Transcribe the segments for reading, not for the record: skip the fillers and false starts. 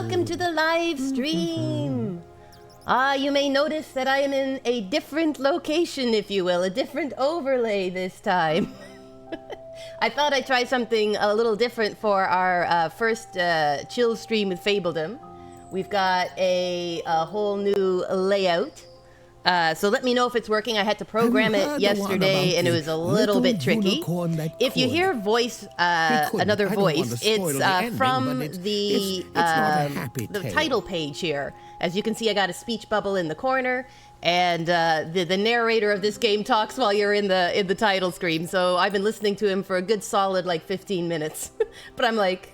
welcome to the live stream. You may notice that I am in a different location, if you will, a different overlay this time. I thought I'd try something a little different for our first chill stream with Fabledom. We've got a whole new layout. So let me know if it's working. I had to program it yesterday, and it was a little bit tricky. If you hear voice, another voice, it's from the title page here. As you can see, I got a speech bubble in the corner, and the narrator of this game talks while you're in the title screen. So I've been listening to him for a good solid like 15 minutes. But I'm like,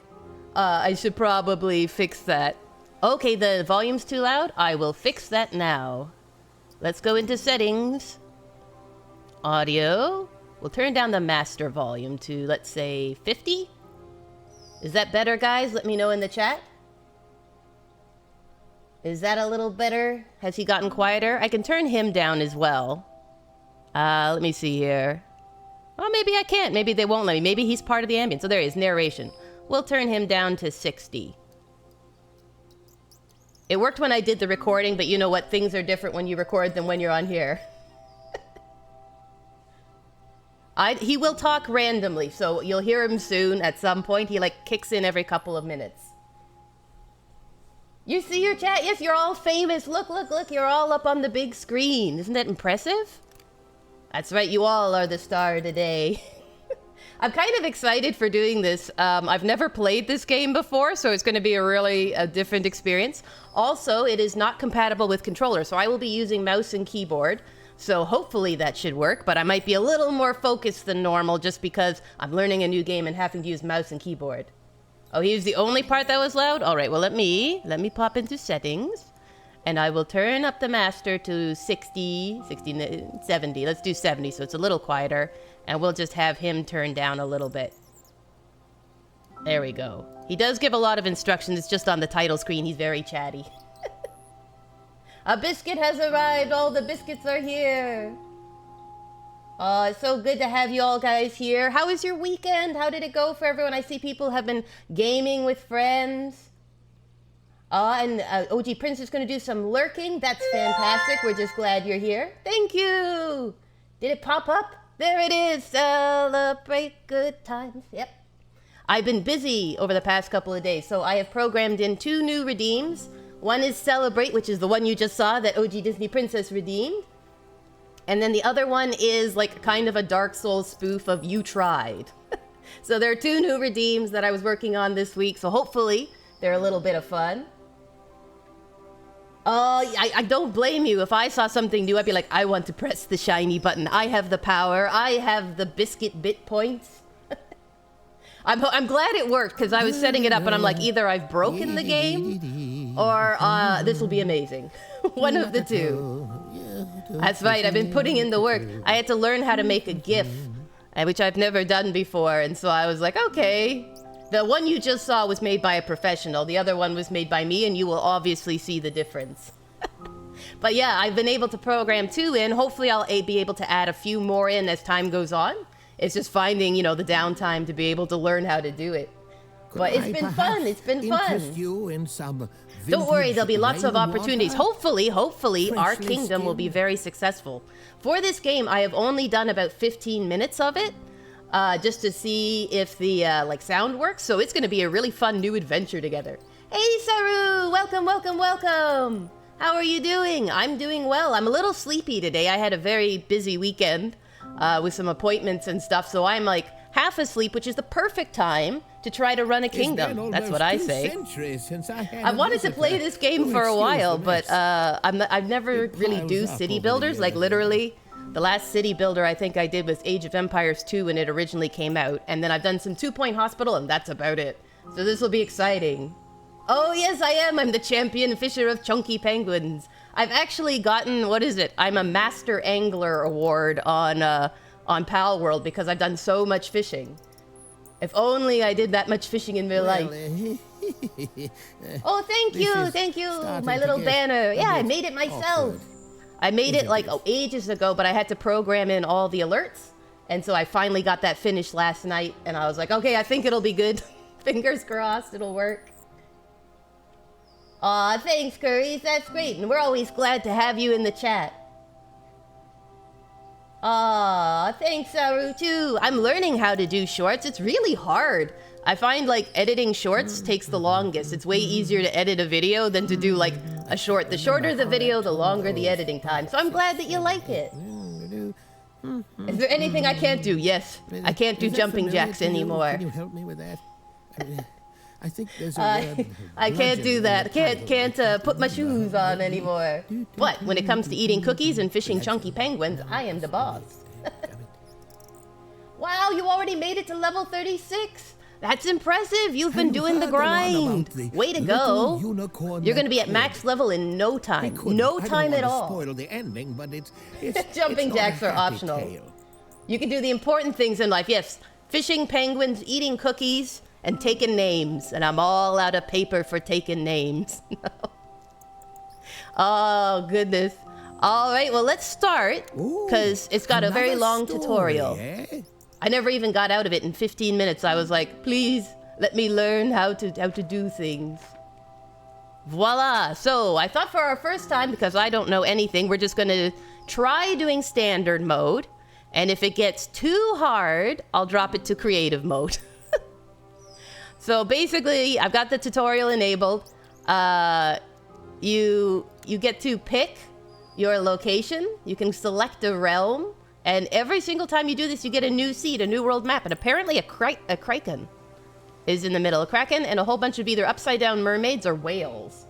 I should probably fix that. Okay, the volume's too loud. I will fix that now. Let's go into settings. Audio. We'll turn down the master volume to, let's say, 50. Is that better, guys? Let me know in the chat. Is that a little better? Has he gotten quieter? I can turn him down as well. Let me see here. Well, maybe I can't. Maybe they won't let me. Maybe he's part of the ambience. So there he is, narration. We'll turn him down to 60. It worked when I did the recording, but you know what? Things are different when you record than when you're on here. He will talk randomly, so you'll hear him soon at some point. He like kicks in every couple of minutes. You see your chat? Yes, you're all famous. Look, look, look. You're all up on the big screen. Isn't that impressive? That's right. You all are the star today. I'm kind of excited for doing this. I've never played this game before, so it's going to be a really different experience. Also, it is not compatible with controller, so I will be using mouse and keyboard. So hopefully that should work, but I might be a little more focused than normal just because I'm learning a new game and having to use mouse and keyboard. Oh, he was the only part that was loud? All right, well, let me pop into settings, and I will turn up the master to 60, 70. Let's do 70, so it's a little quieter. And we'll just have him turn down a little bit. There we go. He does give a lot of instructions. It's just on the title screen. He's very chatty. A biscuit has arrived. All the biscuits are here. Oh, it's so good to have you all guys here. How was your weekend? How did it go for everyone? I see people have been gaming with friends. And OG Prince is going to do some lurking. That's fantastic. We're just glad you're here. Thank you. Did it pop up? There it is. Celebrate good times. Yep. I've been busy over the past couple of days, so I have programmed in 2 new redeems. One is Celebrate, which is the one you just saw that OG Disney Princess redeemed. And then the other one is like kind of a Dark Souls spoof of You Tried. So there are 2 new redeems that I was working on this week, so hopefully they're a little bit of fun. Oh, I don't blame you. If I saw something new, I'd be like, I want to press the shiny button. I have the power. I have the biscuit bit points. I'm glad it worked, because I was setting it up, and I'm like, either I've broken the game, or this will be amazing. One of the two. That's right. I've been putting in the work. I had to learn how to make a GIF, which I've never done before, and so I was like, okay. The one you just saw was made by a professional. The other one was made by me, and you will obviously see the difference. But yeah, I've been able to program 2 in. Hopefully I'll be able to add a few more in as time goes on. It's just finding, you know, the downtime to be able to learn how to do it. But it's been fun. It's been fun. Don't worry, there'll be lots of opportunities. Hopefully, our kingdom will be very successful. For this game, I have only done about 15 minutes of it. Just to see if the sound works. So it's going to be a really fun new adventure together. Hey, Saru! Welcome, welcome, welcome! How are you doing? I'm doing well. I'm a little sleepy today. I had a very busy weekend with some appointments and stuff. So I'm like half asleep, which is the perfect time to try to run a kingdom. That's what I say. I wanted to play this game for a while, but I've never really do city builders. Like literally... The last city builder I think I did was Age of Empires 2 when it originally came out. And then I've done some 2 Point Hospital, and that's about it. So this will be exciting. Oh, yes, I am. I'm the champion fisher of chunky penguins. I've actually gotten, what is it? I'm a Master Angler award on Pal World because I've done so much fishing. If only I did that much fishing in real life. Oh, thank you, my little banner. Yeah, I made it myself. I made it like ages ago, but I had to program in all the alerts. And so I finally got that finished last night, and I was like, okay, I think it'll be good. Fingers crossed, it'll work. Aw, thanks, Curries. That's great. And we're always glad to have you in the chat. Aw, thanks, Saru, too. I'm learning how to do shorts. It's really hard. I find, like, editing shorts takes the longest. It's way easier to edit a video than to do, like, a short. The shorter the video, the longer the editing time. So I'm glad that you like it. Is there anything I can't do? Yes. I can't do jumping jacks anymore. Can you help me with that? I think there's a I can't do that. Can't put my shoes on anymore. But when it comes to eating cookies and fishing chunky penguins, I am the boss. Wow, you already made it to level 36. That's impressive. You've been doing the grind. Way to go. You're going to be at max level in no time. No time at all. Spoil the ending, but Jumping jacks are optional. You can do the important things in life. Yes, fishing penguins, eating cookies, and taking names. And I'm all out of paper for taking names. Oh, goodness. All right, well, let's start, because it's got a very long tutorial. I never even got out of it in 15 minutes. I was like, please, let me learn how to do things. Voila! So, I thought for our first time, because I don't know anything, we're just going to try doing standard mode. And if it gets too hard, I'll drop it to creative mode. So basically, I've got the tutorial enabled. You get to pick your location. You can select a realm. And every single time you do this, you get a new seed, a new world map. And apparently a kraken is in the middle. A kraken and a whole bunch of either upside down mermaids or whales.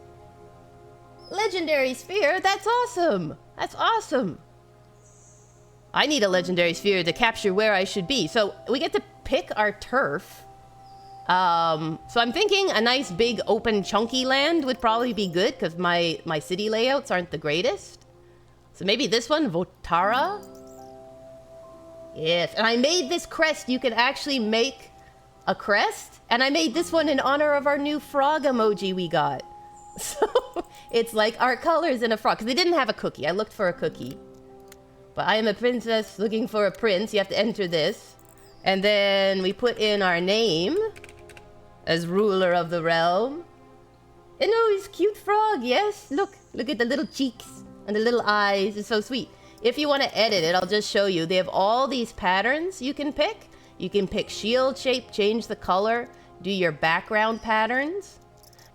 Legendary sphere? That's awesome. That's awesome. I need a legendary sphere to capture where I should be. So we get to pick our turf. So I'm thinking a nice big open chunky land would probably be good because my city layouts aren't the greatest. So maybe this one, Votara? Yes, and I made this crest. You can actually make a crest. And I made this one in honor of our new frog emoji we got. So it's like our colors in a frog. Because they didn't have a cookie. I looked for a cookie. But I am a princess looking for a prince. You have to enter this. And then we put in our name as ruler of the realm. And oh, he's cute frog. Yes, look at the little cheeks and the little eyes. It's so sweet. If you want to edit it, I'll just show you. They have all these patterns you can pick. You can pick shield shape, change the color, do your background patterns.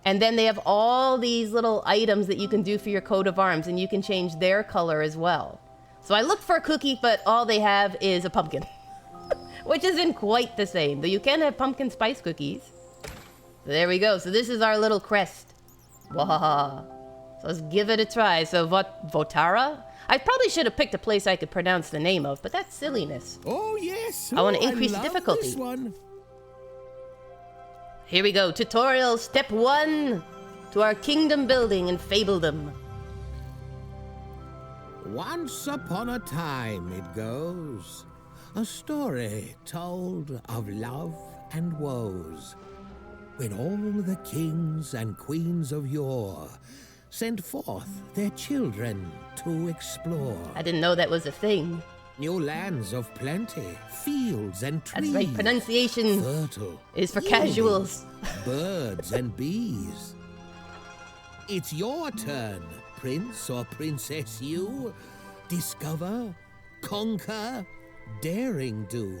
And then they have all these little items that you can do for your coat of arms, and you can change their color as well. So I looked for a cookie, but all they have is a pumpkin. Which isn't quite the same, though you can have pumpkin spice cookies. So there we go. So this is our little crest. Wahaha. So let's give it a try. So Votara? I probably should have picked a place I could pronounce the name of, but that's silliness. Oh, yes. I want to increase the difficulty. This one. Here we go. Tutorial step 1 to our kingdom building in Fabledom. Once upon a time, it goes. A story told of love and woes. When all the kings and queens of yore sent forth their children to explore. I didn't know that was a thing. New lands of plenty, fields and trees. That's right, pronunciation fertile is for casuals. Birds and bees. It's your turn, prince or princess you. Discover, conquer, daring do.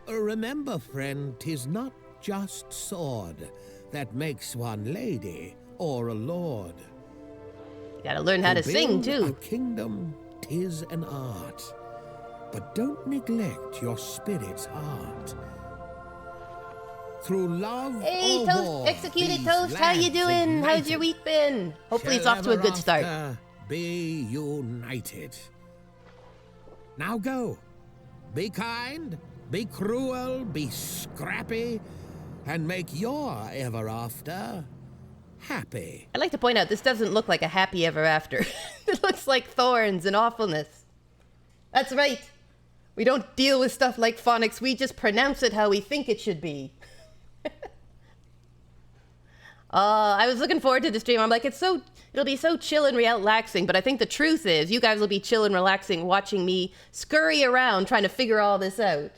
Remember, friend, 'tis not just sword that makes one lady or a lord. You gotta learn how to sing, too. A kingdom, 'tis an art. But don't neglect your spirit's heart. Through love Hey, or Toast, war, Executed Toast, how you doing? How's your week been? Hopefully it's off to a good start. Be united. Now go. Be kind, be cruel, be scrappy, and make your ever after happy. I'd like to point out, this doesn't look like a happy ever after. It looks like thorns and awfulness. That's right. We don't deal with stuff like phonics. We just pronounce it how we think it should be. I was looking forward to the stream. I'm like, it'll be so chill and relaxing. But I think the truth is, you guys will be chill and relaxing watching me scurry around trying to figure all this out.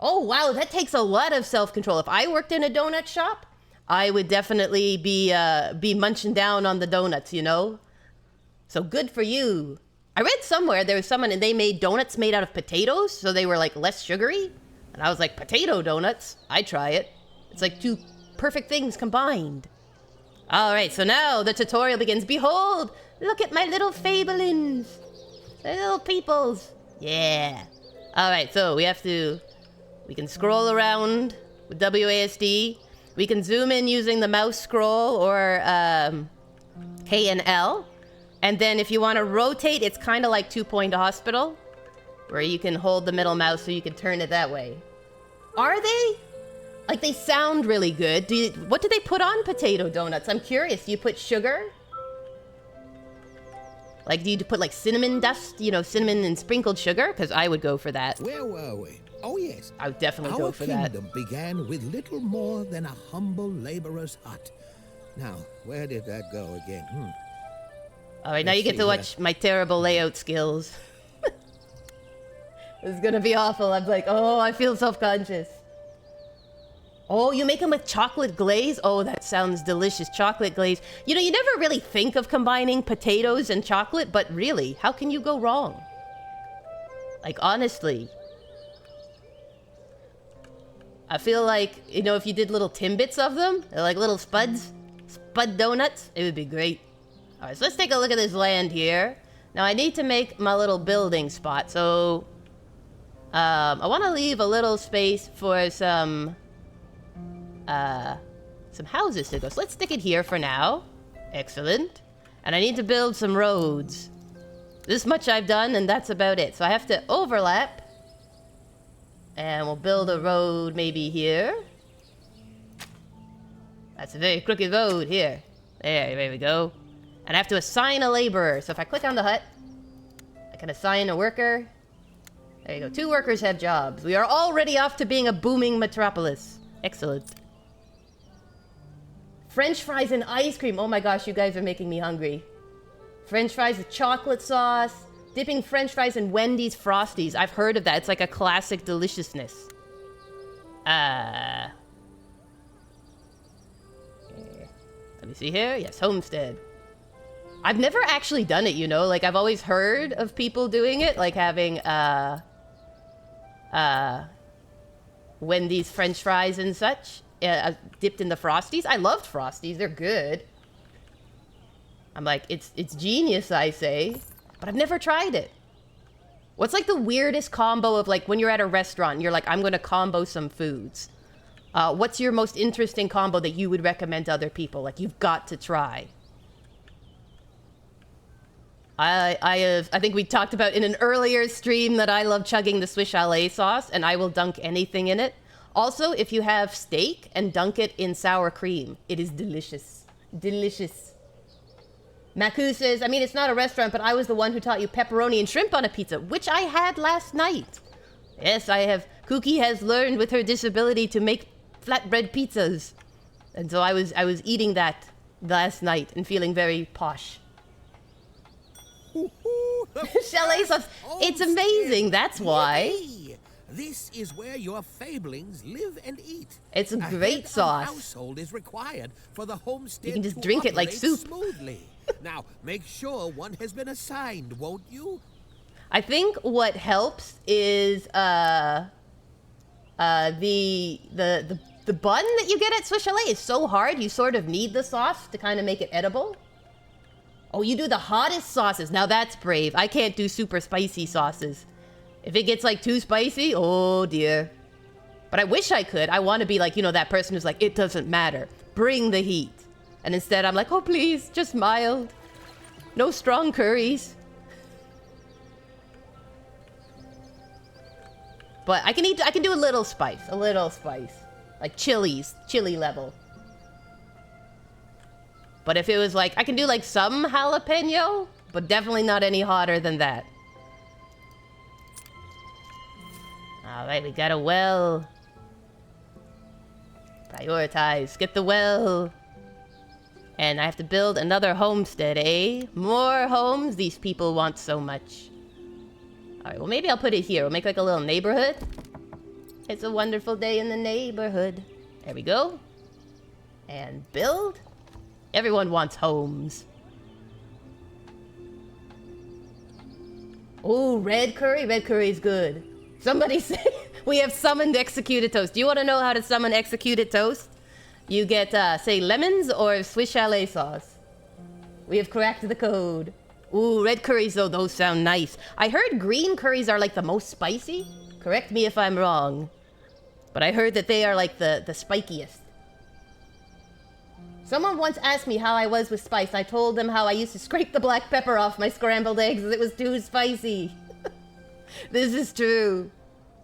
Oh, wow, that takes a lot of self-control. If I worked in a donut shop, I would definitely be munching down on the donuts, you know? So good for you. I read somewhere there was someone and they made donuts made out of potatoes, so they were like less sugary. And I was like, potato donuts? I'd try it. It's like two perfect things combined. All right, so now the tutorial begins. Behold, look at my little Fabelins. Little peoples. Yeah. All right, so we can scroll around with WASD. We can zoom in using the mouse scroll or K and L. And then if you want to rotate, it's kind of like 2-Point Hospital, where you can hold the middle mouse so you can turn it that way. Are they? Like, they sound really good. What do they put on potato donuts? I'm curious. Do you put sugar? Like, do you put, like, cinnamon dust? You know, cinnamon and sprinkled sugar? Because I would go for that. Where were we? Oh, yes. I would definitely go for that. Our kingdom began with little more than a humble laborer's hut. Now, where did that go again? All right, now you get to watch my terrible layout skills. This is going to be awful. I'm like, oh, I feel self-conscious. Oh, you make them with chocolate glaze? Oh, that sounds delicious. Chocolate glaze. You know, you never really think of combining potatoes and chocolate, but really, how can you go wrong? Like, honestly. I feel like, you know, if you did little Timbits of them, like little spuds, spud donuts, it would be great. All right, so let's take a look at this land here. Now, I need to make my little building spot, so I want to leave a little space for some houses to go. So let's stick it here for now. Excellent. And I need to build some roads. This much I've done, and that's about it. So I have to overlap. And we'll build a road maybe here. That's a very crooked road here. There we go. And I have to assign a laborer. So if I click on the hut, I can assign a worker. There you go. 2 workers have jobs. We are already off to being a booming metropolis. Excellent. French fries and ice cream. Oh my gosh, you guys are making me hungry. French fries with chocolate sauce. Dipping French fries in Wendy's Frosties. I've heard of that. It's like a classic deliciousness. Let me see here. Yes, Homestead. I've never actually done it, you know? Like, I've always heard of people doing it. Like, having, Wendy's French fries and such. Dipped in the Frosties. I loved Frosties. They're good. I'm like, it's genius, I say. But I've never tried it. What's like the weirdest combo of like when you're at a restaurant and you're like, I'm going to combo some foods? What's your most interesting combo that you would recommend to other people? Like, you've got to try. I think we talked about in an earlier stream that I love chugging the Swiss chalet sauce, and I will dunk anything in it. Also, if you have steak and dunk it in sour cream, it is delicious. Delicious. Maku says, I mean, it's not a restaurant, but I was the one who taught you pepperoni and shrimp on a pizza, which I had last night. Yes, I have. Kooky has learned with her disability to make flatbread pizzas. And so I was eating that last night and feeling very posh. Chalet sauce. It's amazing, that's why. This is where your fablings live and eat. It's a great sauce. Household is required for the homestead. You can just drink it like soup. Smoothly. Now, make sure one has been assigned, won't you? I think what helps is the bun that you get at Swiss Chalet is so hard. You sort of need the sauce to kind of make it edible. Oh, you do the hottest sauces. Now that's brave. I can't do super spicy sauces. If it gets like too spicy, oh dear. But I wish I could. I want to be like, you know, that person who's like, it doesn't matter. Bring the heat. And instead I'm like, oh please, just mild. No strong curries. But I can do a little spice. Like chili level. But if it was like, I can do like some jalapeno, but definitely not any hotter than that. Alright, we got a well. Prioritize, get the well. And I have to build another homestead, eh? More homes these people want so much. Alright, well maybe I'll put it here. We'll make like a little neighborhood. It's a wonderful day in the neighborhood. There we go. And build. Everyone wants homes. Oh, red curry? Red curry is good. Somebody say we have summoned executed toast. Do you want to know how to summon executed toast? You get, say, lemons or Swiss chalet sauce. We have cracked the code. Ooh, red curries, though, those sound nice. I heard green curries are, like, the most spicy. Correct me if I'm wrong. But I heard that they are, like, the spikiest. Someone once asked me how I was with spice. I told them how I used to scrape the black pepper off my scrambled eggs as it was too spicy. This is true.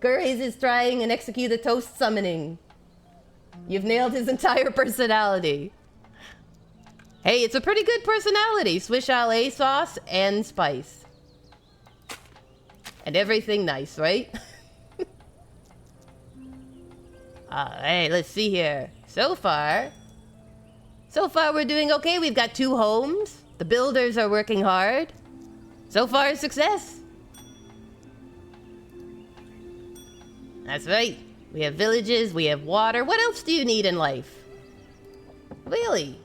Curries is trying and execute a toast summoning. You've nailed his entire personality. Hey, it's a pretty good personality. Swiss chalet sauce and spice. And everything nice, right? Alright, let's see here. So far we're doing okay. We've got 2 homes. The builders are working hard. So far, success. That's right. We have villages, we have water. What else do you need in life? Really?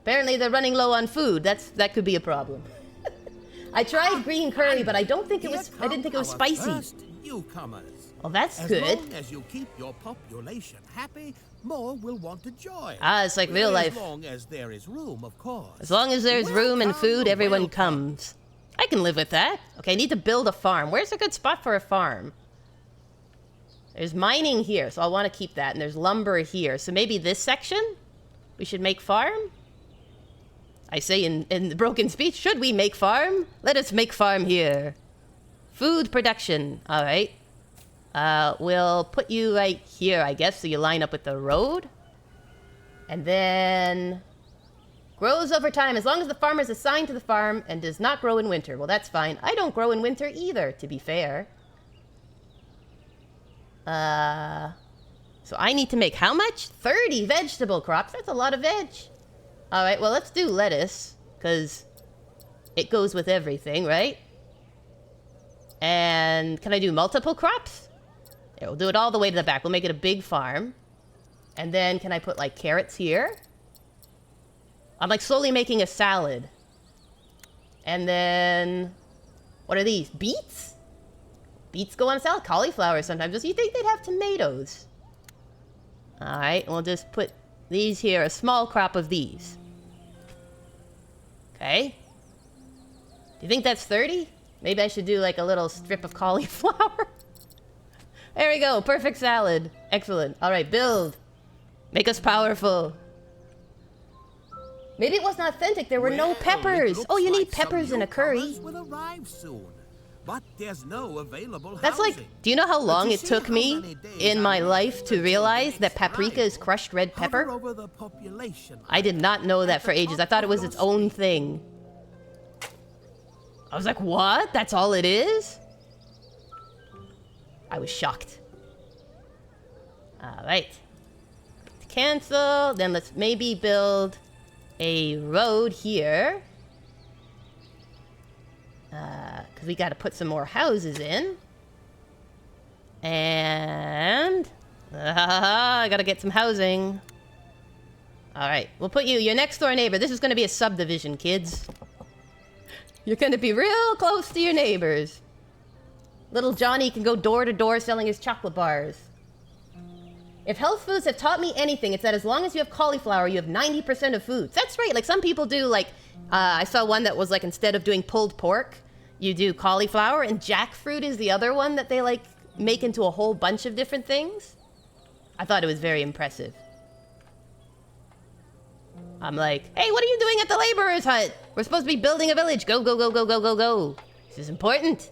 Apparently they're running low on food. That could be a problem. I tried green curry, but I didn't think it was spicy. Newcomers. Well, that's good. As long as you keep your population happy, more will want to join. Ah, it's like real life. As long as there is room, of course. As long as there's room and food, everyone comes. I can live with that. Okay, I need to build a farm. Where's a good spot for a farm? There's mining here, so I'll want to keep that. And there's lumber here. So maybe this section? We should make farm? I say in the broken speech, should we make farm? Let us make farm here. Food production. All right. We'll put you right here, I guess, so you line up with the road. And then... grows over time as long as the farmer is assigned to the farm and does not grow in winter. Well, that's fine. I don't grow in winter either, to be fair. So I need to make how much? 30 vegetable crops. That's a lot of veg. All right, well, let's do lettuce, because it goes with everything, right? And can I do multiple crops? Yeah, we'll do it all the way to the back. We'll make it a big farm. And then can I put, like, carrots here? I'm, like, slowly making a salad. And then... what are these? Beets? Beets go on a salad? Cauliflower sometimes. You think they'd have tomatoes? Alright, we'll just put these here. A small crop of these. Okay. Do you think that's 30? Maybe I should do, like, a little strip of cauliflower. There we go. Perfect salad. Excellent. Alright, build. Make us powerful. Maybe it wasn't authentic. There were no peppers. Oh, you need peppers in a curry. Will arrive soon, but there's no available That's housing. like, do you know how long it took me in my life to realize that paprika is crushed red pepper? Over the population. I did not know that for ages. I thought it was its own thing. I was like, what? That's all it is? I was shocked. Alright. Cancel. Then let's maybe build a road here. Because we got to put some more houses in. And... I got to get some housing. Alright, we'll put you, your next door neighbor. This is going to be a subdivision, kids. You're going to be real close to your neighbors. Little Johnny can go door to door selling his chocolate bars. If health foods have taught me anything, it's that as long as you have cauliflower, you have 90% of foods. That's right. Like, some people do, like, I saw one that was, like, instead of doing pulled pork, you do cauliflower, and jackfruit is the other one that they, like, make into a whole bunch of different things. I thought it was very impressive. I'm like, hey, what are you doing at the laborer's hut? We're supposed to be building a village. Go, go, go, go, go, go, go. This is important.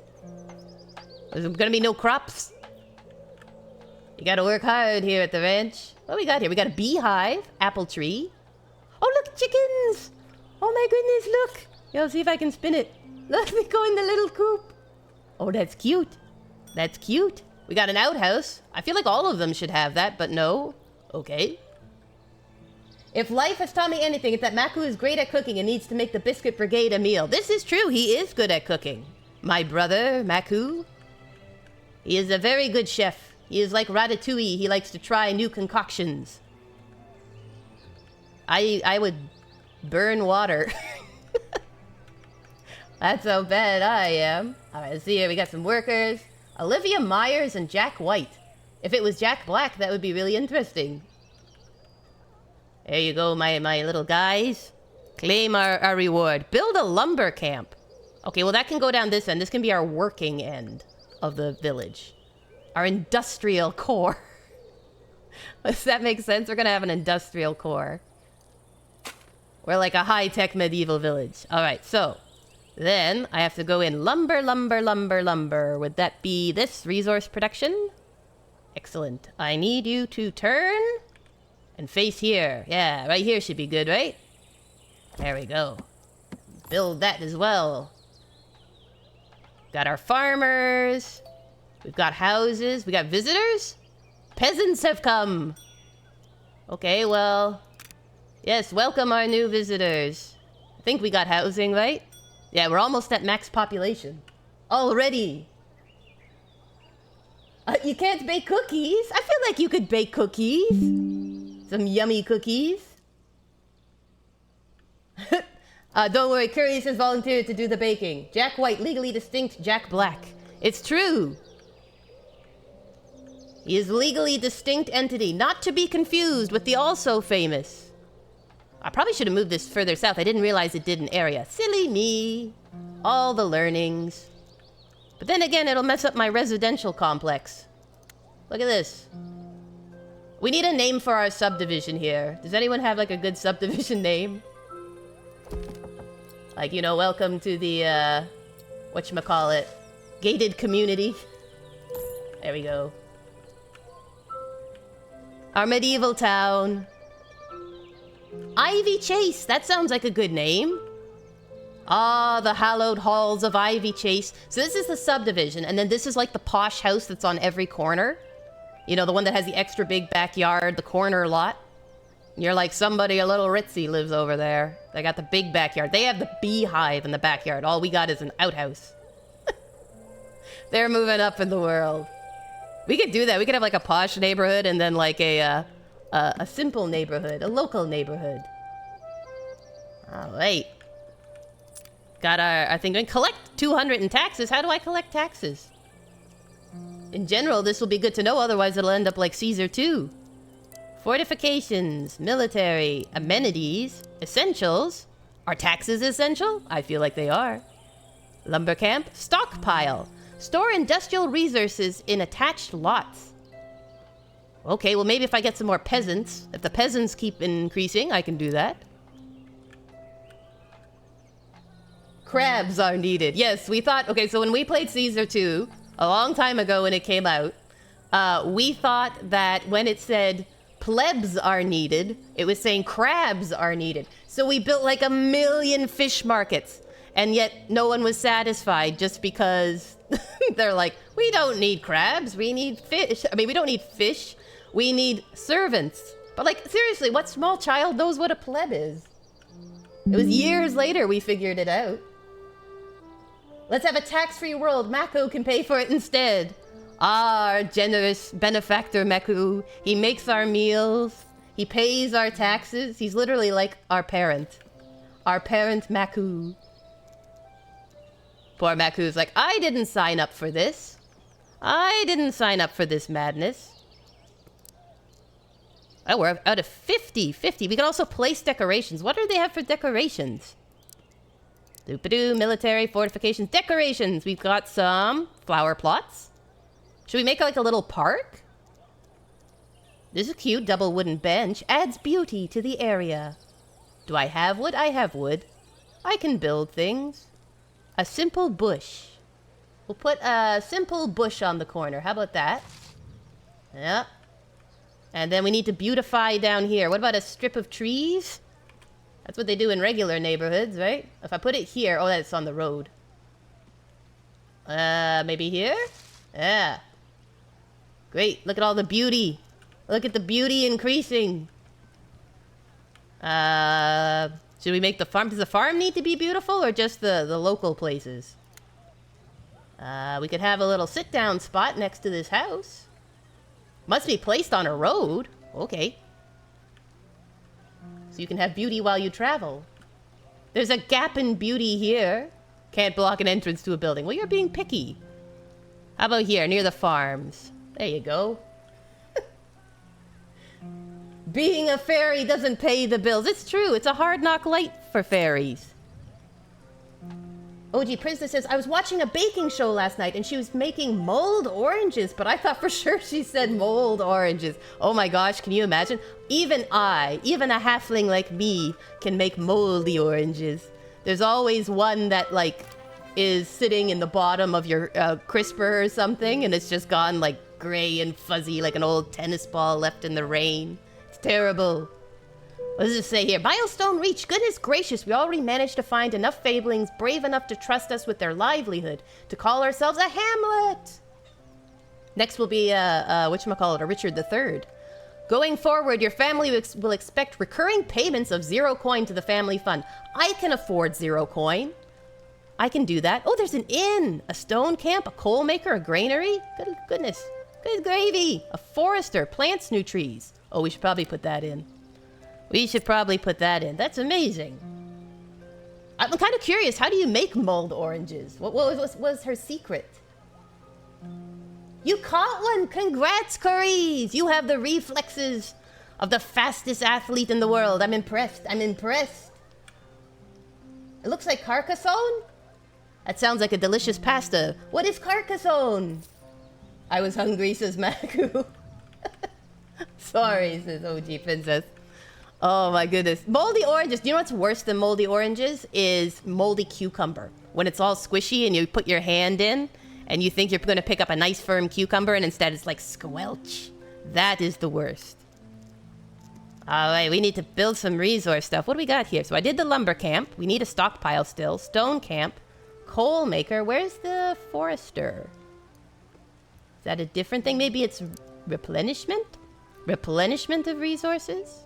There's gonna be no crops. You gotta work hard here at the ranch. What we got here? We got a beehive, apple tree. Oh, look, chickens! Oh my goodness, look! Yo, see if I can spin it. Look, they go in the little coop. Oh, that's cute. That's cute. We got an outhouse. I feel like all of them should have that, but no. Okay. If life has taught me anything, it's that Maku is great at cooking and needs to make the Biscuit Brigade a meal. This is true. He is good at cooking. My brother, Maku. He is a very good chef. He is like Ratatouille. He likes to try new concoctions. I would burn water. That's how bad I am. Alright, let's see here. We got some workers. Olivia Myers and Jack White. If it was Jack Black, that would be really interesting. There you go, my little guys. Claim our reward. Build a lumber camp. Okay, well that can go down this end. This can be our working end of the village. Our industrial core. Does that make sense? We're gonna have an industrial core. We're like a high-tech medieval village. Alright, so... Then, I have to go in lumber, lumber, lumber, lumber. Would that be this? Resource production? Excellent. I need you to turn and face here. Yeah, right here should be good, right? There we go. Build that as well. Got our farmers. We've got houses. We got visitors. Peasants have come. Okay, well... Yes, welcome our new visitors. I think we got housing, right? Yeah, we're almost at max population. Already. You can't bake cookies? I feel like you could bake cookies. Some yummy cookies. Don't worry, Curry has volunteered to do the baking. Jack White, legally distinct Jack Black. It's true. He is a legally distinct entity, not to be confused with the also famous. I probably should have moved this further south. I didn't realize it did an area. Silly me. All the learnings. But then again, it'll mess up my residential complex. Look at this. We need a name for our subdivision here. Does anyone have like a good subdivision name? Like, you know, welcome to the, whatchamacallit, gated community. There we go. Our medieval town. Ivy Chase, that sounds like a good name. Ah, the hallowed halls of Ivy Chase. So this is the subdivision, and then this is like the posh house that's on every corner. You know, the one that has the extra big backyard, the corner lot. And you're like, somebody a little ritzy lives over there. They got the big backyard. They have the beehive in the backyard. All we got is an outhouse. They're moving up in the world. We could do that. We could have like a posh neighborhood and then like a simple neighborhood, a local neighborhood. All right. Got our thing going. Collect 200 in taxes. How do I collect taxes? In general, this will be good to know. Otherwise, it'll end up like Caesar too. Fortifications, military, amenities, essentials. Are taxes essential? I feel like they are. Lumber camp, stockpile. Store industrial resources in attached lots. Okay, well maybe if I get some more peasants, if the peasants keep increasing, I can do that. Crabs are needed. Yes, we thought, okay, so when we played Caesar 2, a long time ago when it came out, we thought that when it said plebs are needed, it was saying crabs are needed. So we built like 1 million fish markets, and yet no one was satisfied just because they're like, we don't need crabs, we need fish. I mean, we don't need fish, we need servants. But like, seriously, what small child knows what a pleb is? It was years later we figured it out. Let's have a tax-free world. Mako can pay for it instead. Ah, our generous benefactor Mako. He makes our meals. He pays our taxes. He's literally like our parent. Our parent Mako. Poor Maku's like, I didn't sign up for this. I didn't sign up for this madness. Oh, we're out of 50. 50. We can also place decorations. What do they have for decorations? Doop-a-doo, military, fortifications, decorations. We've got some flower plots. Should we make like a little park? This is cute, double wooden bench. Adds beauty to the area. Do I have wood? I have wood. I can build things. A simple bush. We'll put a simple bush on the corner. How about that? Yeah. And then we need to beautify down here. What about a strip of trees? That's what they do in regular neighborhoods, right? If I put it here... Oh, that's on the road. Maybe here? Yeah. Great. Look at all the beauty. Look at the beauty increasing. Should we make the farm... Does the farm need to be beautiful or just the local places? We could have a little sit-down spot next to this house. Must be placed on a road. Okay. So you can have beauty while you travel. There's a gap in beauty here. Can't block an entrance to a building. Well, you're being picky. How about here, near the farms? There you go. Being a fairy doesn't pay the bills. It's true. It's a hard knock life for fairies. OG Princess says, I was watching a baking show last night and she was making mulled oranges, but I thought for sure she said mold oranges. Oh my gosh, can you imagine? Even a halfling like me, can make moldy oranges. There's always one that, like, is sitting in the bottom of your crisper or something, and it's just gone, like, gray and fuzzy, like an old tennis ball left in the rain. It's terrible. What does it say here? Milestone reached. Goodness gracious, we already managed to find enough fablings brave enough to trust us with their livelihood to call ourselves a hamlet. Next will be, whatchamacallit, a Richard III. Going forward, your family will expect recurring payments of 0 coin to the family fund. I can afford 0 coin. I can do that. Oh, there's an inn, a stone camp, a coal maker, a granary. Good goodness. Good gravy. A forester, plants new trees. Oh, we should probably put that in. We should probably put that in. That's amazing. I'm kind of curious. How do you make mulled oranges? What was her secret? You caught one! Congrats, Curries! You have the reflexes of the fastest athlete in the world. I'm impressed. I'm impressed. It looks like Carcassonne? That sounds like a delicious pasta. What is Carcassonne? I was hungry, says Maku. Sorry, says OG Princess. Oh my goodness. Moldy oranges. Do you know what's worse than moldy oranges? Is moldy cucumber. When it's all squishy and you put your hand in and you think you're going to pick up a nice firm cucumber and instead it's like squelch. That is the worst. Alright, we need to build some resource stuff. What do we got here? So I did the lumber camp. We need a stockpile still. Stone camp. Coal maker. Where's the forester? Is that a different thing? Maybe it's replenishment? Replenishment of resources?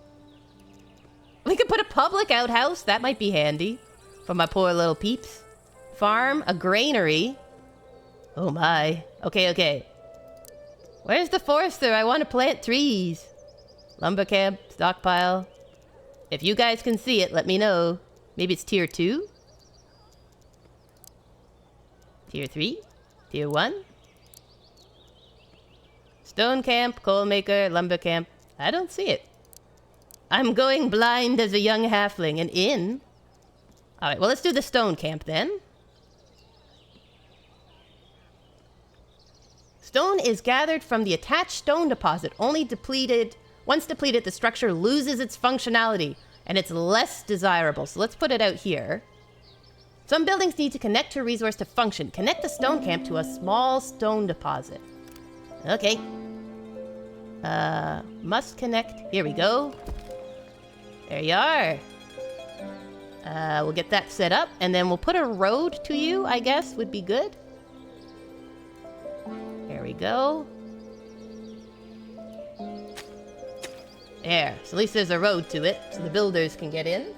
We could put a public outhouse. That might be handy for my poor little peeps. Farm, a granary. Oh my. Okay. Where's the forester? I want to plant trees. Lumber camp, stockpile. If you guys can see it, let me know. Maybe it's tier 2? Tier 3? Tier 1? Stone camp, coal maker, lumber camp. I don't see it. I'm going blind as a young halfling. An inn? Alright, well, let's do the stone camp then. Stone is gathered from the attached stone deposit. Only depleted. Once depleted, the structure loses its functionality, and it's less desirable. So let's put it out here. Some buildings need to connect to a resource to function. Connect the stone camp to a small stone deposit. Okay. Must connect. Here we go. There you are. We'll get that set up, and then we'll put a road to you, I guess, would be good. There we go. There. So at least there's a road to it, so the builders can get in.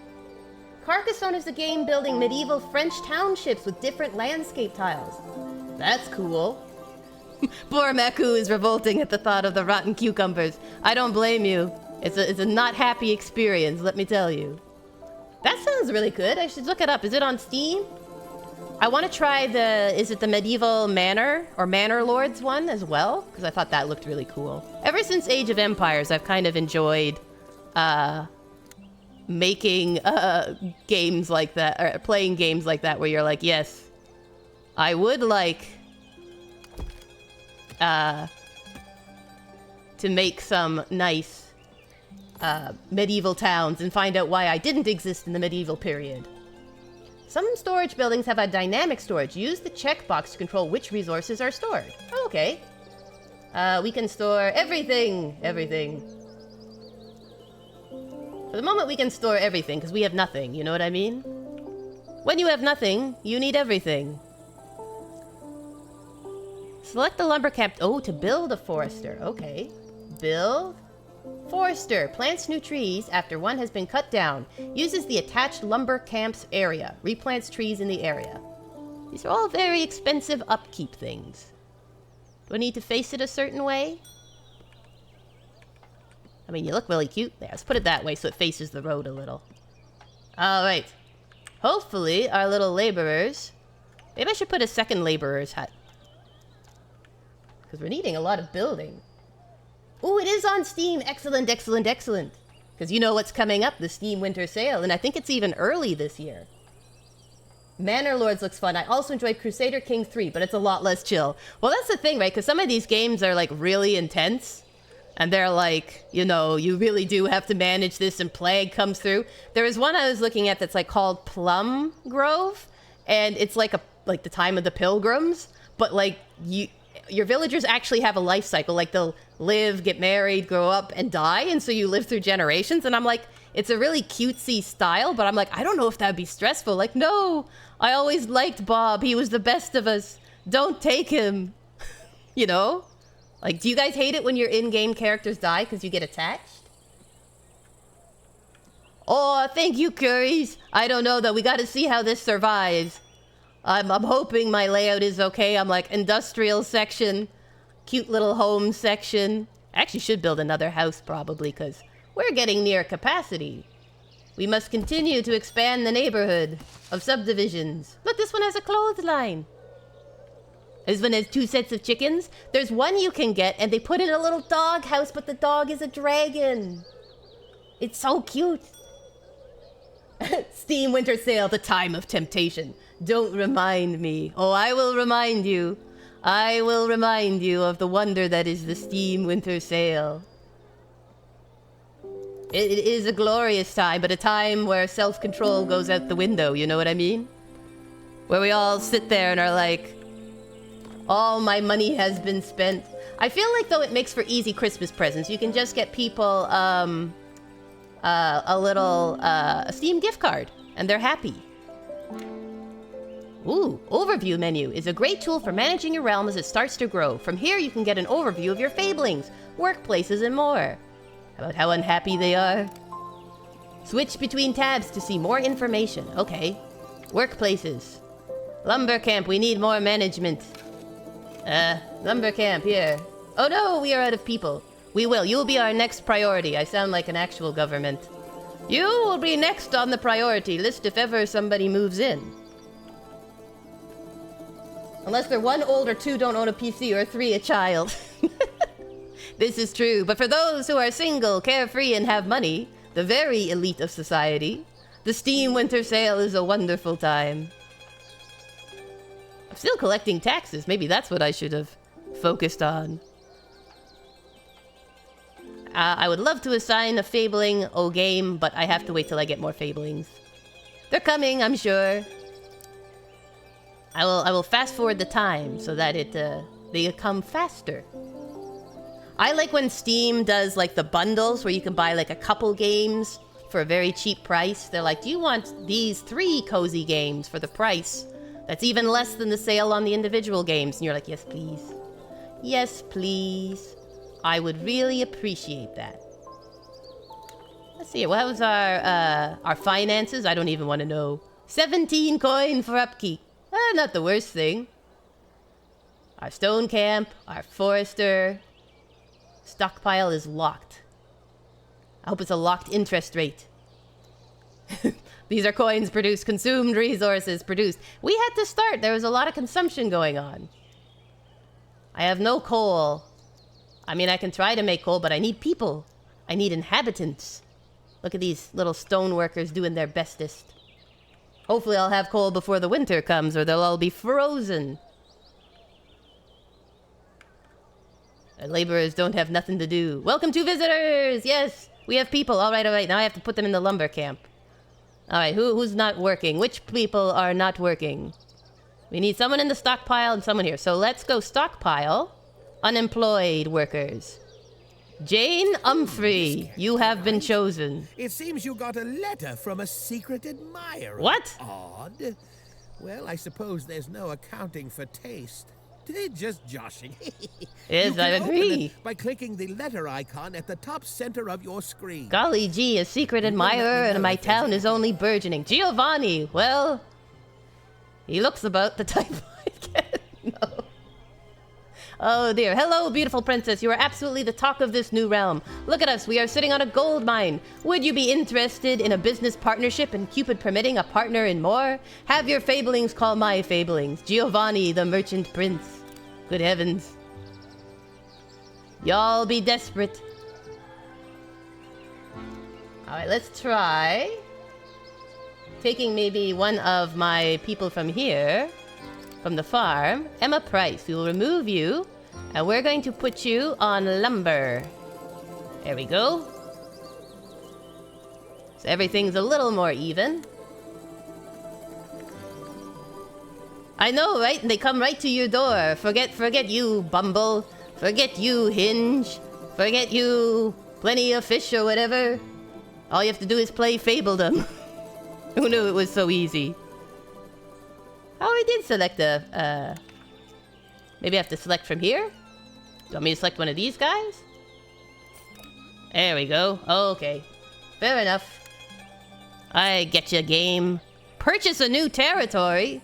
Carcassonne is a game building medieval French townships with different landscape tiles. That's cool. Poor Maku is revolting at the thought of the rotten cucumbers. I don't blame you. It's a not happy experience, let me tell you. That sounds really good. I should look it up. Is it on Steam? I want to try is it the medieval manor or manor lords one as well? Because I thought that looked really cool. Ever since Age of Empires, I've kind of enjoyed making games like that, or playing games like that where you're like, yes, I would like to make some nice medieval towns and find out why I didn't exist in the medieval period. Some storage buildings have a dynamic storage. Use the checkbox to control which resources are stored. Oh, okay. We can store everything. Everything. For the moment, we can store everything because we have nothing. You know what I mean? When you have nothing, you need everything. Select the lumber camp. Oh, to build a forester. Okay. Build. Forester plants new trees after one has been cut down. Uses the attached lumber camp's area. Replants trees in the area. These are all very expensive upkeep things. Do I need to face it a certain way? I mean, you look really cute there. Let's put it that way so it faces the road a little. Alright. Hopefully, our little laborers... Maybe I should put a second laborer's hut. Because we're needing a lot of building. Ooh, it is on Steam! Excellent, excellent, excellent! Because you know what's coming up, the Steam Winter Sale, and I think it's even early this year. Manor Lords looks fun. I also enjoyed Crusader King 3, but it's a lot less chill. Well, that's the thing, right? Because some of these games are, like, really intense. And they're like, you know, you really do have to manage this, and Plague comes through. There was one I was looking at that's, like, called Plum Grove. And it's like the time of the Pilgrims. But, like, your villagers actually have a life cycle. Like, they'll live, get married, grow up, and die. And so you live through generations. And I'm like, it's a really cutesy style. But I'm like, I don't know if that would be stressful. Like, no, I always liked Bob. He was the best of us. Don't take him. You know? Like, do you guys hate it when your in-game characters die because you get attached? Oh, thank you, Curries. I don't know, though. We got to see how this survives. I'm hoping my layout is okay. I'm like, industrial section, cute little home section. I actually should build another house, probably, because we're getting near capacity. We must continue to expand the neighborhood of subdivisions. Look, this one has a clothesline. This one has 2 sets of chickens. There's one you can get, and they put in a little dog house, but the dog is a dragon. It's so cute. Steam Winter Sale, the time of temptation. Don't remind me. Oh, I will remind you. I will remind you of the wonder that is the Steam Winter Sale. It is a glorious time, but a time where self-control goes out the window, you know what I mean? Where we all sit there and are like, all my money has been spent. I feel like, though, it makes for easy Christmas presents. You can just get people a Steam gift card, and they're happy. Ooh, Overview menu is a great tool for managing your realm as it starts to grow. From here, you can get an overview of your fablings, workplaces, and more. About how unhappy they are. Switch between tabs to see more information. Okay. Workplaces. Lumber camp, we need more management. Lumber camp, here. Oh no, we are out of people. We will. You will be our next priority. I sound like an actual government. You will be next on the priority list if ever somebody moves in. Unless they're 1 old, or 2 don't own a PC, or 3 a child. This is true. But for those who are single, carefree, and have money, the very elite of society, the Steam Winter Sale is a wonderful time. I'm still collecting taxes. Maybe that's what I should have focused on. I would love to assign a fabling game, but I have to wait till I get more fablings. They're coming, I'm sure. I will fast forward the time so that they come faster. I like when Steam does like the bundles where you can buy like a couple games for a very cheap price. They're like, do you want these 3 cozy games for the price that's even less than the sale on the individual games? And you're like, yes, please. Yes, please. I would really appreciate that. Let's see, what was our finances? I don't even want to know. 17 coin for upkeep. Not the worst thing. Our stone camp, our forester. Stockpile is locked. I hope it's a locked interest rate. These are coins produced, consumed resources produced. We had to start. There was a lot of consumption going on. I have no coal. I mean, I can try to make coal, but I need people. I need inhabitants. Look at these little stone workers doing their bestest. Hopefully I'll have coal before the winter comes, or they'll all be frozen. Our laborers don't have nothing to do. Welcome to visitors! Yes, we have people. All right. Now I have to put them in the lumber camp. All right, who's not working? Which people are not working? We need someone in the stockpile and someone here. So let's go stockpile. Unemployed workers. Jane Humphrey, you have been chosen. It seems you got a letter from a secret admirer. What? Odd. Well, I suppose there's no accounting for taste. Just joshing. Yes, I agree. By clicking the letter icon at the top center of your screen. Golly gee, a secret admirer and my town is only burgeoning. Giovanni, well, he looks about the type I get. No. Oh dear. Hello, beautiful princess. You are absolutely the talk of this new realm. Look at us. We are sitting on a gold mine. Would you be interested in a business partnership and Cupid permitting a partner in more? Have your fablings call my fablings. Giovanni, the merchant prince. Good heavens. Y'all be desperate. Alright, let's try taking maybe one of my people from here, from the farm. Emma Price. We will remove you, and we're going to put you on lumber. There we go. So everything's a little more even. I know, right? And they come right to your door. Forget you, Bumble. Forget you, Hinge. Forget you, Plenty of Fish or whatever. All you have to do is play Fabledom. Who knew it was so easy? Oh, we did select a... Maybe I have to select from here? Do you want me to select one of these guys? There we go. Okay. Fair enough. I get you, game. Purchase a new territory?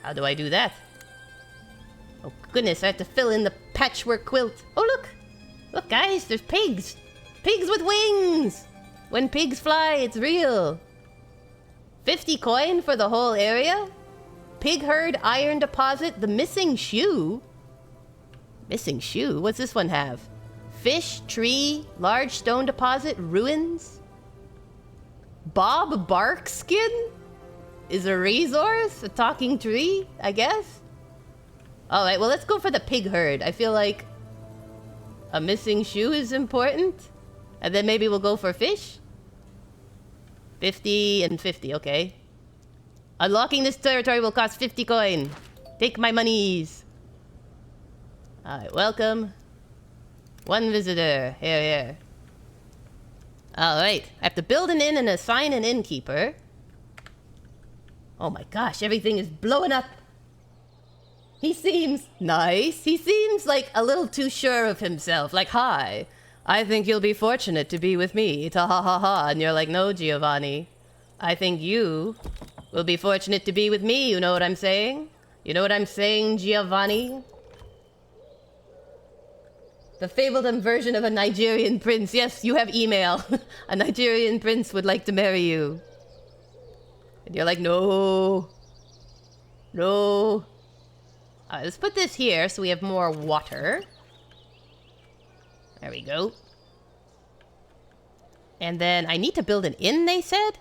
How do I do that? Oh, goodness, I have to fill in the patchwork quilt. Oh, look! Look, guys, there's pigs! Pigs with wings! When pigs fly, it's real. 50 coin for the whole area? Pig herd, iron deposit, the missing shoe? Missing shoe? What's this one have? Fish, tree, large stone deposit, ruins? Bob Bark skin? Is a resource? A talking tree, I guess? Alright, well, let's go for the pig herd. I feel like a missing shoe is important. And then maybe we'll go for fish? 50 and 50, okay. Unlocking this territory will cost 50 coin. Take my monies. Alright, welcome. One visitor. Here. Alright, I have to build an inn and assign an innkeeper. Oh my gosh, everything is blowing up. He seems nice. He seems like a little too sure of himself. Like, hi, I think you'll be fortunate to be with me. Ta ha ha ha. And you're like, no, Giovanni. I think you will be fortunate to be with me. You know what I'm saying? You know what I'm saying, Giovanni? The Fabledom version of a Nigerian prince. Yes, you have email. A Nigerian prince would like to marry you. And you're like, no. No. Alright, let's put this here so we have more water. There we go. And then I need to build an inn, they said?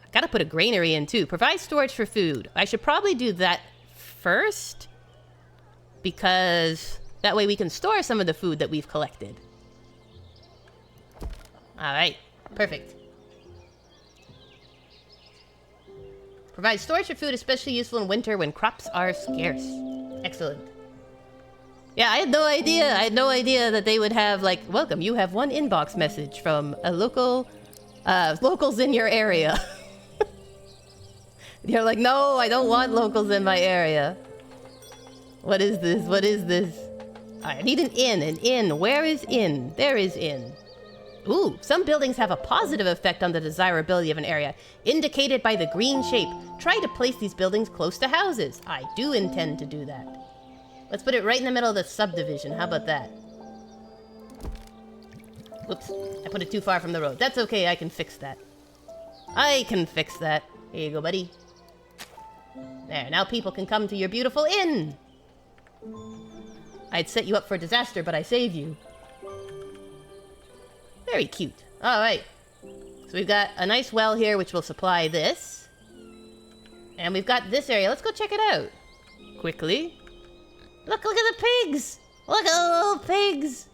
I gotta put a granary in too. Provide storage for food. I should probably do that first, because that way we can store some of the food that we've collected. Alright, perfect. Provide storage for food, especially useful in winter when crops are scarce. Excellent. Yeah, I had no idea. I had no idea that they would have, like, welcome, you have one inbox message from a local, locals in your area. You're like, no, I don't want locals in my area. What is this? What is this? I need an inn. An inn. Where is inn? There is inn. Ooh, some buildings have a positive effect on the desirability of an area, indicated by the green shape. Try to place these buildings close to houses. I do intend to do that. Let's put it right in the middle of the subdivision. How about that? Whoops, I put it too far from the road. That's okay, I can fix that. I can fix that. Here you go, buddy. There, now people can come to your beautiful inn. I'd set you up for disaster, but I saved you. Very cute. Alright. So we've got a nice well here, which will supply this. And we've got this area. Let's go check it out. Quickly. Look at the pigs! Look at the little pigs!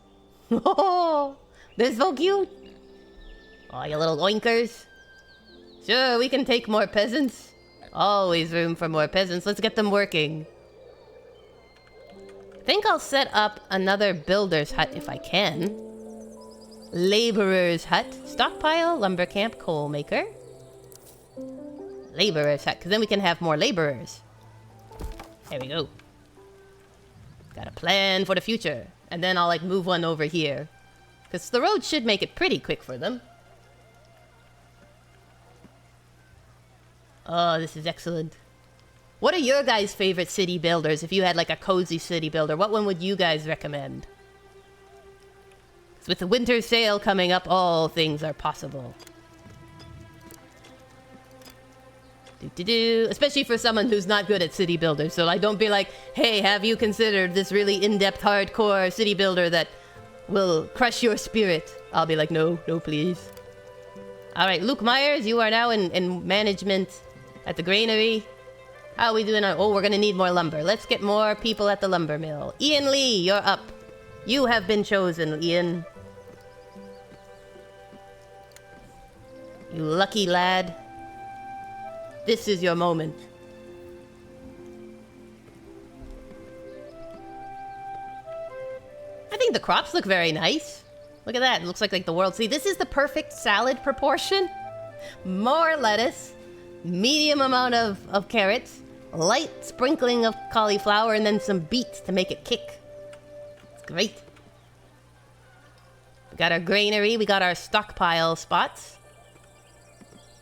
Oh, they're so cute! Oh, you little oinkers. Sure, we can take more peasants. Always room for more peasants. Let's get them working. I think I'll set up another builder's hut if I can. Laborer's hut. Stockpile, lumber camp, coal maker. Laborer's hut, because then we can have more laborers. There we go. Got a plan for the future. And then I'll, like, move one over here. Because the road should make it pretty quick for them. Oh, this is excellent. What are your guys' favorite city builders? If you had like a cozy city builder, what one would you guys recommend? 'Cause with the winter sale coming up, all things are possible. Especially for someone who's not good at city builders. So I don't be like, hey, have you considered this really in-depth hardcore city builder that will crush your spirit? I'll be like, no, no please. Alright, Luke Myers, you are now in management at the granary. How are we doing? Oh, we're gonna need more lumber. Let's get more people at the lumber mill. Ian Lee, you're up. You have been chosen, Ian. You lucky lad. This is your moment. I think the crops look very nice. Look at that. It looks like the world. See, this is the perfect salad proportion. More lettuce, medium amount of carrots, light sprinkling of cauliflower, and then some beets to make it kick. It's great. We got our granary. We got our stockpile spots.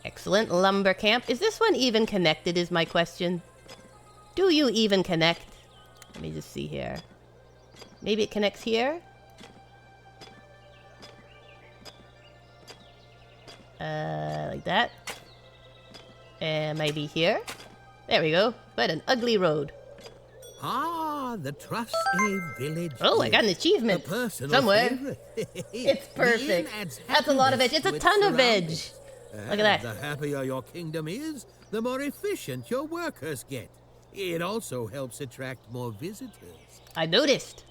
Excellent. Lumber camp. Is this one even connected is my question. Do you even connect? Let me just see here. Maybe it connects here? Like that. And maybe here. There we go. What an ugly road. Ah, the Trustee Village. Oh, I got an achievement. Somewhere. It's perfect. That's a lot of veg. It's a ton of veg. Look at that. The happier your kingdom is, the more efficient your workers get. It also helps attract more visitors. I noticed.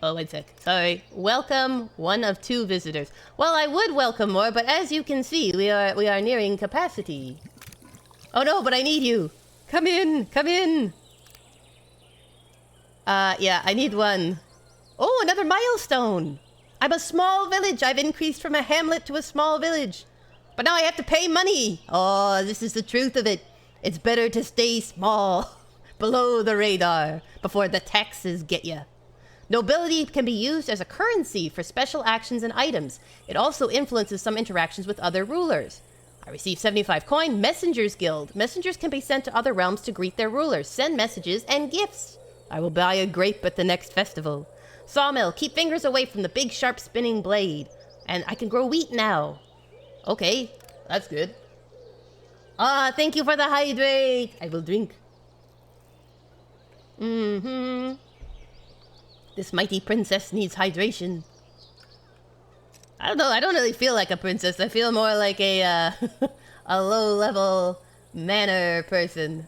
Oh, wait a sec. Sorry. Welcome one of 2 visitors. Well, I would welcome more, but as you can see, we are nearing capacity. Oh no, but I need you. Come in. Come in. Yeah, I need one. Oh, another milestone. I'm a small village. I've increased from a hamlet to a small village. But now I have to pay money. Oh, this is the truth of it. It's better to stay small, below the radar, before the taxes get ya. Nobility can be used as a currency for special actions and items. It also influences some interactions with other rulers. I received 75 coin. Messengers Guild. Messengers can be sent to other realms to greet their rulers, send messages, and gifts. I will buy a grape at the next festival. Sawmill. Keep fingers away from the big sharp spinning blade. And I can grow wheat now. Okay, that's good. Ah, thank you for the hydrate. I will drink. This mighty princess needs hydration. I don't know. I don't really feel like a princess. I feel more like a a low-level manor person.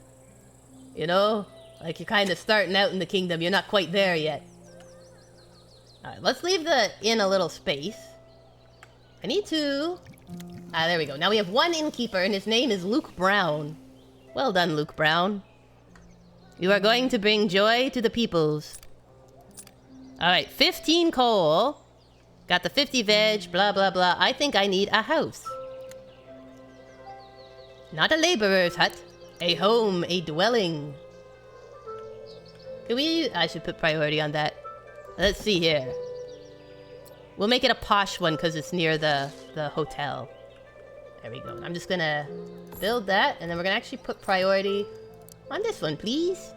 You know, like you're kind of starting out in the kingdom. You're not quite there yet. All right, let's leave the inn a little space. I need to. Ah, there we go. Now we have one innkeeper, and his name is Luke Brown. Well done, Luke Brown. You are going to bring joy to the peoples. Alright, 15 coal. Got the 50 veg, blah, blah, blah. I think I need a house. Not a laborer's hut. A home, a dwelling. Can we... I should put priority on that. Let's see here. We'll make it a posh one because it's near the hotel. There we go. I'm just gonna build that, and then we're gonna actually put priority on this one, please.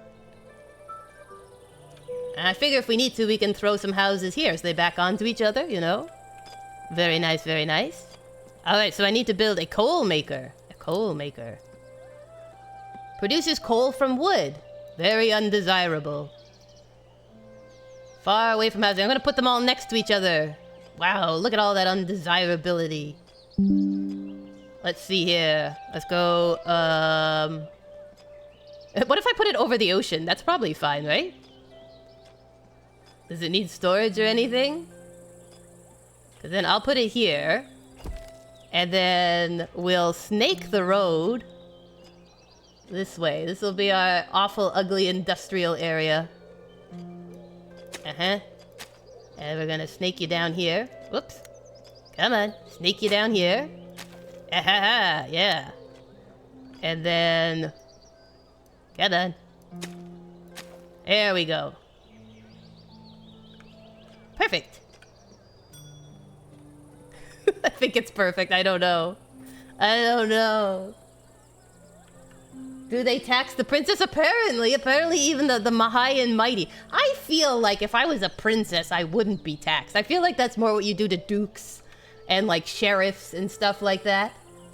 And I figure if we need to, we can throw some houses here so they back onto each other, you know? Very nice, very nice. Alright, so I need to build a coal maker. A coal maker. Produces coal from wood. Very undesirable. Far away from housing. I'm gonna put them all next to each other. Wow, look at all that undesirability. Let's see here. Let's go, what if I put it over the ocean? That's probably fine, right? Does it need storage or anything? Because then I'll put it here. And then we'll snake the road this way. This will be our awful, ugly industrial area. Uh-huh. And we're gonna snake you down here. Whoops. Come on. Snake you down here. Ah-ha-ha. Yeah. And then... Come on. There we go. Perfect. I think it's perfect. I don't know. I don't know. Do they tax the princess? Apparently even the Mahayan Mighty. I feel like if I was a princess, I wouldn't be taxed. I feel like that's more what you do to dukes and like sheriffs and stuff like that.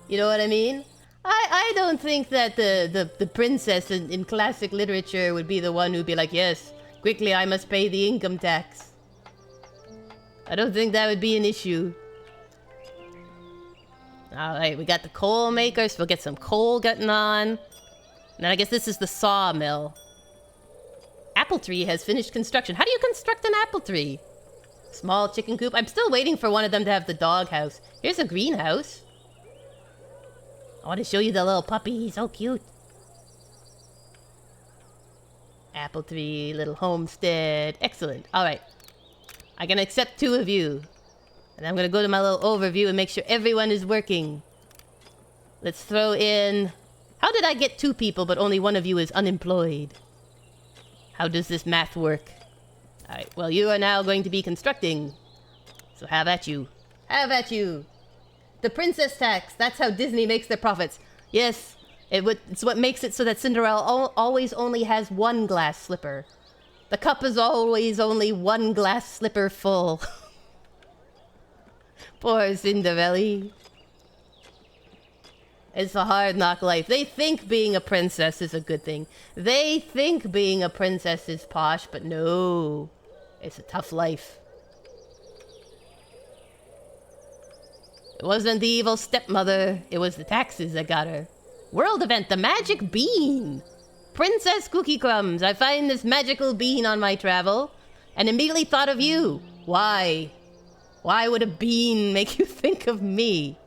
You know what I mean? I don't think that the princess in classic literature would be the one who'd be like, yes, quickly I must pay the income tax. I don't think that would be an issue. Alright, we got the coal maker, so we'll get some coal getting on. And then I guess this is the sawmill. Apple tree has finished construction. How do you construct an apple tree? Small chicken coop. I'm still waiting for one of them to have the doghouse. Here's a greenhouse. I want to show you the little puppy. He's so cute. Apple tree, little homestead. Excellent. Alright. I can accept 2 of you. And I'm going to go to my little overview and make sure everyone is working. Let's throw in... How did I get 2 people but only one of you is unemployed? How does this math work? Alright, well, you are now going to be constructing. So have at you. Have at you. The princess tax. That's how Disney makes their profits. Yes, it's what makes it so that Cinderella always only has 1 glass slipper. The cup is always only 1 glass slipper full. Poor Cinderella. It's a hard knock life. They think being a princess is a good thing. They think being a princess is posh, but no. It's a tough life. It wasn't the evil stepmother. It was the taxes that got her. World event, the magic bean. Princess Cookie Crumbs. I find this magical bean on my travel and immediately thought of you. Why? Why would a bean make you think of me?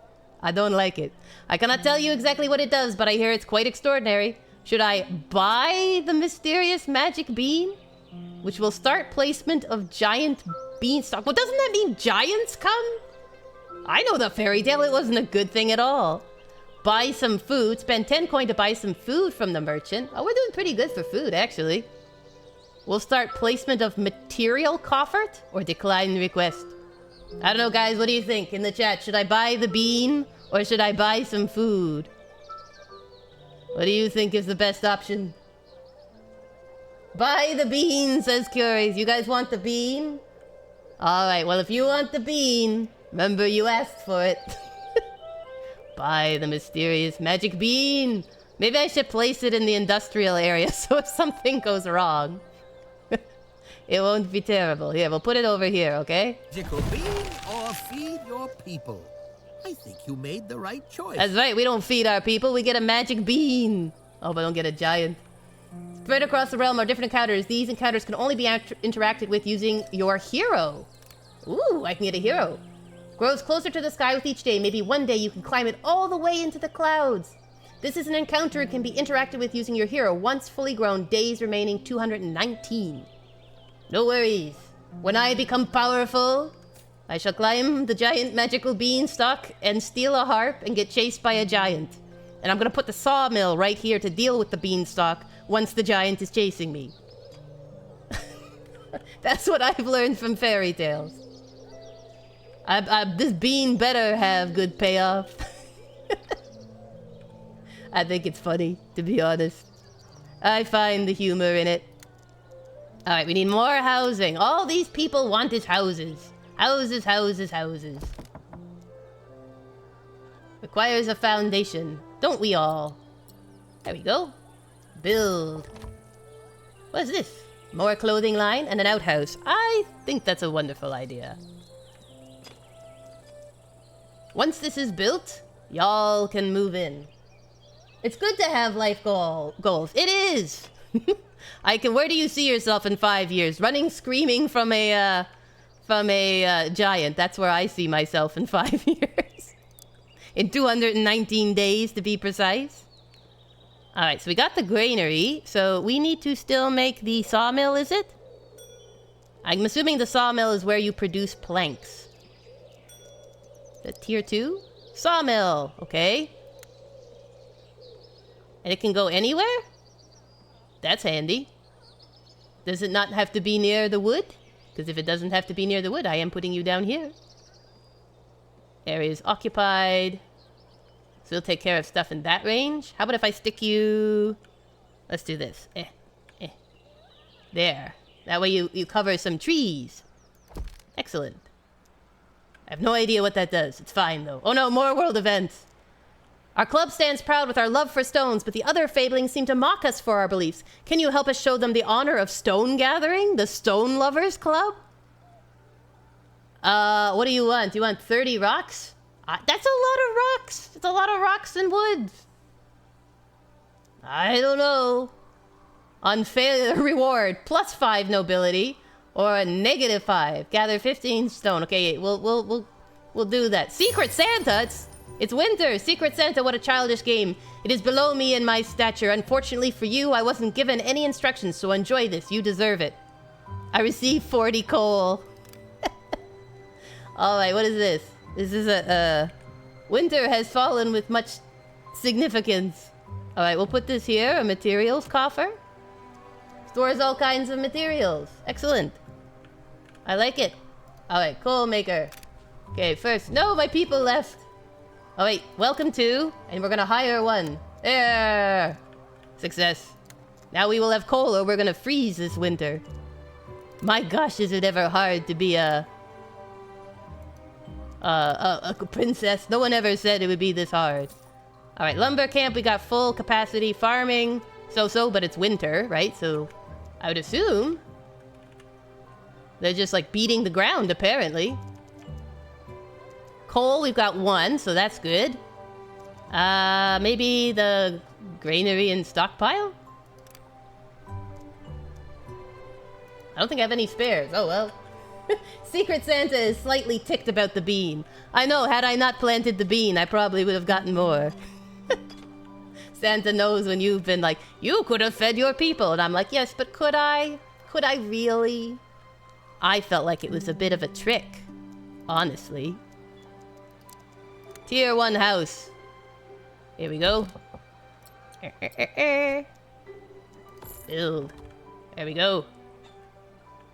I don't like it. I cannot tell you exactly what it does, but I hear it's quite extraordinary. Should I buy the mysterious magic bean? Which will start placement of giant beanstalk. Well, doesn't that mean giants come? I know the fairy tale. It wasn't a good thing at all. Buy some food. Spend 10 coin to buy some food from the merchant. Oh, we're doing pretty good for food, actually. We'll start placement of material coffert or decline request. I don't know, guys. What do you think in the chat? Should I buy the bean or should I buy some food? What do you think is the best option? Buy the bean, says Curious. You guys want the bean? Alright, well, if you want the bean, remember you asked for it. Buy the mysterious magic bean. Maybe I should place it in the industrial area so if something goes wrong, it won't be terrible. Here, we'll put it over here, okay? Jickle bean or feed your people. I think you made the right choice. That's right, we don't feed our people, we get a magic bean. Oh, but don't get a giant. Spread across the realm are different encounters. These encounters can only be interacted with using your hero. Ooh, I can get a hero. Grows closer to the sky with each day. Maybe one day you can climb it all the way into the clouds. This is an encounter and can be interacted with using your hero. Once fully grown, days remaining 219. No worries. When I become powerful, I shall climb the giant magical beanstalk and steal a harp and get chased by a giant. And I'm gonna put the sawmill right here to deal with the beanstalk once the giant is chasing me. That's what I've learned from fairy tales. This bean better have good payoff. I think it's funny, to be honest. I find the humor in it. Alright, we need more housing. All these people want is houses. Houses, houses, houses. Requires a foundation. Don't we all? There we go. Build. What is this? More clothing line and an outhouse. I think that's a wonderful idea. Once this is built, y'all can move in. It's good to have life goals. It is! Where do you see yourself in 5 years? Running screaming from a giant. That's where I see myself in 5 years. In 219 days, to be precise. Alright, so we got the granary. So we need to still make the sawmill, is it? I'm assuming the sawmill is where you produce planks. The tier 2? Sawmill, okay. And it can go anywhere? That's handy. Does it not have to be near the wood? Because if it doesn't have to be near the wood, I am putting you down here. Areas occupied. So you'll take care of stuff in that range. How about if I stick you... Let's do this. There. That way you cover some trees. Excellent. I have no idea what that does. It's fine, though. Oh no, more world events. Our club stands proud with our love for stones, but the other Fablings seem to mock us for our beliefs. Can you help us show them the honor of stone gathering? The Stone Lovers Club? What do you want? Do you want 30 rocks? That's a lot of rocks. It's a lot of rocks and woods. I don't know. Unfair reward. +5 nobility. Or a -5. Gather 15 stone. Okay, we'll do that. Secret Santa! It's winter! Secret Santa, what a childish game. It is below me in my stature. Unfortunately for you, I wasn't given any instructions, so enjoy this. You deserve it. I received 40 coal. Alright, what is this? This is a winter has fallen with much significance. Alright, we'll put this here. A materials coffer. Stores all kinds of materials. Excellent. I like it. Alright, coal maker. Okay, first... No, my people left. Oh wait, welcome to... And we're gonna hire one. There! Success. Now we will have coal or we're gonna freeze this winter. My gosh, is it ever hard to be a princess. No one ever said it would be this hard. Alright, lumber camp, we got full capacity. Farming, so-so, but it's winter, right? So, I would assume... They're just, like, beating the ground, apparently. Coal, we've got 1, so that's good. Maybe the granary and stockpile? I don't think I have any spares. Oh, well. Secret Santa is slightly ticked about the bean. I know, had I not planted the bean, I probably would have gotten more. Santa knows when you've been like, you could have fed your people. And I'm like, yes, but could I? Could I really? I felt like it was a bit of a trick. Honestly. Tier 1 house. Here we go. Build. There we go.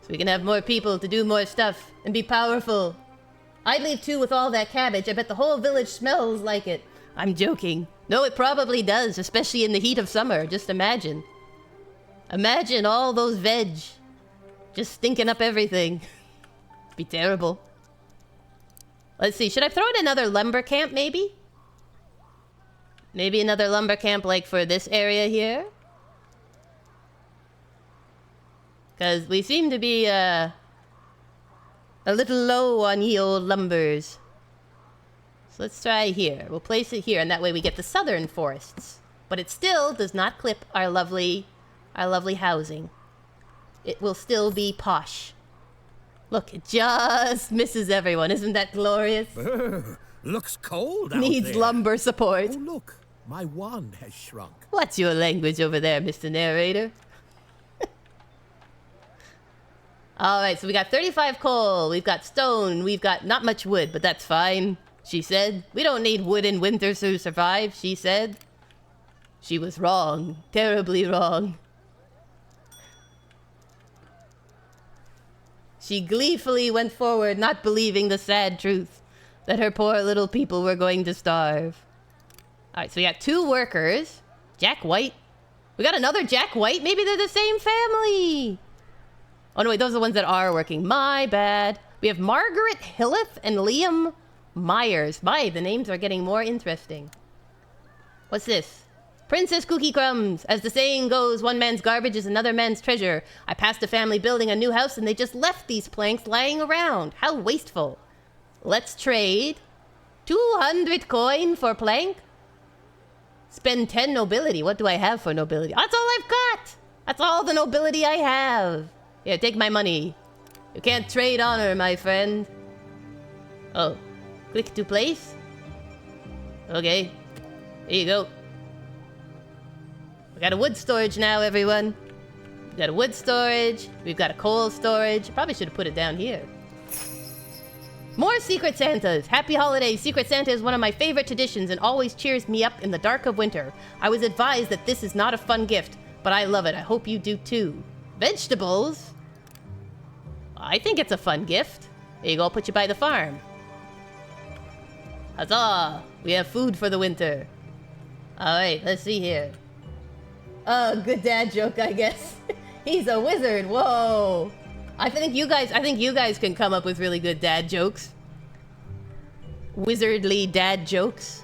So we can have more people to do more stuff and be powerful. I'd leave too with all that cabbage. I bet the whole village smells like it. I'm joking. No, it probably does, especially in the heat of summer. Just imagine. Imagine all those veg. Just stinking up everything. It'd be terrible. Let's see, should I throw in another lumber camp, maybe? Maybe another lumber camp, like, for this area here? Because we seem to be, a little low on ye old lumbers. So let's try here. We'll place it here, and that way we get the southern forests. But it still does not clip our lovely housing. It will still be posh. Look, it just misses everyone. Isn't that glorious? Looks cold out Needs there. lumber support. Oh, look. My wand has shrunk. What's your language over there, Mr. Narrator? Alright, so we got 35 coal. We've got stone. We've got not much wood, but that's fine. She said. We don't need wood in winter to survive, she said. She was wrong. Terribly wrong. She gleefully went forward, not believing the sad truth that her poor little people were going to starve. Alright, so we got 2 workers. Jack White. We got another Jack White? Maybe they're the same family. Oh, no, wait, those are the ones that are working. My bad. We have Margaret Hilleth and Liam Myers. My, the names are getting more interesting. What's this? Princess Cookie Crumbs. As the saying goes, one man's garbage is another man's treasure. I passed a family building a new house and they just left these planks lying around. How wasteful. Let's trade. 200 coin for plank. Spend 10 nobility. What do I have for nobility? That's all I've got. That's all the nobility I have. Here, take my money. You can't trade honor, my friend. Oh. Click to place. Okay. Here you go. We got a wood storage now, everyone. We got a wood storage. We've got a coal storage. Probably should have put it down here. More Secret Santas. Happy holidays. Secret Santa is one of my favorite traditions and always cheers me up in the dark of winter. I was advised that this is not a fun gift, but I love it. I hope you do too. Vegetables? I think it's a fun gift. There you go, I'll put you by the farm. Huzzah! We have food for the winter. Alright, let's see here. Oh, good dad joke, I guess. He's a wizard, whoa! I think you guys can come up with really good dad jokes. Wizardly dad jokes.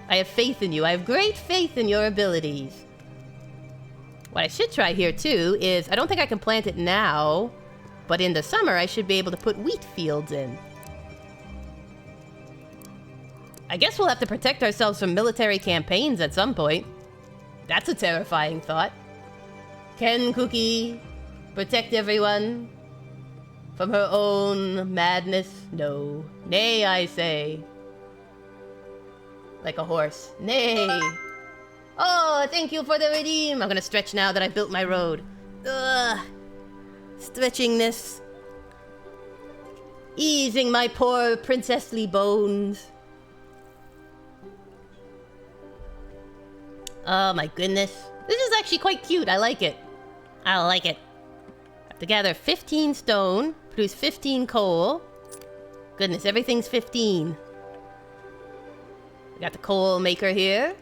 I have faith in you. I have great faith in your abilities. What I should try here too is, I don't think I can plant it now, but in the summer I should be able to put wheat fields in. I guess we'll have to protect ourselves from military campaigns at some point. That's a terrifying thought. Can Kooky protect everyone from her own madness? No. Nay, I say. Like a horse. Nay. Oh, thank you for the redeem. I'm gonna stretch now that I built my road. Ugh. Stretchingness. Easing my poor princessly bones. Oh my goodness. This is actually quite cute. I like it. I like it. I have to gather 15 stone, produce 15 coal. Goodness, everything's 15. We got the coal maker here.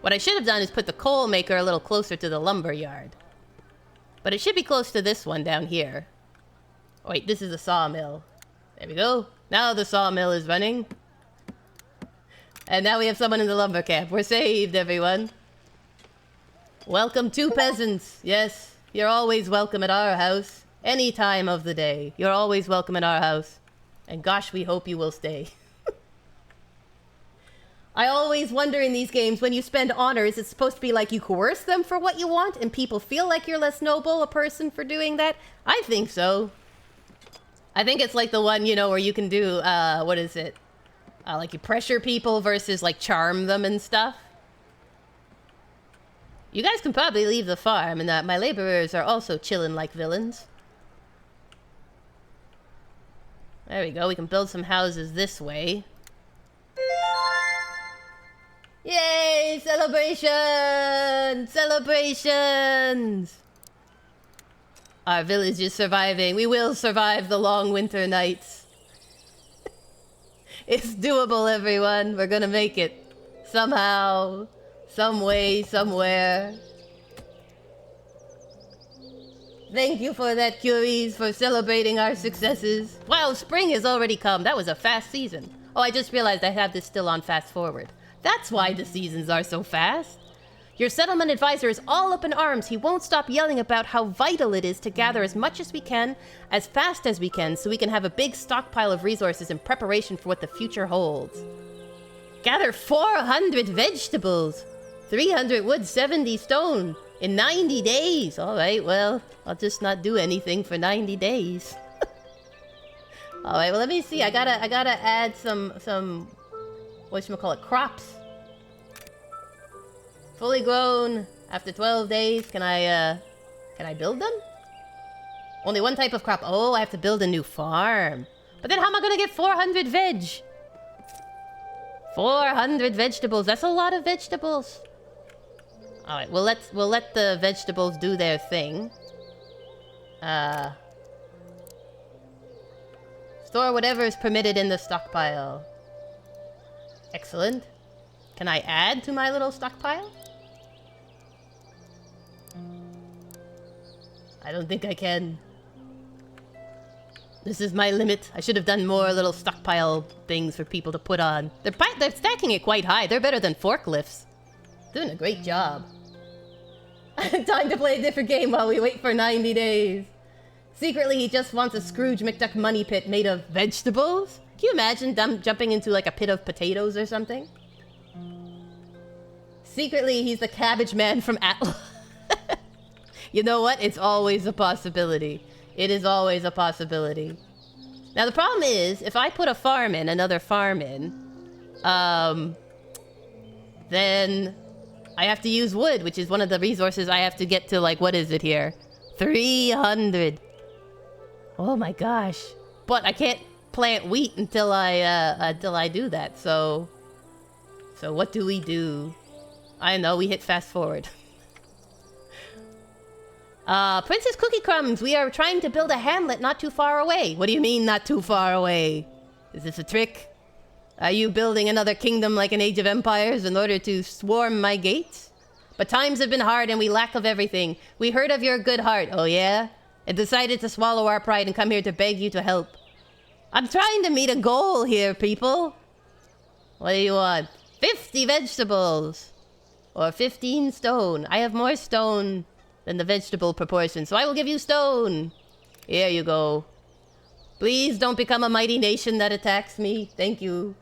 What I should have done is put the coal maker a little closer to the lumber yard. But it should be close to this one down here. Oh, wait, this is a sawmill. There we go. Now the sawmill is running. And now we have someone in the lumber camp. We're saved, everyone. Welcome to peasants. Yes, you're always welcome at our house. Any time of the day. You're always welcome at our house. And gosh, we hope you will stay. I always wonder in these games, when you spend honors, it's supposed to be like you coerce them for what you want, and people feel like you're less noble a person for doing that? I think so. I think it's like the one, you know, where you can do, what is it? Like you pressure people versus like charm them and stuff. You guys can probably leave the farm, and my laborers are also chilling like villains. There we go, we can build some houses this way. Yay! Celebration! Celebrations! Our village is surviving. We will survive the long winter nights. It's doable, everyone. We're gonna make it. Somehow. Some way, somewhere. Thank you for that, Curies, for celebrating our successes. Wow, spring has already come. That was a fast season. Oh, I just realized I have this still on fast forward. That's why the seasons are so fast. Your settlement advisor is all up in arms. He won't stop yelling about how vital it is to gather as much as we can, as fast as we can, so we can have a big stockpile of resources in preparation for what the future holds. Gather 400 vegetables, 300 wood, 70 stone, in 90 days. All right, well, I'll just not do anything for 90 days. All right, well, let me see. I gotta add some whatchamacallit, crops. Fully grown after 12 days. Can I build them? Only one type of crop. Oh, I have to build a new farm. But then how am I gonna get 400 veg? 400 vegetables. That's a lot of vegetables. All right, we'll let the vegetables do their thing. Store whatever is permitted in the stockpile. Excellent. Can I add to my little stockpile? I don't think I can. This is my limit. I should have done more little stockpile things for people to put on. They're stacking it quite high. They're better than forklifts. Doing a great job. Time to play a different game while we wait for 90 days. Secretly, he just wants a Scrooge McDuck money pit made of vegetables? Can you imagine jumping into like a pit of potatoes or something? Secretly, he's the cabbage man from Atlas. You know what? It's always a possibility. It is always a possibility. Now the problem is, if I put a farm in, another farm in, then I have to use wood, which is one of the resources I have to get to, like, what is it here? 300. Oh my gosh. But I can't plant wheat until I do that, so what do we do? I know, we hit fast forward. Princess Cookie Crumbs, we are trying to build a hamlet not too far away. What do you mean, not too far away? Is this a trick? Are you building another kingdom like an Age of Empires in order to swarm my gates? But times have been hard and we lack of everything. We heard of your good heart, oh yeah? And decided to swallow our pride and come here to beg you to help. I'm trying to meet a goal here, people. What do you want? 50 vegetables. Or 15 stone. I have more stone than the vegetable proportion, so I will give you stone. Here you go. Please don't become a mighty nation that attacks me. Thank you.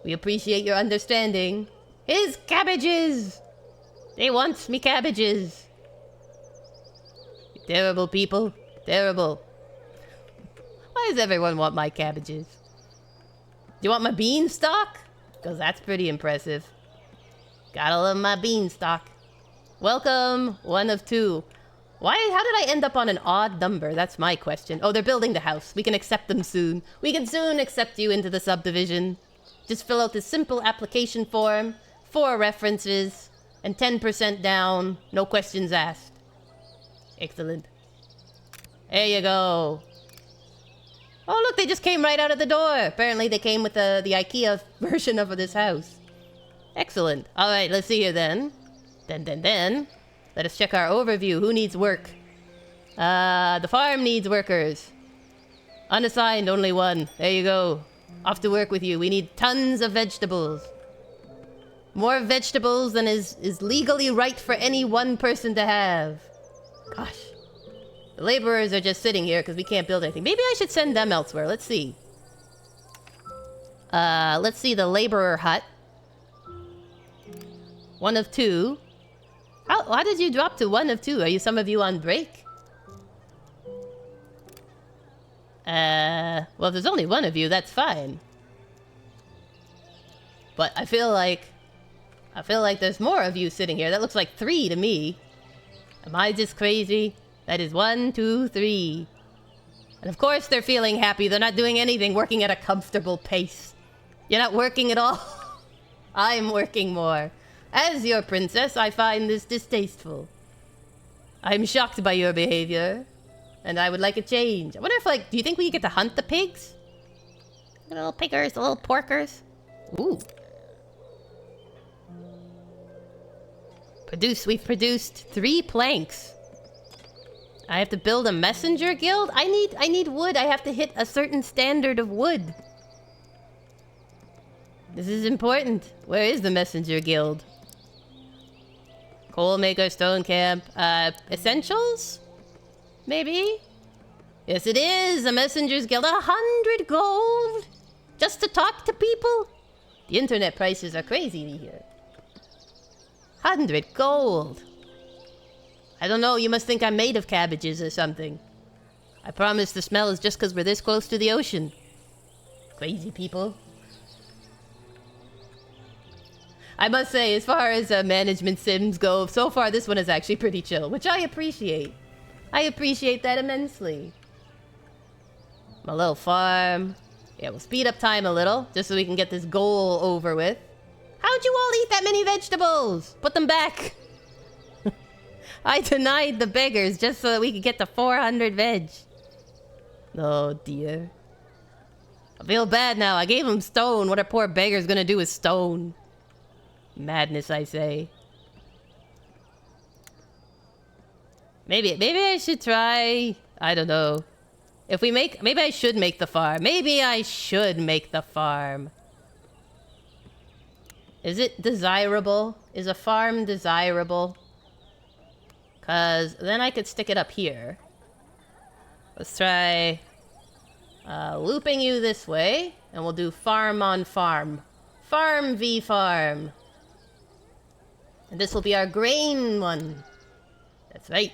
We appreciate your understanding. His cabbages! They want me cabbages. You terrible people. Terrible. Why does everyone want my cabbages? Do you want my beanstalk? Because that's pretty impressive. Gotta love my beanstalk. Welcome, 1 of 2. How did I end up on an odd number? That's my question. Oh, they're building the house. We can accept them soon. We can soon accept you into the subdivision. Just fill out this simple application form, 4 references, and 10% down. No questions asked. Excellent. There you go. Oh, look, they just came right out of the door. Apparently, they came with the IKEA version of this house. Excellent. All right, let's see here then. Then. Let us check our overview. Who needs work? The farm needs workers. Unassigned, only 1. There you go. Off to work with you. We need tons of vegetables. More vegetables than is legally right for any one person to have. Gosh. The laborers are just sitting here because we can't build anything. Maybe I should send them elsewhere. Let's see. Let's see the laborer hut. 1 of 2. How did you drop to 1 of 2? Are some of you on break? Well, if there's only 1 of you, that's fine. But I feel like there's more of you sitting here. That looks like 3 to me. Am I just crazy? That is 1, 2, 3. And of course they're feeling happy. They're not doing anything, working at a comfortable pace. You're not working at all. I'm working more. As your princess, I find this distasteful. I'm shocked by your behavior, and I would like a change. I wonder if, do you think we get to hunt the pigs? The little piggers, the little porkers. Ooh. We've produced 3 planks. I have to build a messenger guild? I need wood. I have to hit a certain standard of wood. This is important. Where is the messenger guild? Coal maker, stone camp, essentials? Maybe? Yes, it is! A messenger's guild. 100 gold! Just to talk to people? The internet prices are crazy here. 100 gold. I don't know, you must think I'm made of cabbages or something. I promise the smell is just because we're this close to the ocean. Crazy people. I must say, as far as management sims go, so far this one is actually pretty chill, which I appreciate. I appreciate that immensely. My little farm. Yeah, we'll speed up time a little, just so we can get this goal over with. How'd you all eat that many vegetables? Put them back. I denied the beggars just so that we could get to 400 veg. Oh dear. I feel bad now. I gave them stone. What a poor beggar's gonna do with stone? Madness, I say. Maybe I should try. I don't know. Maybe I should make the farm. Maybe I should make the farm. Is it desirable? Is a farm desirable? Cause then I could stick it up here. Let's try looping you this way, and we'll do farm on farm. Farm v farm. And this will be our grain one. That's right.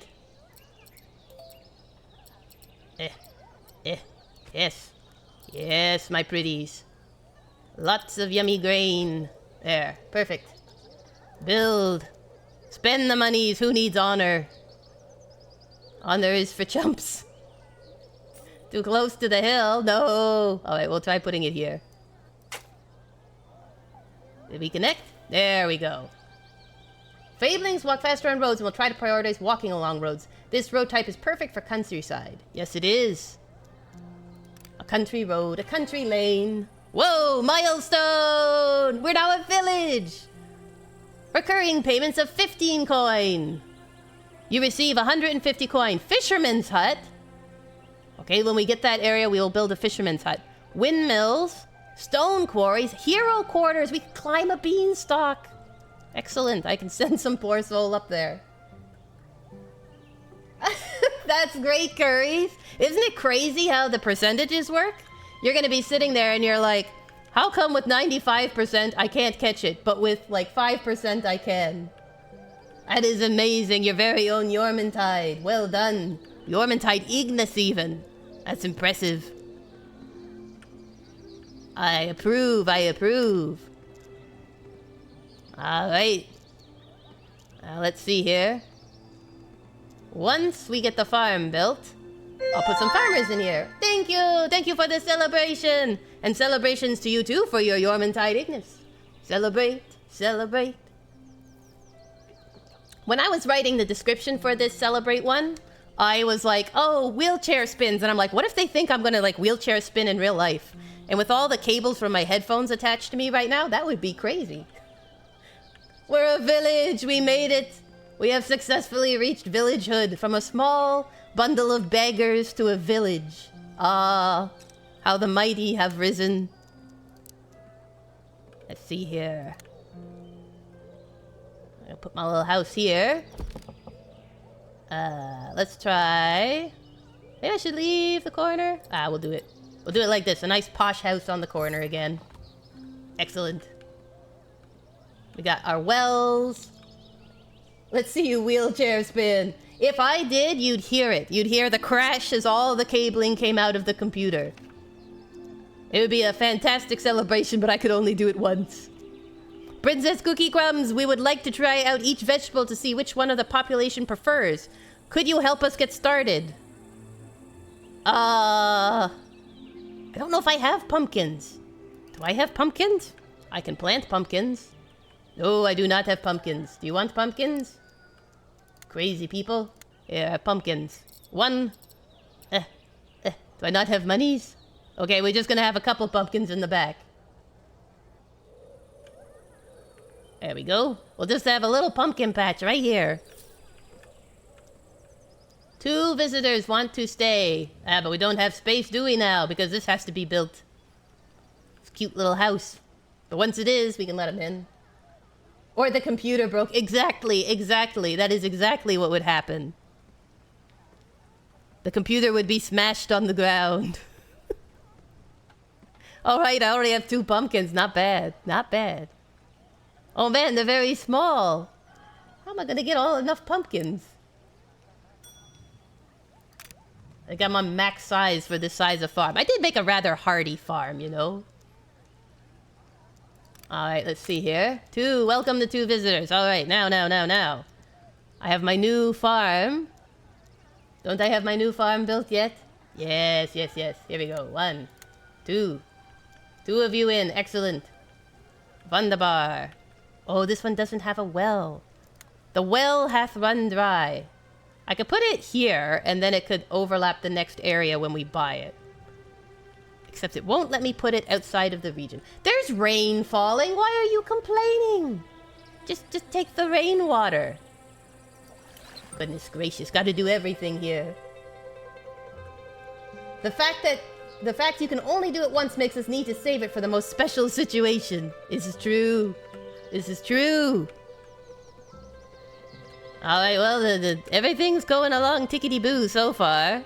Yes. Yes, my pretties. Lots of yummy grain. There, perfect. Build. Spend the monies. Who needs honor? Honor is for chumps. Too close to the hill. No. Alright, we'll try putting it here. Did we connect? There we go. Fabelings walk faster on roads and will try to prioritize walking along roads. This road type is perfect for countryside. Yes, it is. A country road, a country lane. Whoa, milestone! We're now a village! Recurring payments of 15 coin. You receive 150 coin. Fisherman's hut. Okay, when we get that area, we will build a fisherman's hut. Windmills, stone quarries, hero quarters. We can climb a beanstalk. Excellent. I can send some poor soul up there. That's great, Curries. Isn't it crazy how the percentages work? You're going to be sitting there and you're like, how come with 95% I can't catch it, but with like 5% I can? That is amazing. Your very own Yormantide. Well done. Yormantide Ignis even. That's impressive. I approve. I approve. Alright. Let's see here. Once we get the farm built, I'll put some farmers in here. Thank you! Thank you for the celebration! And celebrations to you too for your Yormantide Ignis. Celebrate, celebrate. When I was writing the description for this celebrate one, I was like, oh, wheelchair spins. And I'm like, what if they think I'm gonna like wheelchair spin in real life? And with all the cables from my headphones attached to me right now, that would be crazy. We're a village, we made it. We have successfully reached villagehood, from a small bundle of beggars to a village. Ah, how the mighty have risen. Let's see here. I'm gonna put my little house here. Let's try... Maybe I should leave the corner? We'll do it. We'll do it like this. A nice posh house on the corner again. Excellent. We got our wells. Let's see you wheelchair spin. If I did, you'd hear it. You'd hear the crash as all the cabling came out of the computer. It would be a fantastic celebration, but I could only do it once. Princess Cookie Crumbs, we would like to try out each vegetable to see which one of the population prefers. Could you help us get started? I don't know if I have pumpkins. Do I have pumpkins? I can plant pumpkins. No, I do not have pumpkins. Do you want pumpkins? Crazy people. Here, I have pumpkins. One. Do I not have monies? Okay, we're just gonna have a couple pumpkins in the back. There we go. We'll just have a little pumpkin patch right here. 2 visitors want to stay. But we don't have space, do we now? Because this has to be built. It's a cute little house. But once it is, we can let them in. Or the computer broke. Exactly, exactly. That is exactly what would happen. The computer would be smashed on the ground. Alright, I already have 2 pumpkins. Not bad. Not bad. Oh man, they're very small. How am I gonna get enough pumpkins? I got my max size for this size of farm. I did make a rather hardy farm, you know? Alright, let's see here. 2, welcome the 2 visitors. Alright, now. I have my new farm. Don't I have my new farm built yet? Yes. Here we go. 1, 2. 2 of you in. Excellent. Wunderbar. Oh, this one doesn't have a well. The well hath run dry. I could put it here, and then it could overlap the next area when we buy it. Except it won't let me put it outside of the region. There's rain falling. Why are you complaining? Just take the rainwater. Goodness gracious, gotta do everything here. The fact you can only do it once makes us need to save it for the most special situation. This is true. This is true. Alright, well, everything's going along tickety-boo so far.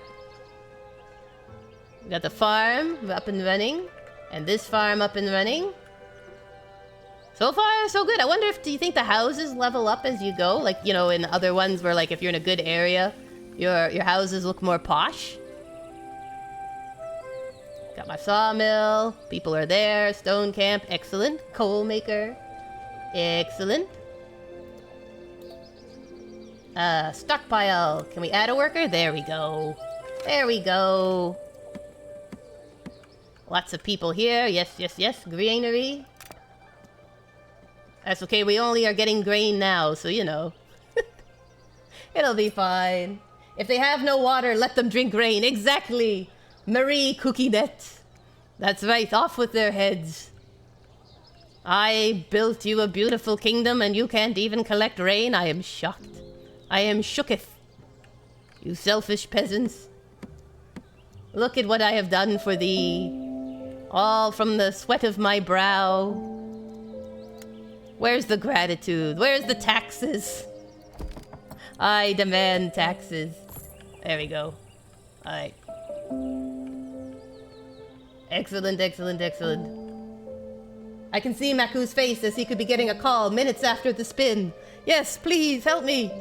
We got the farm up and running. And this farm up and running. So far, so good. I wonder do you think the houses level up as you go? Like, you know, in other ones where, like, if you're in a good area, your houses look more posh. Got my sawmill. People are there. Stone camp. Excellent. Coal maker. Excellent. Stockpile. Can we add a worker? There we go. There we go. Lots of people here. Yes. Granary. That's okay. We only are getting grain now, so you know. It'll be fine. If they have no water, let them drink grain. Exactly. Marie Cookie Net. That's right, off with their heads. I built you a beautiful kingdom and you can't even collect rain. I am shocked. I am shooketh. You selfish peasants. Look at what I have done for thee. All from the sweat of my brow. Where's the gratitude? Where's the taxes? I demand taxes. There we go. Alright. Excellent, excellent, excellent. I can see Maku's face as he could be getting a call minutes after the spin. Yes, please, help me.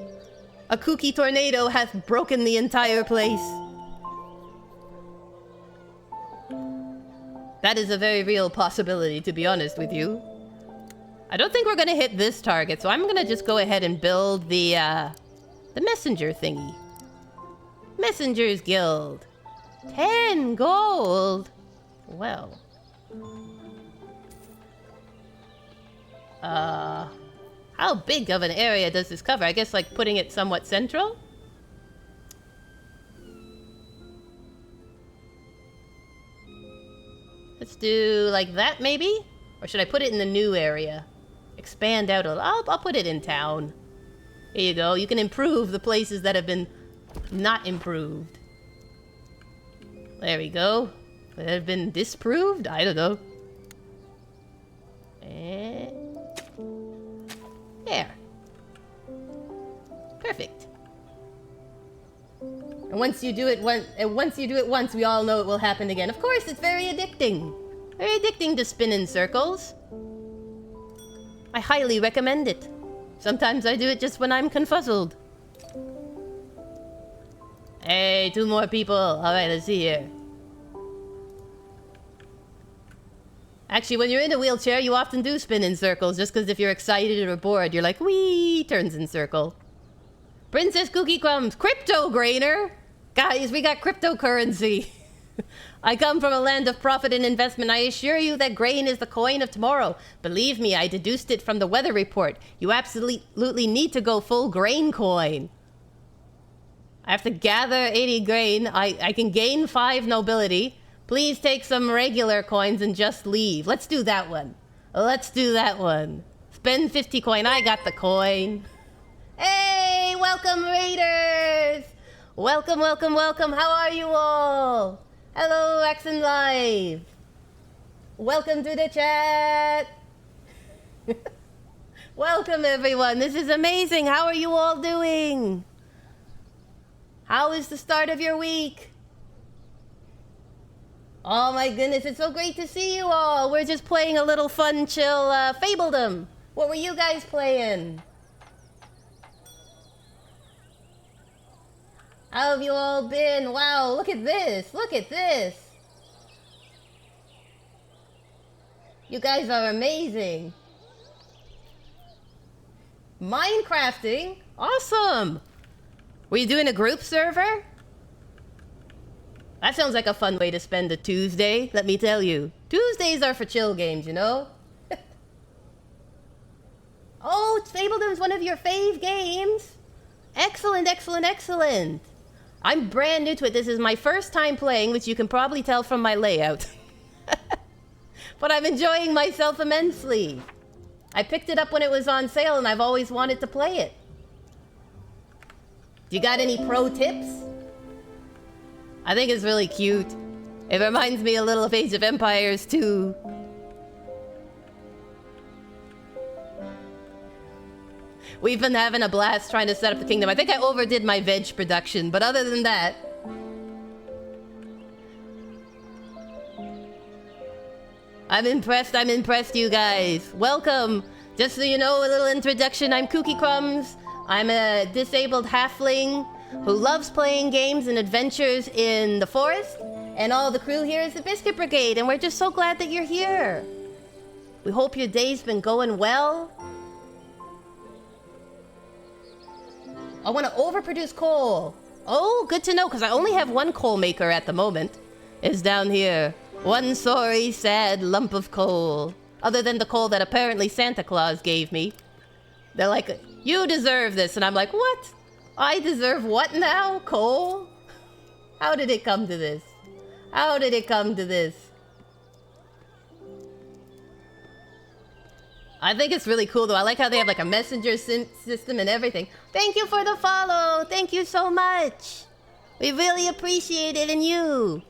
A Kooky tornado hath broken the entire place. That is a very real possibility, to be honest with you. I don't think we're gonna hit this target, so I'm gonna just go ahead and build the messenger thingy. Messenger's Guild. 10 gold. Well. How big of an area does this cover? I guess like putting it somewhat central? Let's do like that maybe? Or should I put it in the new area? Expand out a little. I'll put it in town. Here you go. You can improve the places that have been not improved. There we go. That have been disproved? I don't know. And there. Perfect. And once you do it once, we all know it will happen again. Of course, it's very addicting. Very addicting to spin in circles. I highly recommend it. Sometimes I do it just when I'm confuzzled. Hey, 2 more people. Alright, let's see here. Actually, when you're in a wheelchair, you often do spin in circles, just because if you're excited or bored, you're like, wee, turns in circle. Princess Kooky Crumbs, crypto grainer. Guys, we got cryptocurrency. I come from a land of profit and investment. I assure you that grain is the coin of tomorrow. Believe me, I deduced it from the weather report. You absolutely need to go full grain coin. I have to gather 80 grain. I can gain 5 nobility. Please take some regular coins and just leave. Let's do that one. Let's do that one. Spend 50 coin. I got the coin. Hey, welcome raiders. Welcome, welcome, welcome. How are you all? Hello, Axon Live. Welcome to the chat. Welcome, everyone. This is amazing. How are you all doing? How is the start of your week? Oh my goodness, it's so great to see you all. We're just playing a little fun, chill Fabledom. What were you guys playing? How have you all been? Wow, look at this. Look at this. You guys are amazing. Minecrafting? Awesome. Were you doing a group server? That sounds like a fun way to spend a Tuesday, let me tell you. Tuesdays are for chill games, you know? Oh, Fabledom's one of your fave games. Excellent, excellent, excellent. I'm brand new to it. This is my first time playing, which you can probably tell from my layout. But I'm enjoying myself immensely. I picked it up when it was on sale, and I've always wanted to play it. Do you got any pro tips? I think it's really cute. It reminds me a little of Age of Empires, too. We've been having a blast trying to set up the kingdom. I think I overdid my veg production, but other than that... I'm impressed, you guys. Welcome. Just so you know, a little introduction. I'm Kooky Crumbs. I'm a disabled halfling who loves playing games and adventures in the forest. And all the crew here is the Biscuit Brigade, and we're just so glad that you're here. We hope your day's been going well. I want to overproduce coal. Oh, good to know, because I only have one coal maker at the moment. It's down here. One sorry, sad lump of coal. Other than the coal that apparently Santa Claus gave me. They're like, you deserve this. And I'm like, what? I deserve what now? Coal? How did it come to this? How did it come to this? I think it's really cool, though. I like how they have, like, a messenger system and everything. Thank you for the follow! Thank you so much! We really appreciate it, and you!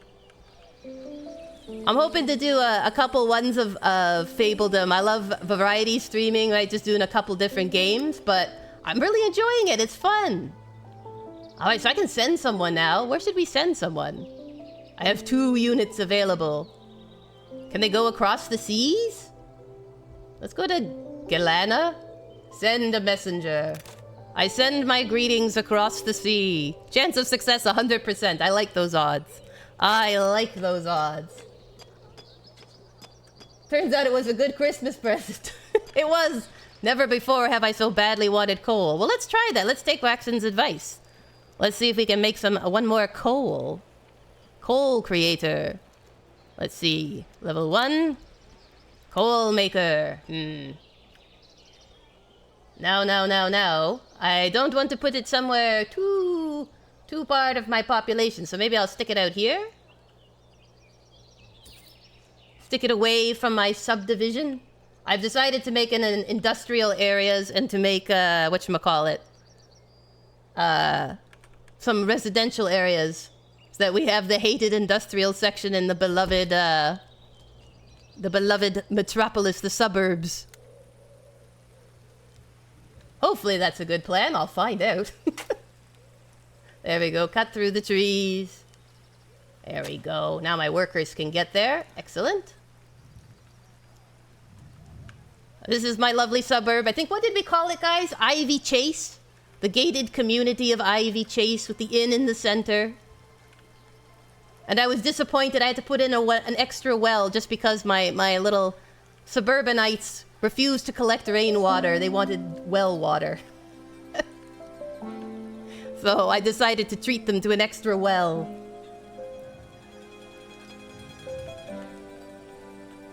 I'm hoping to do a couple ones of Fabledom. I love variety streaming, right? Just doing a couple different games, but I'm really enjoying it. It's fun. Alright, so I can send someone now. Where should we send someone? I have 2 units available. Can they go across the seas? Let's go to Galana. Send a messenger. I send my greetings across the sea. Chance of success 100%. I like those odds. I like those odds. Turns out it was a good Christmas present. It was. Never before have I so badly wanted coal. Well, let's try that. Let's take Waxen's advice. Let's see if we can make one more coal. Coal creator. Let's see. Level 1. Coal maker. Now. I don't want to put it somewhere too part of my population, so maybe I'll stick it out here. Stick it away from my subdivision. I've decided to make it in industrial areas and to make, whatchamacallit, some residential areas so that we have the hated industrial section in the beloved metropolis, the suburbs. Hopefully that's a good plan. I'll find out. There we go. Cut through the trees. There we go. Now my workers can get there. Excellent. This is my lovely suburb. I think, what did we call it, guys? Ivy Chase? The gated community of Ivy Chase with the inn in the center. And I was disappointed I had to put in an extra well just because my little suburbanites refused to collect rainwater. They wanted well water. So I decided to treat them to an extra well.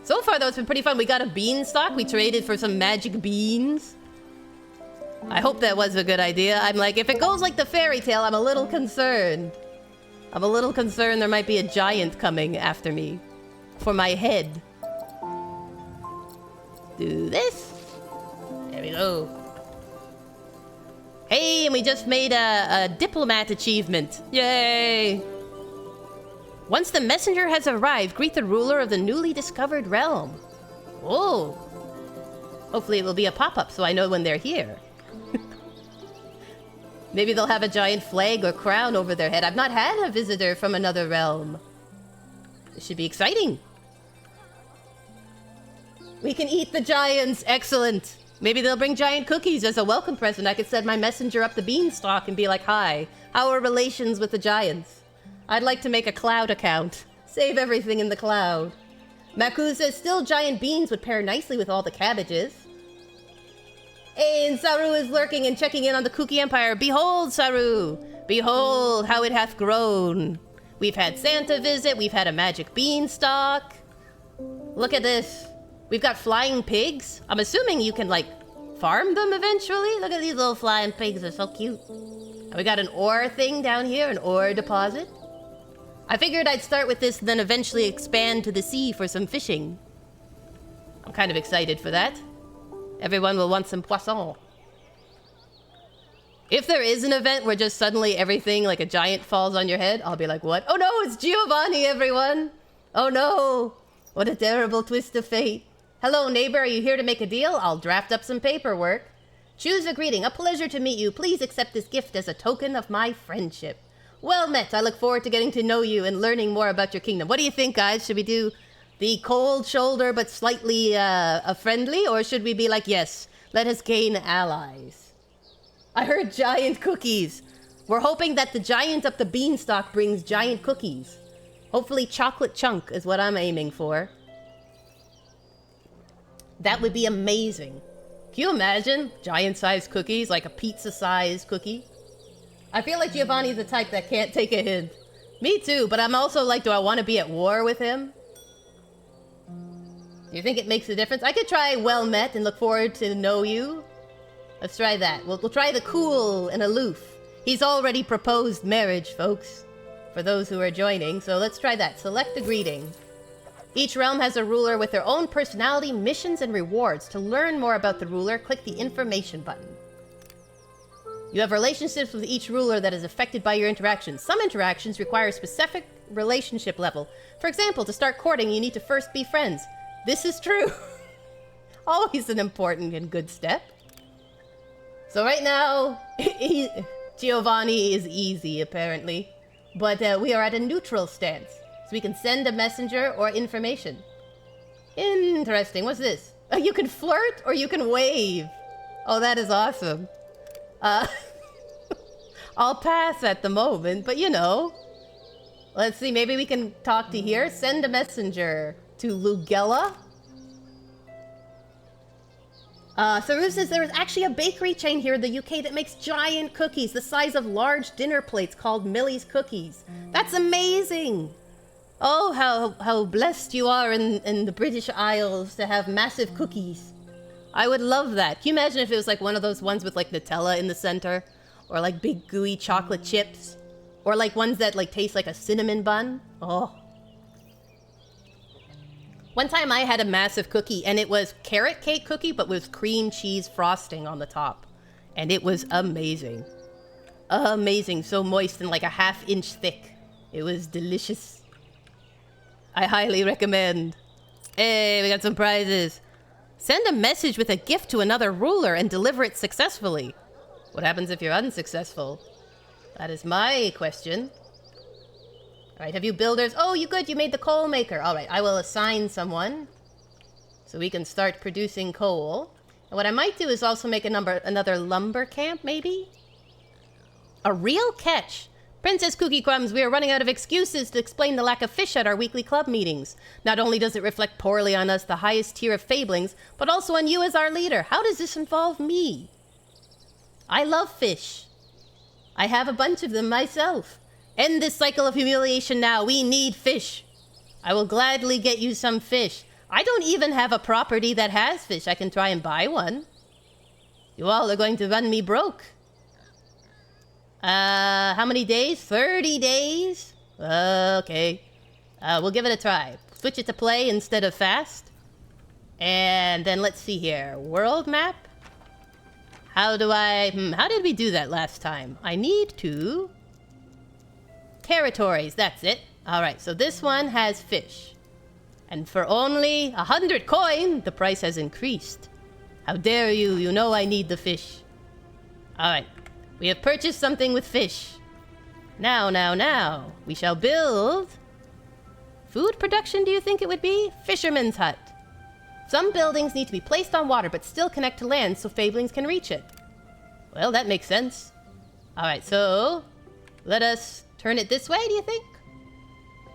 So far, though, it's been pretty fun. We got a beanstalk. We traded for some magic beans. I hope that was a good idea. I'm like, if it goes like the fairy tale, I'm a little concerned. I'm a little concerned there might be a giant coming after me. For my head. Do this. There we go. Hey, and we just made a diplomat achievement. Yay! Once the messenger has arrived, greet the ruler of the newly discovered realm. Whoa. Hopefully it will be a pop-up so I know when they're here. Maybe they'll have a giant flag or crown over their head. I've not had a visitor from another realm. This should be exciting. We can eat the giants. Excellent. Maybe they'll bring giant cookies as a welcome present. I could send my messenger up the beanstalk and be like, hi, how are relations with the giants? I'd like to make a cloud account. Save everything in the cloud. Maku says, still giant beans would pair nicely with all the cabbages. Hey, and Saru is lurking and checking in on the Kooky Empire. Behold, Saru! Behold how it hath grown. We've had Santa visit. We've had a magic beanstalk. Look at this. We've got flying pigs. I'm assuming you can, like, farm them eventually. Look at these little flying pigs. They're so cute. And we got an ore thing down here, an ore deposit. I figured I'd start with this and then eventually expand to the sea for some fishing. I'm kind of excited for that. Everyone will want some poisson. If there is an event where just suddenly everything, like a giant, falls on your head, I'll be like, what? Oh no, it's Giovanni, everyone! Oh no! What a terrible twist of fate. Hello, neighbor, are you here to make a deal? I'll draft up some paperwork. Choose a greeting. A pleasure to meet you. Please accept this gift as a token of my friendship. Well met. I look forward to getting to know you and learning more about your kingdom. What do you think, guys? Should we do the cold shoulder but slightly friendly? Or should we be like, yes, let us gain allies? I heard giant cookies. We're hoping that the giant up the beanstalk brings giant cookies. Hopefully chocolate chunk is what I'm aiming for. That would be amazing. Can you imagine giant-sized cookies, like a pizza-sized cookie? I feel like Giovanni's the type that can't take a hint. Me too, but I'm also like, do I want to be at war with him? Do you think it makes a difference? I could try well met and look forward to know you. Let's try that. We'll try the cool and aloof. He's already proposed marriage, folks, for those who are joining, so let's try that. Select the greeting. Each realm has a ruler with their own personality, missions, and rewards. To learn more about the ruler, click the information button. You have relationships with each ruler that is affected by your interactions. Some interactions require a specific relationship level. For example, to start courting, you need to first be friends. This is true. Always an important and good step. So right now, Giovanni is easy, apparently. But we are at a neutral stance. So we can send a messenger or information. Interesting. What's this? You can flirt or you can wave. Oh, that is awesome. I'll pass at the moment, but you know. Let's see, maybe we can talk to here. Send a messenger to Lugella. Saru says there is actually a bakery chain here in the UK that makes giant cookies the size of large dinner plates called Millie's Cookies. That's amazing! Oh, how blessed you are in the British Isles to have massive cookies. I would love that. Can you imagine if it was like one of those ones with like Nutella in the center? Or like big gooey chocolate chips? Or like ones that like taste like a cinnamon bun? Oh. One time I had a massive cookie and it was carrot cake cookie but with cream cheese frosting on the top. And it was amazing. Amazing. So moist and like a half-inch thick. It was delicious. I highly recommend. Hey, we got some prizes. Send a message with a gift to another ruler and deliver it successfully. What happens if you're unsuccessful? That is my question. Alright, have you builders? Oh, you good, you made the coal maker. Alright, I will assign someone. So we can start producing coal. And what I might do is also make another lumber camp, maybe? A real catch! Princess Kooky Crumbs, we are running out of excuses to explain the lack of fish at our weekly club meetings. Not only does it reflect poorly on us, the highest tier of fablings, but also on you as our leader. How does this involve me? I love fish. I have a bunch of them myself. End this cycle of humiliation now. We need fish. I will gladly get you some fish. I don't even have a property that has fish. I can try and buy one. You all are going to run me broke. How many days? 30 days? Okay. We'll give it a try. Switch it to play instead of fast. And then let's see here. World map? How do I... how did we do that last time? I need to... Territories, that's it. Alright, so this one has fish. And for only 100 coin, the price has increased. How dare you? You know I need the fish. Alright. We have purchased something with fish. Now. We shall build... Food production, do you think it would be? Fisherman's hut. Some buildings need to be placed on water, but still connect to land so fablings can reach it. Well, that makes sense. Alright, so... Let us turn it this way, do you think?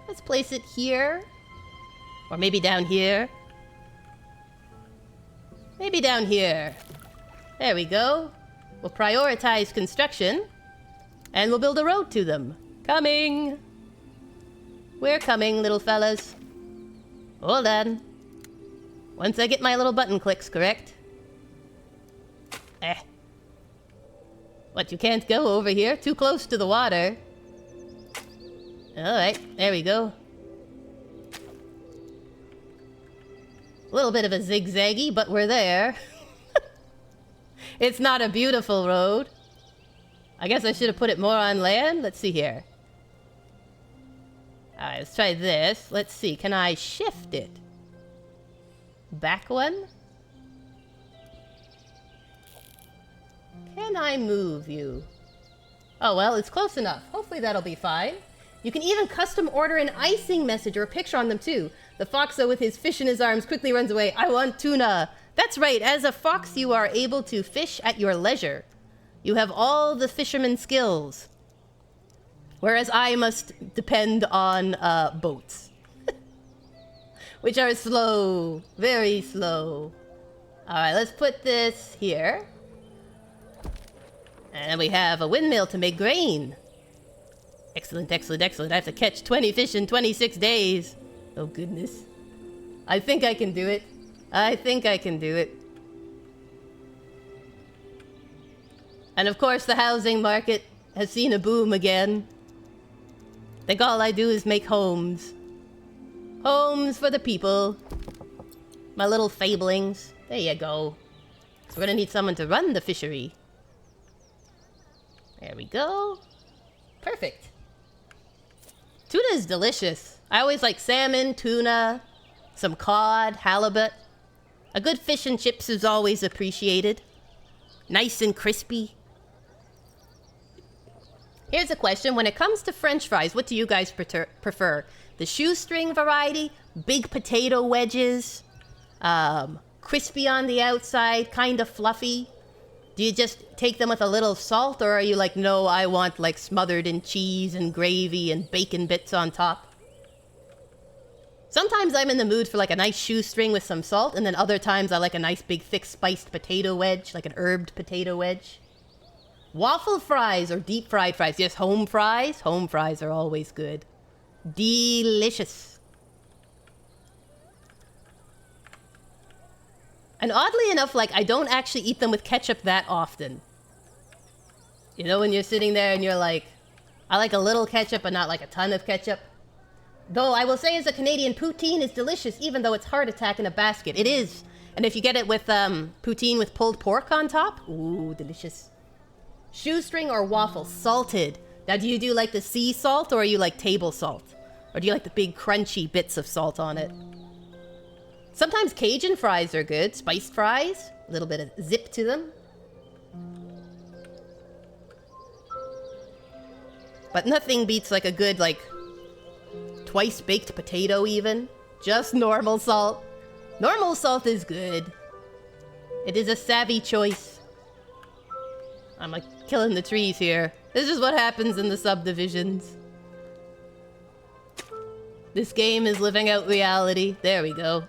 Let's place it here. Or maybe down here. Maybe down here. There we go. We'll prioritize construction. And we'll build a road to them. Coming! We're coming, little fellas. Hold on. Once I get my little button clicks correct. What, you can't go over here? Too close to the water. Alright, there we go. A little bit of a zigzaggy, but we're there. It's not a beautiful road. I guess I should have put it more on land. Let's see here. Alright, let's try this. Let's see, can I shift it? Back one? Can I move you? Oh, well, it's close enough. Hopefully that'll be fine. You can even custom order an icing message or a picture on them, too. The foxo with his fish in his arms quickly runs away. I want tuna. That's right. As a fox, you are able to fish at your leisure. You have all the fisherman skills. Whereas I must depend on boats. Which are slow. Very slow. Alright, let's put this here. And we have a windmill to make grain. Excellent, excellent, excellent. I have to catch 20 fish in 26 days. Oh, goodness. I think I can do it. I think I can do it. And of course, the housing market has seen a boom again. I think all I do is make homes. Homes for the people. My little fablings. There you go. So we're gonna need someone to run the fishery. There we go. Perfect. Tuna is delicious. I always like salmon, tuna, some cod, halibut. A good fish and chips is always appreciated. Nice and crispy. Here's a question. When it comes to French fries, what do you guys prefer? The shoestring variety? Big potato wedges? Crispy on the outside, kind of fluffy? Do you just take them with a little salt, or are you like, no, I want like smothered in cheese and gravy and bacon bits on top? Sometimes I'm in the mood for like a nice shoestring with some salt, and then other times I like a nice big thick spiced potato wedge, like an herbed potato wedge. Waffle fries or deep fried fries? Yes, home fries. Home fries are always good. Delicious. And oddly enough, like, I don't actually eat them with ketchup that often. You know, when you're sitting there and you're like, I like a little ketchup, but not like a ton of ketchup. Though I will say, as a Canadian, poutine is delicious, even though it's heart attack in a basket. It is. And if you get it with poutine with pulled pork on top, ooh, delicious. Shoestring or waffle? Salted. Now, do you do like the sea salt, or are you like table salt? Or do you like the big crunchy bits of salt on it? Sometimes Cajun fries are good. Spiced fries. A little bit of zip to them. But nothing beats like a good, like, twice baked potato even. Just normal salt. Normal salt is good. It is a savvy choice. I'm like killing the trees here. This is what happens in the subdivisions. This game is living out reality. There we go.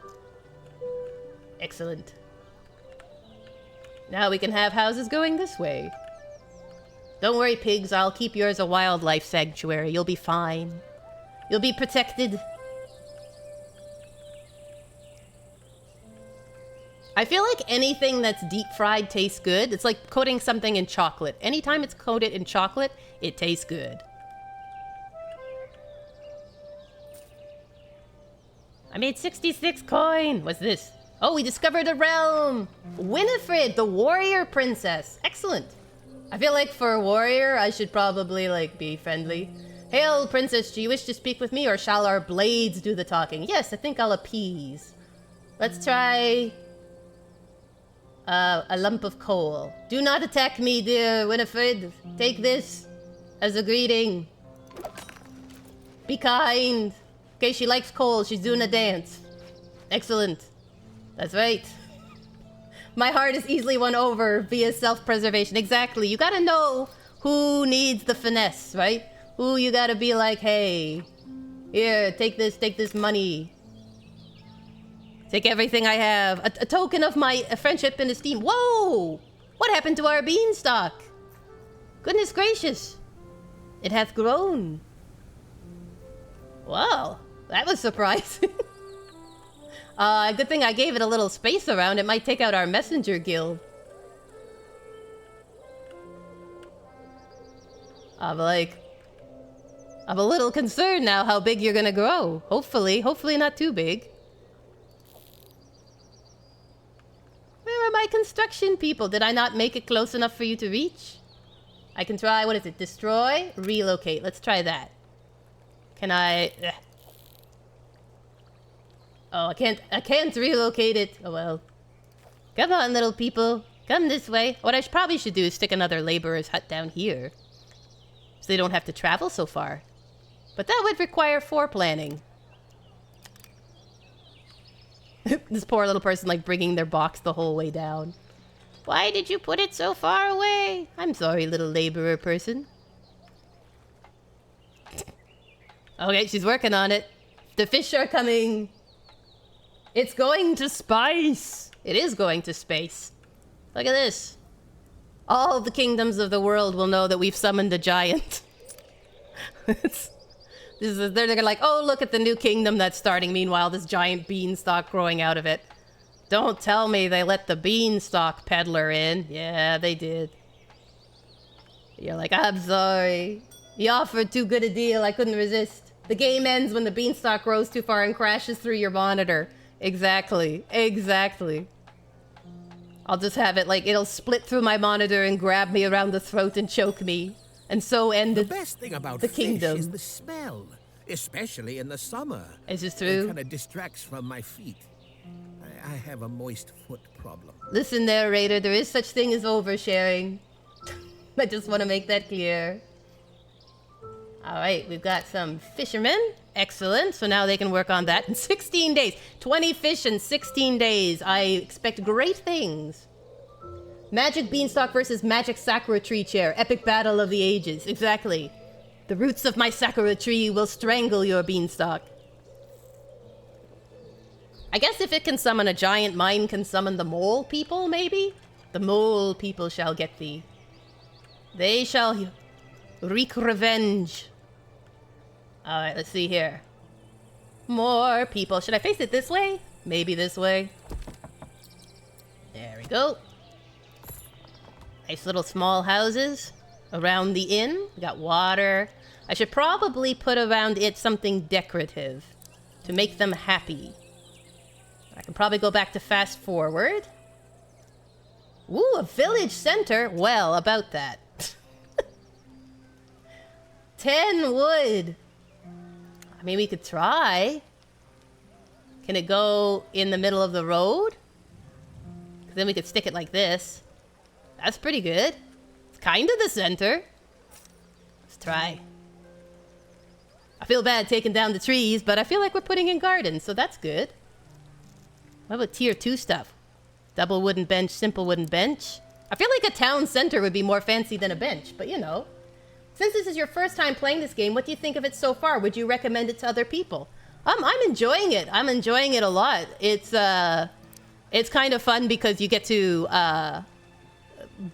Excellent. Now we can have houses going this way. Don't worry, pigs. I'll keep yours a wildlife sanctuary. You'll be fine. You'll be protected. I feel like anything that's deep fried tastes good. It's like coating something in chocolate. Anytime it's coated in chocolate, it tastes good. I made 66 coin. What's this? Oh, we discovered a realm. Winifred, the warrior princess. Excellent. I feel like for a warrior, I should probably like be friendly. Hail, princess, do you wish to speak with me, or shall our blades do the talking? Yes, I think I'll appease. Let's try a lump of coal. Do not attack me, dear Winifred. Take this as a greeting. Be kind. Okay, she likes coal. She's doing a dance. Excellent. That's right. My heart is easily won over via self-preservation. Exactly. You gotta know who needs the finesse, right? Who you gotta be like, hey, here, take this money. Take everything I have. A token of my friendship and esteem. Whoa! What happened to our beanstalk? Goodness gracious. It hath grown. Wow, that was surprising. Good thing I gave it a little space around. It might take out our messenger guild. I'm a little concerned now how big you're gonna grow. Hopefully not too big. Where are my construction people? Did I not make it close enough for you to reach? I can try, what is it? Destroy? Relocate. Let's try that. Can I... Oh, I can't relocate it. Oh well. Come on, little people. Come this way. What I probably should do is stick another laborer's hut down here, so they don't have to travel so far. But that would require foreplanning. This poor little person, like, bringing their box the whole way down. Why did you put it so far away? I'm sorry, little laborer person. Okay, she's working on it. The fish are coming. It's going to space. It is going to space. Look at this. All the kingdoms of the world will know that we've summoned a giant. They're like, oh, look at the new kingdom that's starting. Meanwhile, this giant beanstalk growing out of it. Don't tell me they let the beanstalk peddler in. Yeah, they did. You're like, I'm sorry. He offered too good a deal. I couldn't resist. The game ends when the beanstalk grows too far and crashes through your monitor. Exactly. Exactly. I'll just have it like it'll split through my monitor and grab me around the throat and choke me. And so end The best thing about the fish kingdom. is the smell, especially in the summer. Is this It true? kind of distracts from my feet. I have a moist foot problem. Listen, narrator, there is such thing as oversharing. I just want to make that clear. Alright, we've got some fishermen. Excellent. So now they can work on that in 16 days. 20 fish in 16 days. I expect great things. Magic beanstalk versus magic sakura tree chair. Epic battle of the ages. Exactly. The roots of my sakura tree will strangle your beanstalk. I guess if it can summon a giant, mine can summon the mole people, maybe? The mole people shall get thee. They shall wreak revenge. Alright, let's see here. More people. Should I face it this way? Maybe this way. There we go. Nice little small houses around the inn. We got water. I should probably put around it something decorative to make them happy. I can probably go back to fast forward. Ooh, a village center. Well, about that. 10 wood. I mean, we could try. Can it go in the middle of the road? 'Cause then we could stick it like this. That's pretty good. It's kind of the center. Let's try. I feel bad taking down the trees, but I feel like we're putting in gardens, so that's good. What about tier 2 stuff? Double wooden bench, simple wooden bench. I feel like a town center would be more fancy than a bench, but you know. Since this is your first time playing this game, what do you think of it so far? Would you recommend it to other people? I'm enjoying it. I'm enjoying it a lot. It's kind of fun because you get to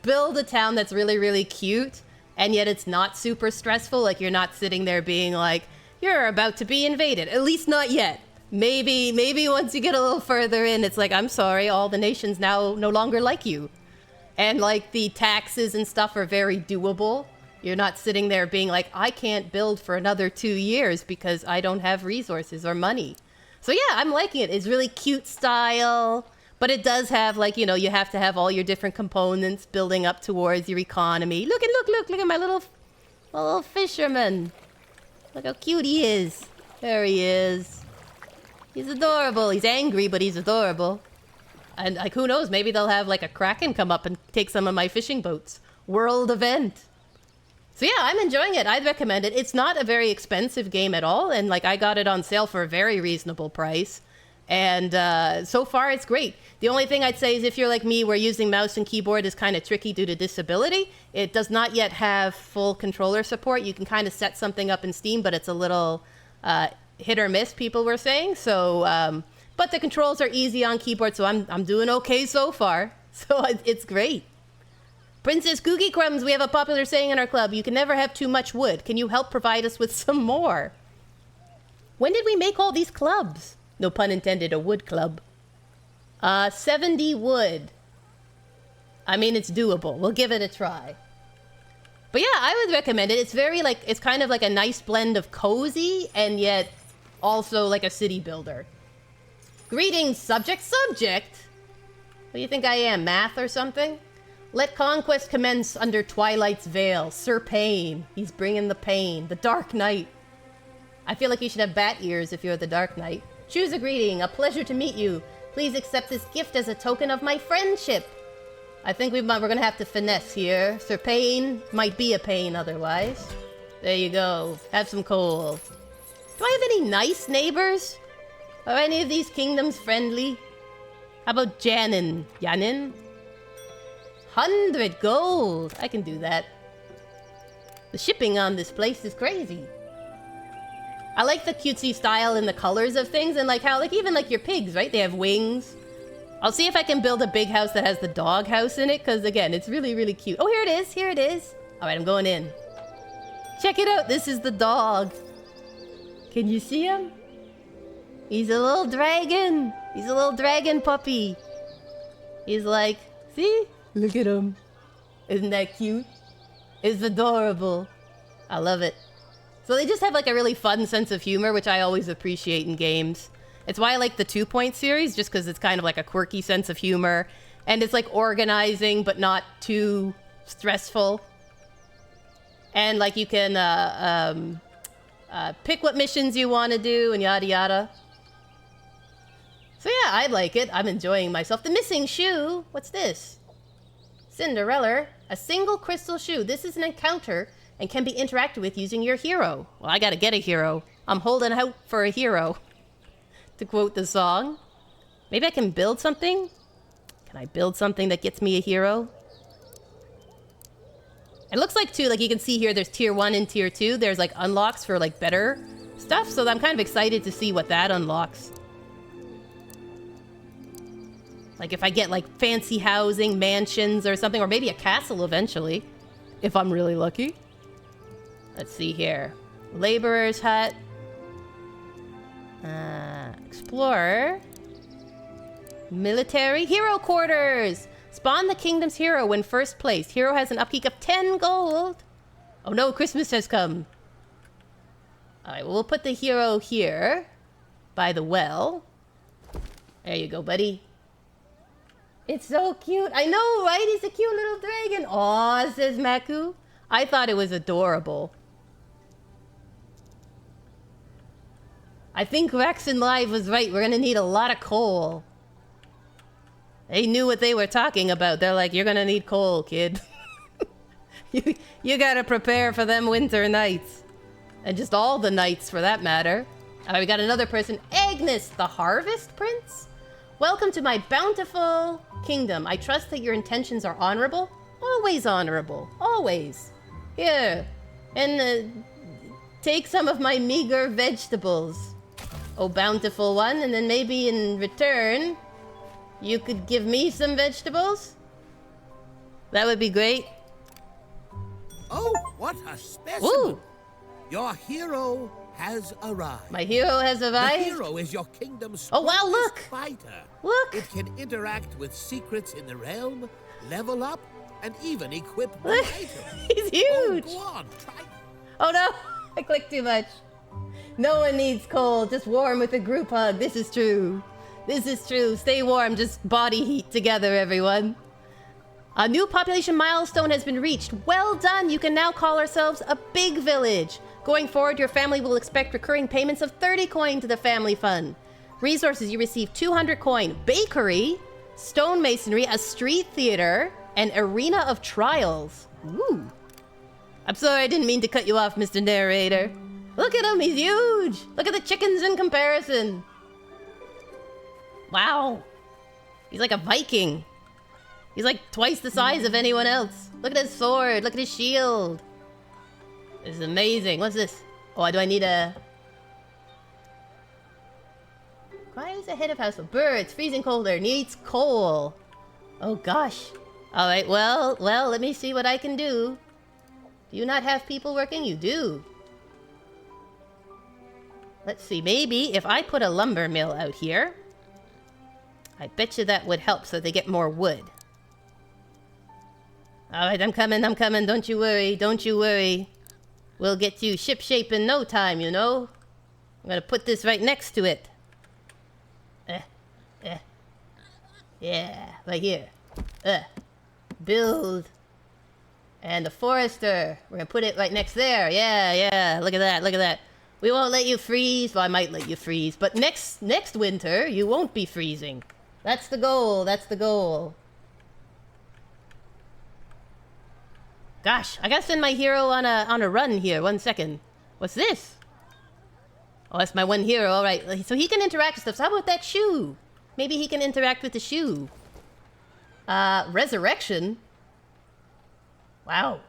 build a town that's really, really cute, and yet it's not super stressful. Like, you're not sitting there being like, you're about to be invaded. At least not yet. Maybe once you get a little further in, it's like, I'm sorry, all the nations now no longer like you. And like the taxes and stuff are very doable. You're not sitting there being like, I can't build for another 2 years because I don't have resources or money. So yeah, I'm liking it. It's really cute style, but it does have like, you know, you have to have all your different components building up towards your economy. Look at my little fisherman. Look how cute he is. There he is. He's adorable. He's angry, but he's adorable. And like, who knows? Maybe they'll have like a kraken come up and take some of my fishing boats. World event. So yeah, I'm enjoying it. I'd recommend it. It's not a very expensive game at all. And like, I got it on sale for a very reasonable price. And so far, it's great. The only thing I'd say is if you're like me, where using mouse and keyboard is kind of tricky due to disability, it does not yet have full controller support. You can kind of set something up in Steam, but it's a little hit or miss, people were saying. So, but the controls are easy on keyboard, so I'm doing okay so far. So it's great. Princess Kooky Crumbs, we have a popular saying in our club, you can never have too much wood. Can you help provide us with some more? When did we make all these clubs? No pun intended, a wood club. 70 wood. I mean, it's doable. We'll give it a try. But yeah, I would recommend it. It's very like, it's kind of like a nice blend of cozy and yet also like a city builder. Greetings, subject. What do you think I am, math or something? Let conquest commence under Twilight's veil. Sir Pain. He's bringing the pain. The Dark Knight. I feel like you should have bat ears if you're the Dark Knight. Choose a greeting. A pleasure to meet you. Please accept this gift as a token of my friendship. I think we're going to have to finesse here. Sir Pain might be a pain otherwise. There you go. Have some coal. Do I have any nice neighbors? Are any of these kingdoms friendly? How about Janin? 100 gold. I can do that. The shipping on this place is crazy. I like the cutesy style and the colors of things, and like how, like even like your pigs, right? They have wings. I'll see if I can build a big house that has the dog house in it, because again, it's really, really cute. Oh, here it is. Here it is. All right, I'm going in. Check it out. This is the dog. Can you see him? He's a little dragon. He's a little dragon puppy. He's like, see? Look at him. Isn't that cute? It's adorable. I love it. So they just have like a really fun sense of humor, which I always appreciate in games. It's why I like the 2 Point series, just because it's kind of like a quirky sense of humor. And it's like organizing, but not too stressful. And like you can pick what missions you want to do and yada yada. So yeah, I like it. I'm enjoying myself. The missing shoe. What's this? Cinderella. A single crystal shoe. This is an encounter and can be interacted with using your hero. Well, I gotta get a hero. I'm holding out for a hero. To quote the song. Maybe I can build something? Can I build something that gets me a hero? It looks like, too, like you can see here, there's tier 1 and tier 2. There's, like, unlocks for, like, better stuff. So I'm kind of excited to see what that unlocks. Like, if I get, like, fancy housing, mansions or something. Or maybe a castle eventually. If I'm really lucky. Let's see here. Laborer's hut. Explorer. Military. Hero quarters! Spawn the kingdom's hero when first placed. Hero has an upkeep of 10 gold. Oh no, Christmas has come. Alright, well, we'll put the hero here. By the well. There you go, buddy. It's so cute. I know, right? He's a cute little dragon. Aw, says Maku. I thought it was adorable. I think Raxon Live was right. We're gonna need a lot of coal. They knew what they were talking about. They're like, you're gonna need coal, kid. you gotta prepare for them winter nights. And just all the nights, for that matter. Alright, we got another person. Agnes, the Harvest Prince? Welcome to my bountiful kingdom. I trust that your intentions are honorable. Always honorable. Always. Here. And take some of my meager vegetables. Oh, bountiful one. And then maybe in return... you could give me some vegetables? That would be great. Oh, what a specimen! Ooh. Your hero has arrived. My hero has arrived? The hero is your kingdom's oh, wow, look! fighter. Look! It can interact with secrets in the realm, level up, and even equip new Look. items. He's huge! Oh, go on, try. Oh no! I clicked too much. No one needs cold, just warm with a group hug. This is true. This is true. Stay warm, just body heat together, everyone. A new population milestone has been reached. Well done! You can now call ourselves a big village. Going forward, your family will expect recurring payments of 30 coin to the family fund. Resources, you receive 200 coin. Bakery, stonemasonry, a street theater, and arena of trials. Ooh. I'm sorry, I didn't mean to cut you off, Mr. Narrator. Look at him, he's huge! Look at the chickens in comparison. Wow. He's like a Viking. He's like twice the size of anyone else. Look at his sword. Look at his shield. This is amazing. What's this? Oh, do I need a... Requires a head of household. Birds. Freezing colder. Needs coal. Oh, gosh. Alright, well, let me see what I can do. Do you not have people working? You do. Let's see. Maybe if I put a lumber mill out here... I bet you that would help so they get more wood. Alright, I'm coming. Don't you worry. We'll get you shipshape in no time, you know? I'm gonna put this right next to it. Yeah, right here. Build. And the forester. We're gonna put it right next there. Yeah. Look at that. We won't let you freeze. Well, I might let you freeze. But next winter, you won't be freezing. That's the goal. Gosh, I gotta send my hero on a run here. 1 second. What's this? Oh, that's my one hero. All right. So he can interact with stuff. So how about that shoe? Maybe he can interact with the shoe. Resurrection. Wow.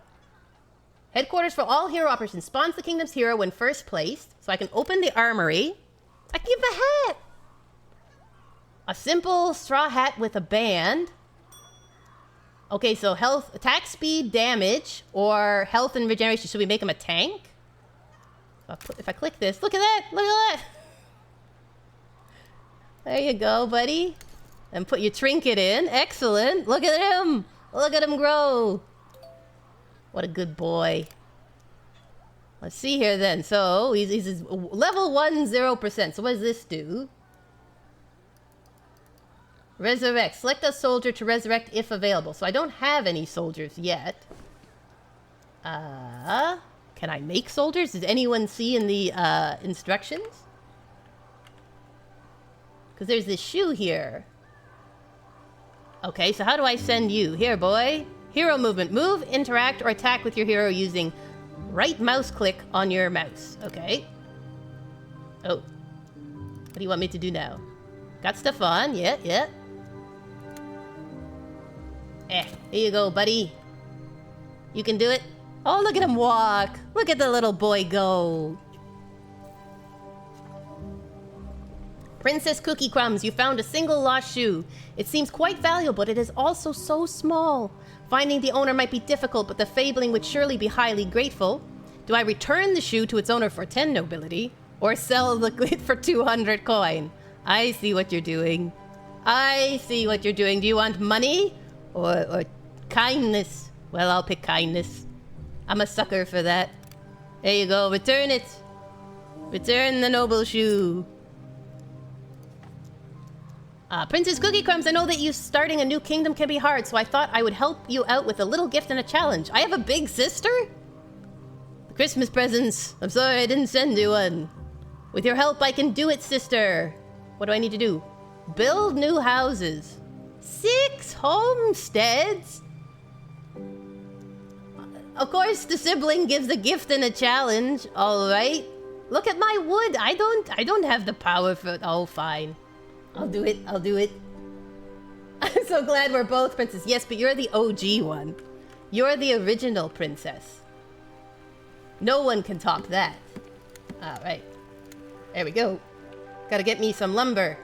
Headquarters for all hero operations. Spawns the kingdom's hero when first placed. So I can open the armory. I can give him a hat. A simple straw hat with a band. Okay, so health, attack speed, damage, or health and regeneration. Should we make him a tank? If I click this, look at that! There you go, buddy. And put your trinket in. Excellent. Look at him. Look at him grow. What a good boy. Let's see here then. So he's level 1, 0%. So what does this do? Resurrect. Select a soldier to resurrect if available. So I don't have any soldiers yet. Can I make soldiers? Did anyone see in the instructions? Because there's this shoe here. Okay, so how do I send you? Here, boy. Hero movement. Move, interact, or attack with your hero using right mouse click on your mouse. Okay. Oh. What do you want me to do now? Got stuff on. Yeah, yeah. Here you go, buddy. You can do it. Oh, look at him walk. Look at the little boy go. Princess Cookie Crumbs, you found a single lost shoe. It seems quite valuable, but it is also so small. Finding the owner might be difficult, but the Fabling would surely be highly grateful. Do I return the shoe to its owner for 10 nobility? Or sell the it for 200 coin? I see what you're doing. I see what you're doing. Do you want money? Or kindness? Well, I'll pick kindness. I'm a sucker for that. There you go. Return it. Return the noble shoe. Princess Cookie Crumbs, I know that you starting a new kingdom can be hard, so I thought I would help you out with a little gift and a challenge. I have a big sister? Christmas presents. I'm sorry I didn't send you one. With your help, I can do it, sister. What do I need to do? Build new houses. 6 homesteads? Of course, the sibling gives a gift and a challenge. All right. Look at my wood. I don't have the power for it. Oh, fine. I'll do it. I'll do it. I'm so glad we're both princess. Yes, but you're the OG one. You're the original princess. No one can top that. All right. There we go. Gotta get me some lumber.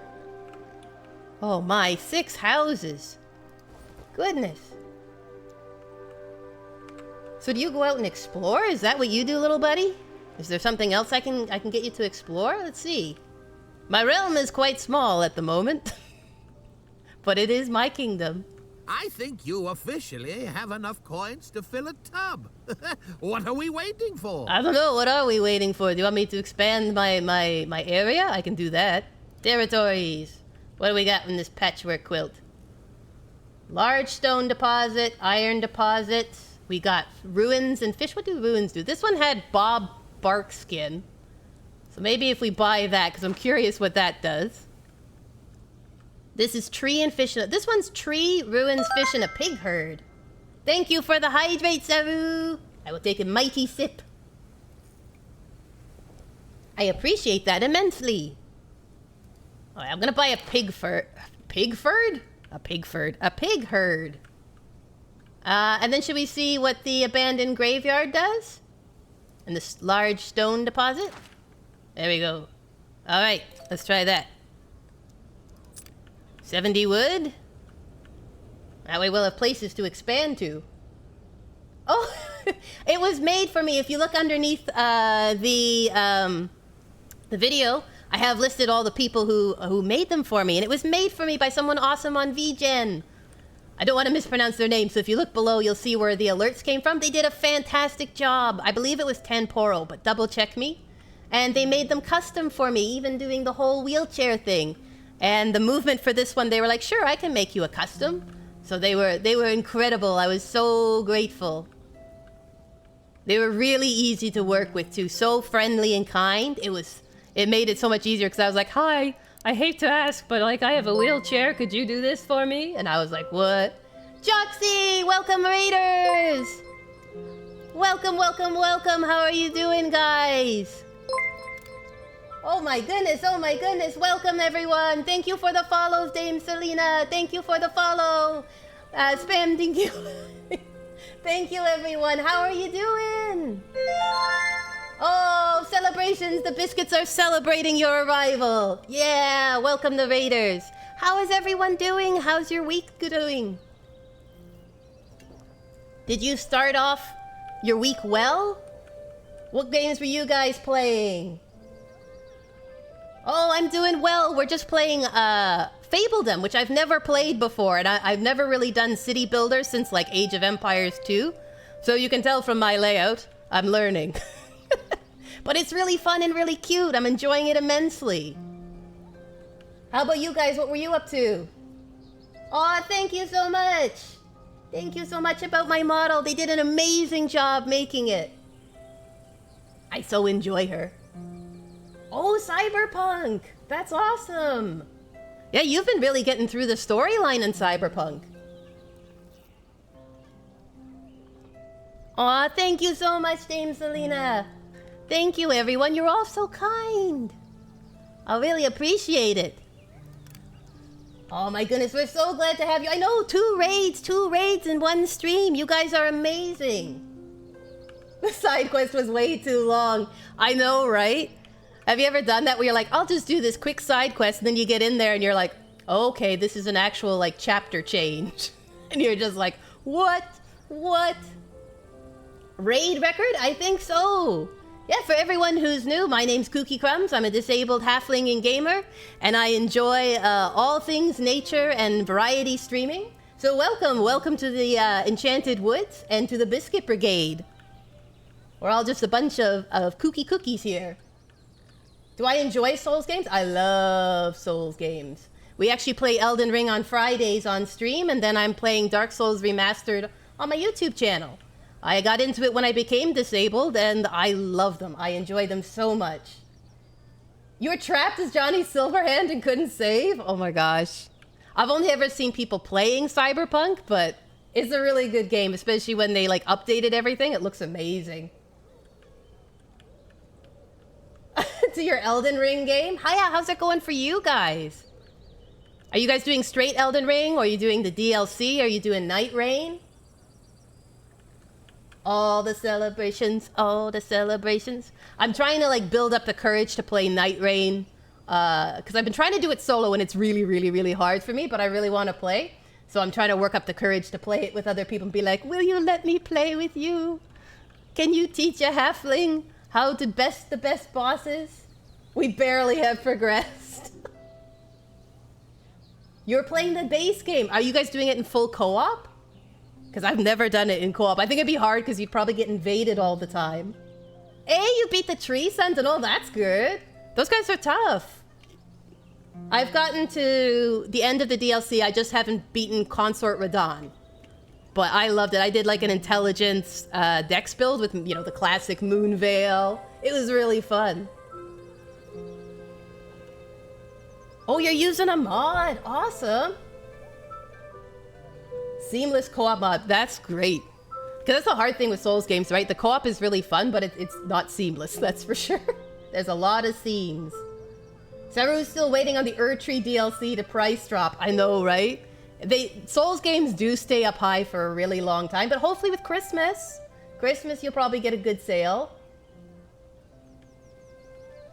Oh my, 6 houses. Goodness. So do you go out and explore? Is that what you do, little buddy? Is there something else I can get you to explore? Let's see. My realm is quite small at the moment. But it is my kingdom. I think you officially have enough coins to fill a tub. What are we waiting for? I don't know. What are we waiting for? Do you want me to expand my area? I can do that. Territories. What do we got in this patchwork quilt? Large stone deposit, iron deposit. We got ruins and fish. What do ruins do? This one had Bob bark skin. So maybe if we buy that, because I'm curious what that does. This is tree and fish. This one's tree, ruins, fish, and a pig herd. Thank you for the hydrate, Saru. I will take a mighty sip. I appreciate that immensely. All right, I'm gonna buy a pig herd. A pig herd. And then should we see what the abandoned graveyard does? And this large stone deposit? There we go. All right, let's try that. 70 wood. That way we'll have places to expand to. Oh, it was made for me. If you look underneath the video, I have listed all the people who made them for me, and it was made for me by someone awesome on VGen. I don't want to mispronounce their name, so if you look below, you'll see where the alerts came from. They did a fantastic job. I believe it was Tanporo, but double check me. And they made them custom for me, even doing the whole wheelchair thing. And the movement for this one, they were like, sure, I can make you a custom. So they were incredible. I was so grateful. They were really easy to work with too. So friendly and kind. It made it so much easier because I was like, hi, I hate to ask, but like I have a wheelchair. Could you do this for me? And I was like, what? Joxy, welcome Raiders. Welcome, welcome, welcome. How are you doing, guys? Oh my goodness, welcome everyone. Thank you for the follows, Dame Selena. Thank you for the follow. Spam, thank you. Thank you everyone, how are you doing? Oh, celebrations, the biscuits are celebrating your arrival. Yeah, welcome the Raiders. How is everyone doing? How's your week doing? Did you start off your week well? What games were you guys playing? Oh, I'm doing well. We're just playing Fabledom, which I've never played before. And I've never really done city builders since like Age of Empires 2. So you can tell from my layout, I'm learning. But it's really fun and really cute. I'm enjoying it immensely. How about you guys? What were you up to? Aw, thank you so much. Thank you so much about my model. They did an amazing job making it. I so enjoy her. Oh, Cyberpunk. That's awesome. Yeah, you've been really getting through the storyline in Cyberpunk. Aw, thank you so much, Dame Selena. Thank you, everyone. You're all so kind. I really appreciate it. Oh my goodness, we're so glad to have you. I know, two raids in one stream. You guys are amazing. The side quest was way too long. I know, right? Have you ever done that where you're like, I'll just do this quick side quest, and then you get in there and you're like, oh, okay, this is an actual like chapter change. And you're just like, what? What? Raid record? I think so. Yeah, for everyone who's new, my name's Kooky Crumbs. I'm a disabled halfling and gamer, and I enjoy all things nature and variety streaming. So welcome to the Enchanted Woods and to the Biscuit Brigade. We're all just a bunch of kooky cookies here. Do I enjoy Souls games? I love Souls games. We actually play Elden Ring on Fridays on stream, and then I'm playing Dark Souls Remastered on my YouTube channel. I got into it when I became disabled, and I love them. I enjoy them so much. You were trapped as Johnny Silverhand and couldn't save? Oh my gosh. I've only ever seen people playing Cyberpunk, but it's a really good game, especially when they like updated everything. It looks amazing. To your Elden Ring game? Hiya, how's it going for you guys? Are you guys doing straight Elden Ring, or are you doing the DLC? Are you doing Night Rain? All the celebrations, all the celebrations. I'm trying to like build up the courage to play Night Rain, because I've been trying to do it solo and it's really, really, really hard for me, but I really want to play. So I'm trying to work up the courage to play it with other people and be like, will you let me play with you? Can you teach a halfling how to best the best bosses? We barely have progressed. You're playing the base game. Are you guys doing it in full co-op? Because I've never done it in co-op. I think it'd be hard because you'd probably get invaded all the time. Hey, you beat the Tree Sons and all, that's good. Those guys are tough. I've gotten to the end of the DLC. I just haven't beaten Consort Radahn. But I loved it. I did like an intelligence dex build with, you know, the classic Moon Veil. It was really fun. Oh, you're using a mod. Awesome. Seamless co-op mod. That's great. Because that's the hard thing with Souls games, right? The co-op is really fun, but it's not seamless, that's for sure. There's a lot of seams. Saru's still waiting on the Erdtree DLC to price drop. I know, right? Souls games do stay up high for a really long time, but hopefully with Christmas you'll probably get a good sale.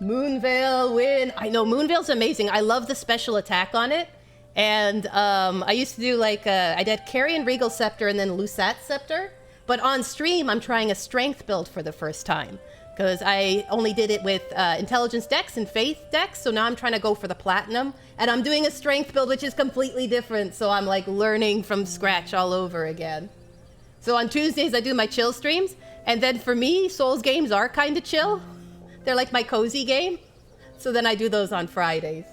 Moonveil win. I know, Moonveil's amazing. I love the special attack on it. And I used to do like, I did Carrion Regal Scepter and then Lusat Scepter. But on stream, I'm trying a strength build for the first time. Because I only did it with Intelligence Dex and Faith Dex. So now I'm trying to go for the Platinum. And I'm doing a strength build, which is completely different. So I'm like learning from scratch all over again. So on Tuesdays, I do my chill streams. And then for me, Souls games are kind of chill. They're like my cozy game. So then I do those on Fridays.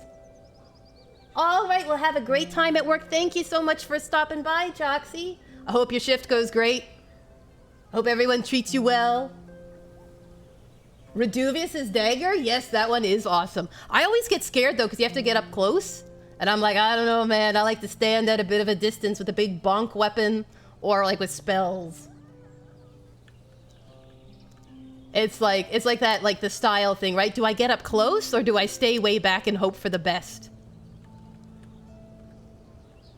All right, well, have a great time at work. Thank you so much for stopping by, Joxy. I hope your shift goes great. Hope everyone treats you well. Reduvius's dagger? Yes, that one is awesome. I always get scared, though, because you have to get up close. And I'm like, I don't know, man. I like to stand at a bit of a distance with a big bonk weapon or, like, with spells. It's like that, like, the style thing, right? Do I get up close or do I stay way back and hope for the best?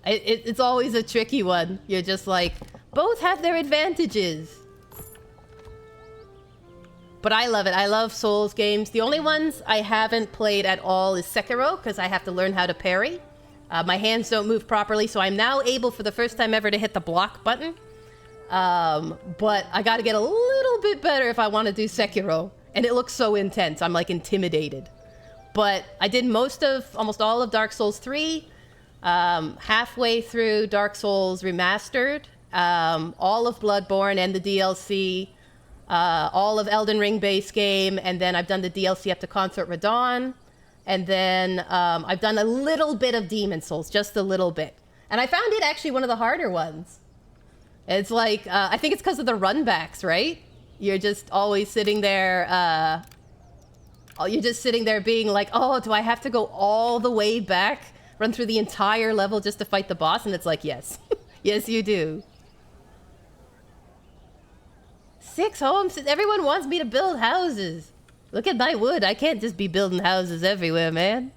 It's always a tricky one. You're just like, both have their advantages. But I love it. I love Souls games. The only ones I haven't played at all is Sekiro, because I have to learn how to parry. My hands don't move properly, so I'm now able for the first time ever to hit the block button. But I gotta get a little bit better if I want to do Sekiro. And it looks so intense. I'm like intimidated. But I did almost all of Dark Souls 3. Halfway through Dark Souls Remastered. All of Bloodborne and the DLC. all of Elden Ring base game, and then I've done the DLC up to Consort Radon, and then I've done a little bit of Demon Souls, just a little bit. And I found it actually one of the harder ones. It's like, I think it's because of the runbacks, right? You're just always sitting there, you're just sitting there being like, oh, do I have to go all the way back, run through the entire level just to fight the boss? And it's like, yes. Yes, you do. 6 homes? Everyone wants me to build houses. Look at my wood. I can't just be building houses everywhere, man.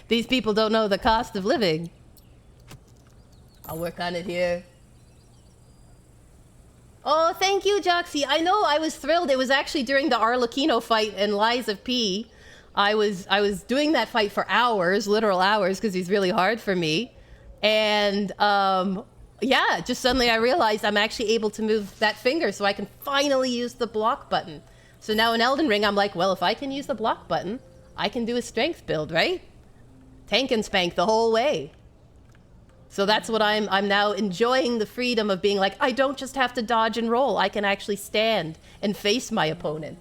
These people don't know the cost of living. I'll work on it here. Oh, thank you, Joxy. I know, I was thrilled. It was actually during the Arlecchino fight in Lies of P. I was doing that fight for hours, literal hours, because he's really hard for me. And yeah, just suddenly I realized I'm actually able to move that finger so I can finally use the block button. So now in Elden Ring, I'm like, well, if I can use the block button, I can do a strength build, right? Tank and spank the whole way. So that's what I'm now enjoying the freedom of being like, I don't just have to dodge and roll. I can actually stand and face my opponent.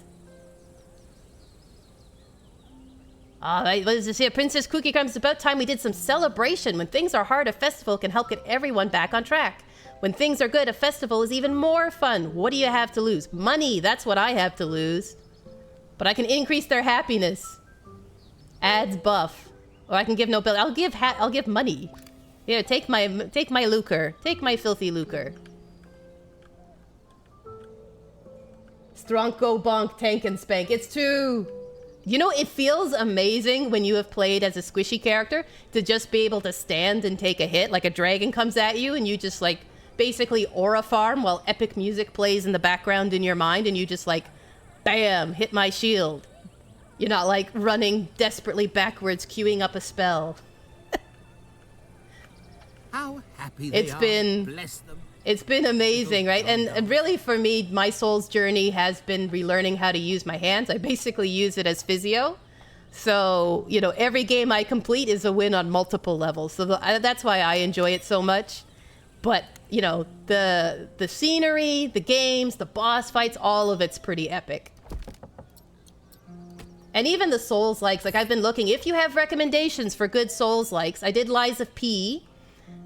All right, what is this here? Princess Kooky Crumbs, it's about time we did some celebration. When things are hard, a festival can help get everyone back on track. When things are good, a festival is even more fun. What do you have to lose? Money, that's what I have to lose. But I can increase their happiness. Adds buff. Or I can give no bill. I'll give money. Here, take my lucre. Take my filthy lucre. Stronko bonk, tank and spank. It's true. You know, it feels amazing when you have played as a squishy character to just be able to stand and take a hit. Like a dragon comes at you and you just like basically aura farm while epic music plays in the background in your mind and you just like, bam, hit my shield. You're not like running desperately backwards, queuing up a spell. How happy they are. Bless them. It's been amazing, right? And really for me, my soul's journey has been relearning how to use my hands. I basically use it as physio. So, you know, every game I complete is a win on multiple levels. So that's why I enjoy it so much. But, you know, the scenery, the games, the boss fights, all of it's pretty epic. And even the Souls-likes, like I've been looking, if you have recommendations for good Souls-likes, I did Lies of P.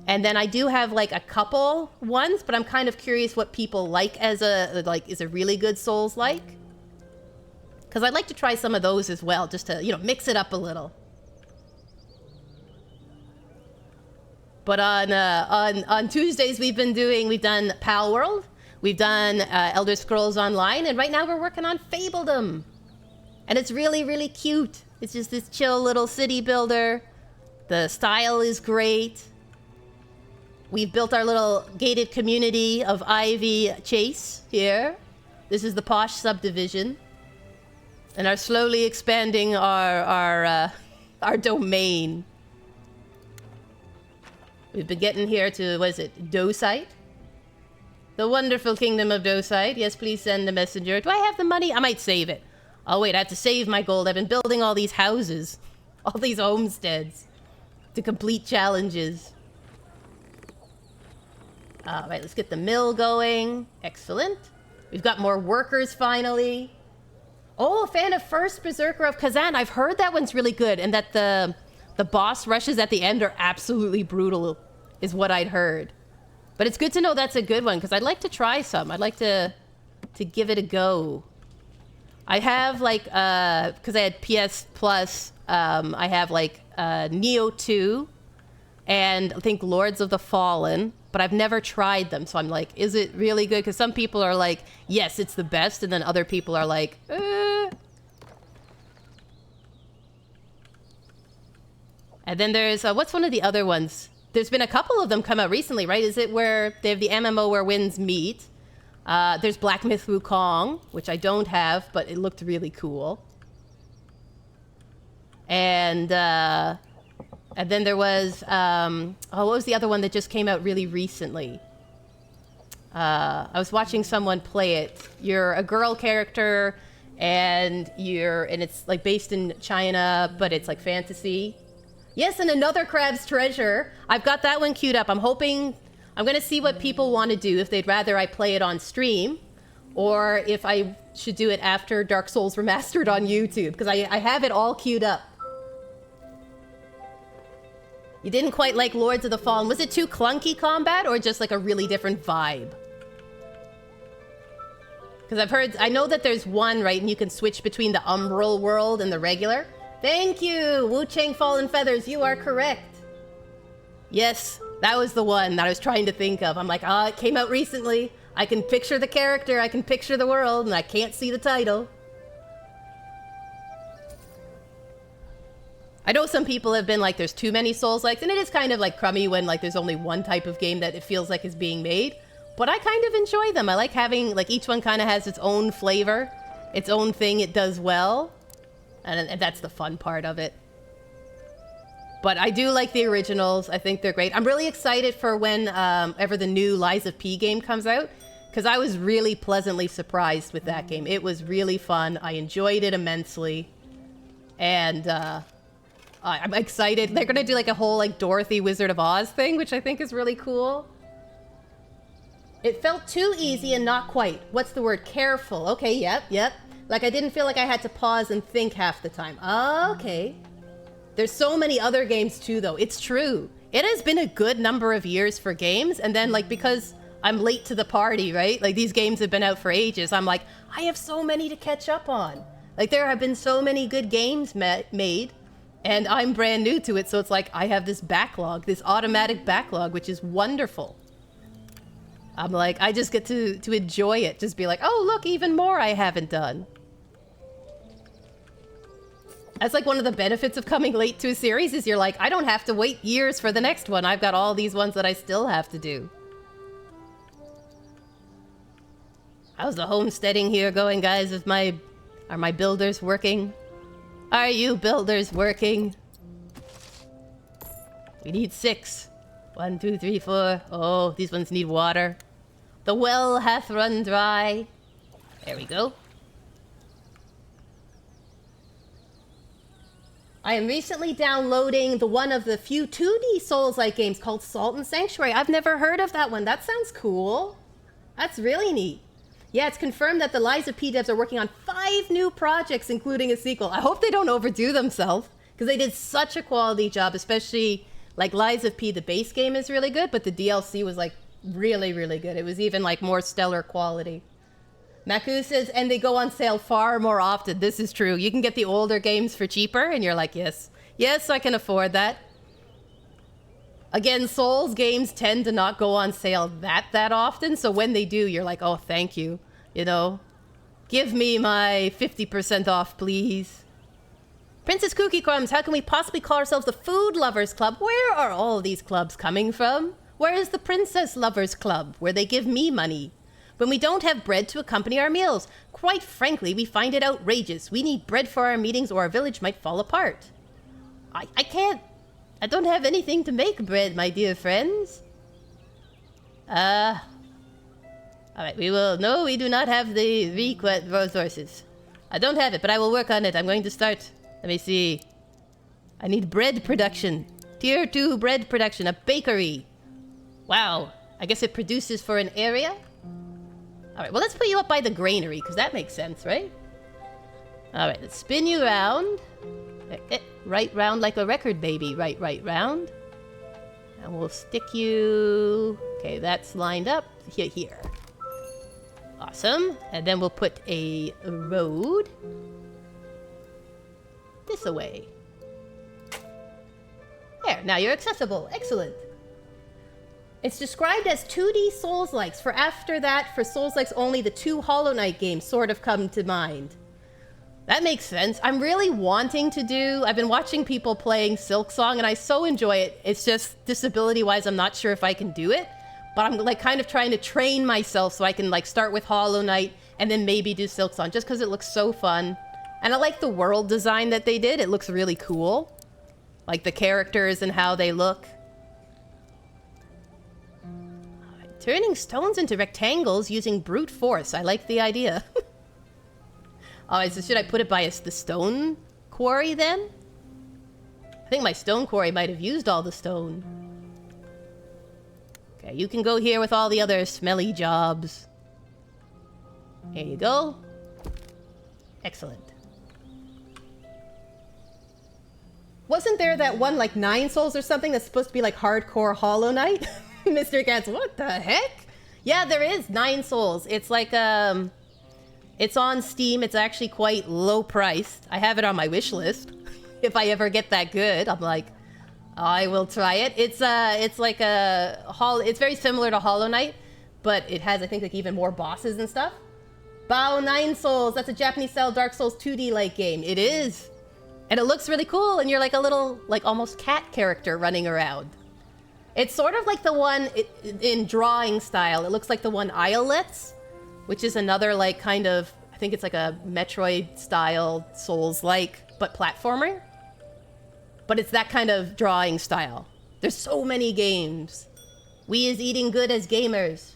And then I do have like a couple ones, but I'm kind of curious what people like as is a really good Souls-like. Because I'd like to try some of those as well, just to, you know, mix it up a little. But on Tuesdays we've done Pal World, we've done Elder Scrolls Online, and right now we're working on Fabledom. And it's really, really cute. It's just this chill little city builder. The style is great. We've built our little gated community of Ivy Chase here. This is the posh subdivision. And are slowly expanding our domain. We've been getting here to, what is it, Dosite? The wonderful kingdom of Dosite. Yes, please send a messenger. Do I have the money? I might save it. Oh wait, I have to save my gold. I've been building all these houses. All these homesteads. To complete challenges. Alright, let's get the mill going. Excellent. We've got more workers finally. Oh, fan of First Berserker of Kazan. I've heard that one's really good, and that the boss rushes at the end are absolutely brutal, is what I'd heard. But it's good to know that's a good one, because I'd like to try some. I'd like to give it a go. I have, like, because I had PS Plus, I have, like, Neo 2, and I think Lords of the Fallen, but I've never tried them, so I'm like, is it really good? Because some people are like, yes, it's the best, and then other people are like, And then there's, what's one of the other ones? There's been a couple of them come out recently, right? Is it where they have the MMO where winds meet? There's Black Myth Wukong, which I don't have, but it looked really cool. And then there was, what was the other one that just came out really recently? I was watching someone play it. You're a girl character, and it's like based in China, but it's like fantasy. Yes, and Another Crab's Treasure. I've got that one queued up. I'm hoping, I'm gonna see what people want to do, if they'd rather I play it on stream, or if I should do it after Dark Souls Remastered on YouTube, because I have it all queued up. You didn't quite like Lords of the Fallen. Was it too clunky combat, or just like a really different vibe? Because I know that there's one, right, and you can switch between the Umbral world and the regular. Thank you, Wu Chang Fallen Feathers, you are correct. Yes, that was the one that I was trying to think of. I'm like, it came out recently. I can picture the character, I can picture the world, and I can't see the title. I know some people have been like, there's too many Souls-likes, and it is kind of like crummy when like there's only one type of game that it feels like is being made. But I kind of enjoy them. I like having, like, each one kind of has its own flavor, its own thing it does well. And that's the fun part of it. But I do like the originals. I think they're great. I'm really excited for when ever the new Lies of P game comes out, because I was really pleasantly surprised with that game. It was really fun. I enjoyed it immensely. And I'm excited. They're going to do like a whole like Dorothy Wizard of Oz thing, which I think is really cool. It felt too easy and not quite. What's the word? Careful. Okay, yep. Like I didn't feel like I had to pause and think half the time. Okay. There's so many other games too, though. It's true. It has been a good number of years for games, and then like because I'm late to the party, right? Like these games have been out for ages. I'm like, I have so many to catch up on. Like there have been so many good games made, and I'm brand new to it, so it's like I have this backlog, this automatic backlog, which is wonderful. I'm like, I just get to enjoy it. Just be like, oh, look, even more I haven't done. That's like one of the benefits of coming late to a series is you're like, I don't have to wait years for the next one. I've got all these ones that I still have to do. How's the homesteading here going, guys? Are my builders working? Are you builders working? We need 6. 1, 2, 3, 4. Oh, these ones need water. The well hath run dry. There we go. I am recently downloading one of the few 2D Souls-like games called Salt and Sanctuary. I've never heard of that one. That sounds cool. That's really neat. Yeah, it's confirmed that the Lies of P devs are working on 5 new projects, including a sequel. I hope they don't overdo themselves, because they did such a quality job, especially... Like, Lies of P, the base game is really good, but the DLC was, like, really, really good. It was even, like, more stellar quality. Maku says, and they go on sale far more often. This is true. You can get the older games for cheaper, and you're like, yes. Yes, I can afford that. Again, Souls games tend to not go on sale that often, so when they do, you're like, oh, thank you. You know? Give me my 50% off, please. Princess Kooky Crumbs, how can we possibly call ourselves the Food Lovers Club? Where are all of these clubs coming from? Where is the Princess Lovers Club, where they give me money? When we don't have bread to accompany our meals. Quite frankly, we find it outrageous. We need bread for our meetings or our village might fall apart. I can't. I don't have anything to make bread, my dear friends. Alright, no, we do not have the resources. I don't have it, but I will work on it. I'm going to start... Let me see. I need bread production. Tier 2 bread production. A bakery. Wow. I guess it produces for an area? Alright, well let's put you up by the granary, because that makes sense, right? Alright, let's spin you round. Right round like a record, baby. Right round. And we'll stick you... Okay, that's lined up. Here. Awesome. And then we'll put a road... this away. There, now you're accessible. Excellent. It's described as 2D Souls-likes. For after that, for Souls-likes only, the 2 Hollow Knight games sort of come to mind. That makes sense. I'm really wanting to do... I've been watching people playing Silksong, and I so enjoy it. It's just, disability-wise, I'm not sure if I can do it. But I'm, like, kind of trying to train myself so I can, like, start with Hollow Knight, and then maybe do Silksong, just because it looks so fun. And I like the world design that they did. It looks really cool. Like the characters and how they look. Turning stones into rectangles using brute force. I like the idea. Oh, so should I put it by the stone quarry then? I think my stone quarry might have used all the stone. Okay, you can go here with all the other smelly jobs. Here you go. Excellent. Wasn't there that one, like, 9 souls or something that's supposed to be, like, hardcore Hollow Knight? Mr. Katz, what the heck? Yeah, there is 9 souls. It's like, it's on Steam. It's actually quite low priced. I have it on my wish list. If I ever get that good, I'm like, I will try it. It's like it's very similar to Hollow Knight, but it has, I think, like, even more bosses and stuff. Bao 9 Souls. That's a Japanese-style Dark Souls 2D-like game. It is. And it looks really cool, and you're like a little, like, almost cat character running around. It's sort of like the one in drawing style. It looks like the one Islets, which is another, like, kind of, I think it's like a Metroid-style Souls-like, but platformer. But it's that kind of drawing style. There's so many games. We is eating good as gamers.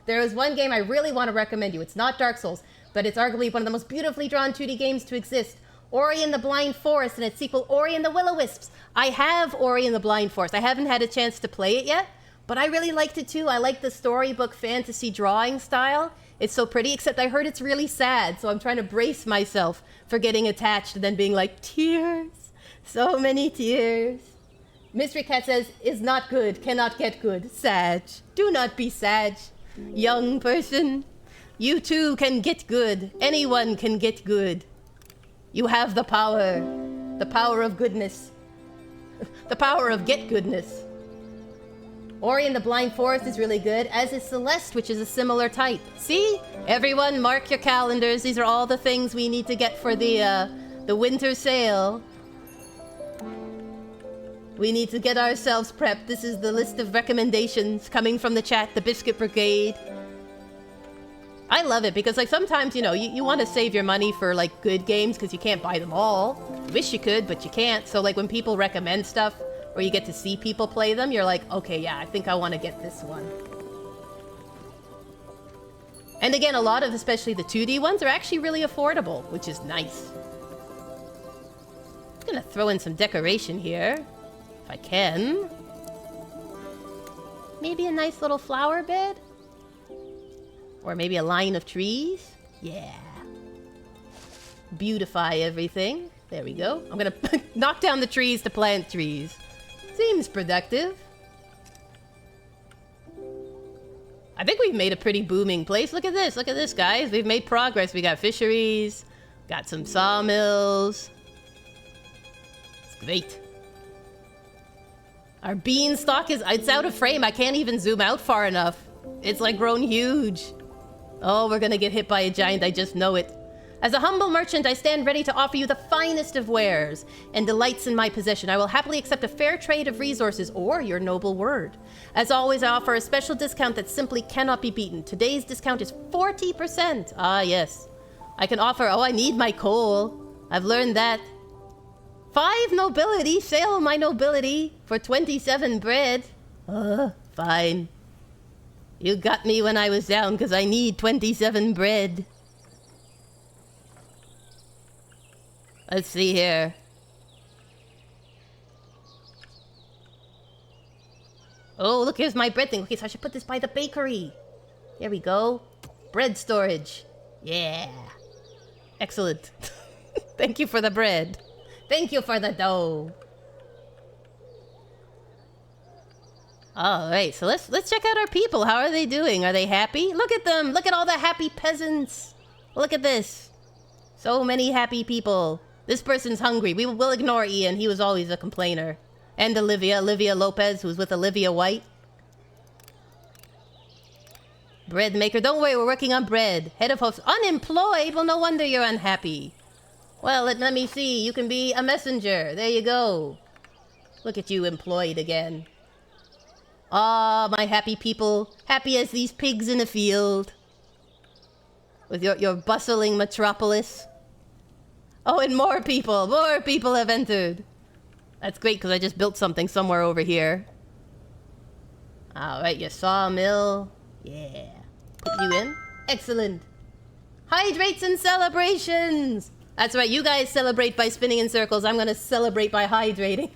There is one game I really want to recommend you. It's not Dark Souls, but it's arguably one of the most beautifully drawn 2D games to exist. Ori and the Blind Forest and its sequel, Ori and the Will-O-Wisps. I have Ori and the Blind Forest. I haven't had a chance to play it yet, but I really liked it too. I like the storybook fantasy drawing style. It's so pretty, except I heard it's really sad, so I'm trying to brace myself for getting attached and then being like, tears. So many tears. Mystery Cat says, is not good, cannot get good. Sag. Do not be Sag. Young person. You too can get good. Anyone can get good. You have the power. The power of goodness. The power of get goodness. Ori and the Blind Forest is really good, as is Celeste, which is a similar type. See? Everyone mark your calendars. These are all the things we need to get for the winter sale. We need to get ourselves prepped. This is the list of recommendations coming from the chat, the Biscuit Brigade. I love it because, like, sometimes, you know, you want to save your money for, like, good games because you can't buy them all. You wish you could, but you can't. So, like, when people recommend stuff or you get to see people play them, you're like, okay, yeah, I think I want to get this one. And again, a lot of, especially the 2D ones, are actually really affordable, which is nice. I'm gonna throw in some decoration here, if I can. Maybe a nice little flower bed? Or maybe a line of trees? Yeah. Beautify everything. There we go. I'm gonna knock down the trees to plant trees. Seems productive. I think we've made a pretty booming place. Look at this, guys. We've made progress. We got fisheries, got some sawmills. It's great. Our beanstalk it's out of frame. I can't even zoom out far enough. It's like grown huge. Oh, we're gonna get hit by a giant, I just know it. As a humble merchant, I stand ready to offer you the finest of wares and delights in my possession. I will happily accept a fair trade of resources or your noble word. As always, I offer a special discount that simply cannot be beaten. Today's discount is 40%. Ah, yes. I can offer, I need my coal. I've learned that. 5 nobility, sale my nobility for 27 bread. Fine. You got me when I was down because I need 27 bread. Let's see here. Oh, look, here's my bread thing. Okay, so I should put this by the bakery. There we go. Bread storage. Yeah. Excellent. Thank you for the bread. Thank you for the dough. All right, so let's check out our people. How are they doing? Are they happy? Look at them. Look at all the happy peasants. Look at this. So many happy people. This person's hungry. We'll ignore Ian. He was always a complainer. And Olivia Lopez, who's with Olivia White. Bread maker. Don't worry, we're working on bread. Head of host. Unemployed? Well, no wonder you're unhappy. Well, let me see. You can be a messenger. There you go. Look at you employed again. Ah, my happy people. Happy as these pigs in a field. With your bustling metropolis. Oh, and more people have entered. That's great, because I just built something somewhere over here. Alright, your sawmill. Yeah. Put you in. Excellent. Hydrates and celebrations! That's right, you guys celebrate by spinning in circles. I'm gonna celebrate by hydrating.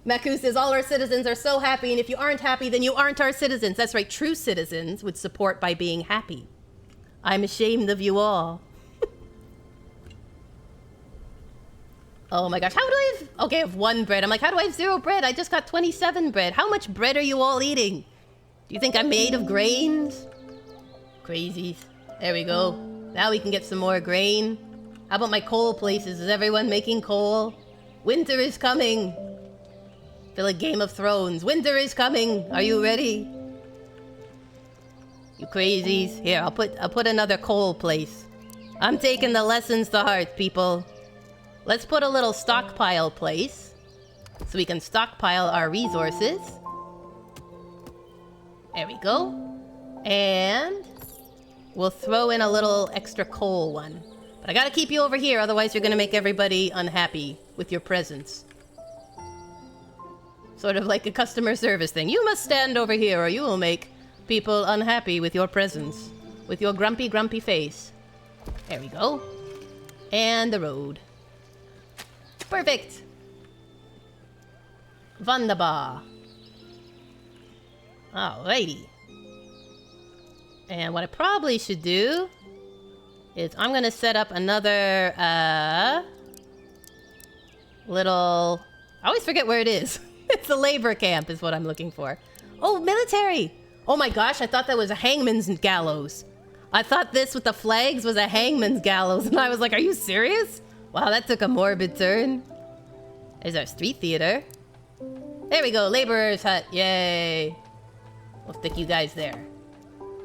Maku says, all our citizens are so happy, and if you aren't happy, then you aren't our citizens. That's right, true citizens would support by being happy. I'm ashamed of you all. Oh my gosh, how do I have... Okay, I have 1 bread. I'm like, how do I have 0 bread? I just got 27 bread. How much bread are you all eating? Do you think I'm made of grains? Crazies. There we go. Now we can get some more grain. How about my coal places? Is everyone making coal? Winter is coming. Feel like Game of Thrones. Winter is coming. Are you ready? You crazies. Here, I'll put another coal place. I'm taking the lessons to heart, people. Let's put a little stockpile place so we can stockpile our resources. There we go. And we'll throw in a little extra coal one. But I gotta keep you over here, otherwise you're gonna make everybody unhappy with your presence. Sort of like a customer service thing. You must stand over here or you will make people unhappy with your presence. With your grumpy, grumpy face. There we go. And the road. Perfect! Wunderbar. Alrighty. And what I probably should do is I'm gonna set up another, little... I always forget where it is. It's a labor camp is what I'm looking for. Oh, military! Oh my gosh, I thought that was a hangman's gallows. I thought this with the flags was a hangman's gallows, and I was like, are you serious? Wow, that took a morbid turn. There's our street theater. There we go, laborer's hut, yay. We'll stick you guys there.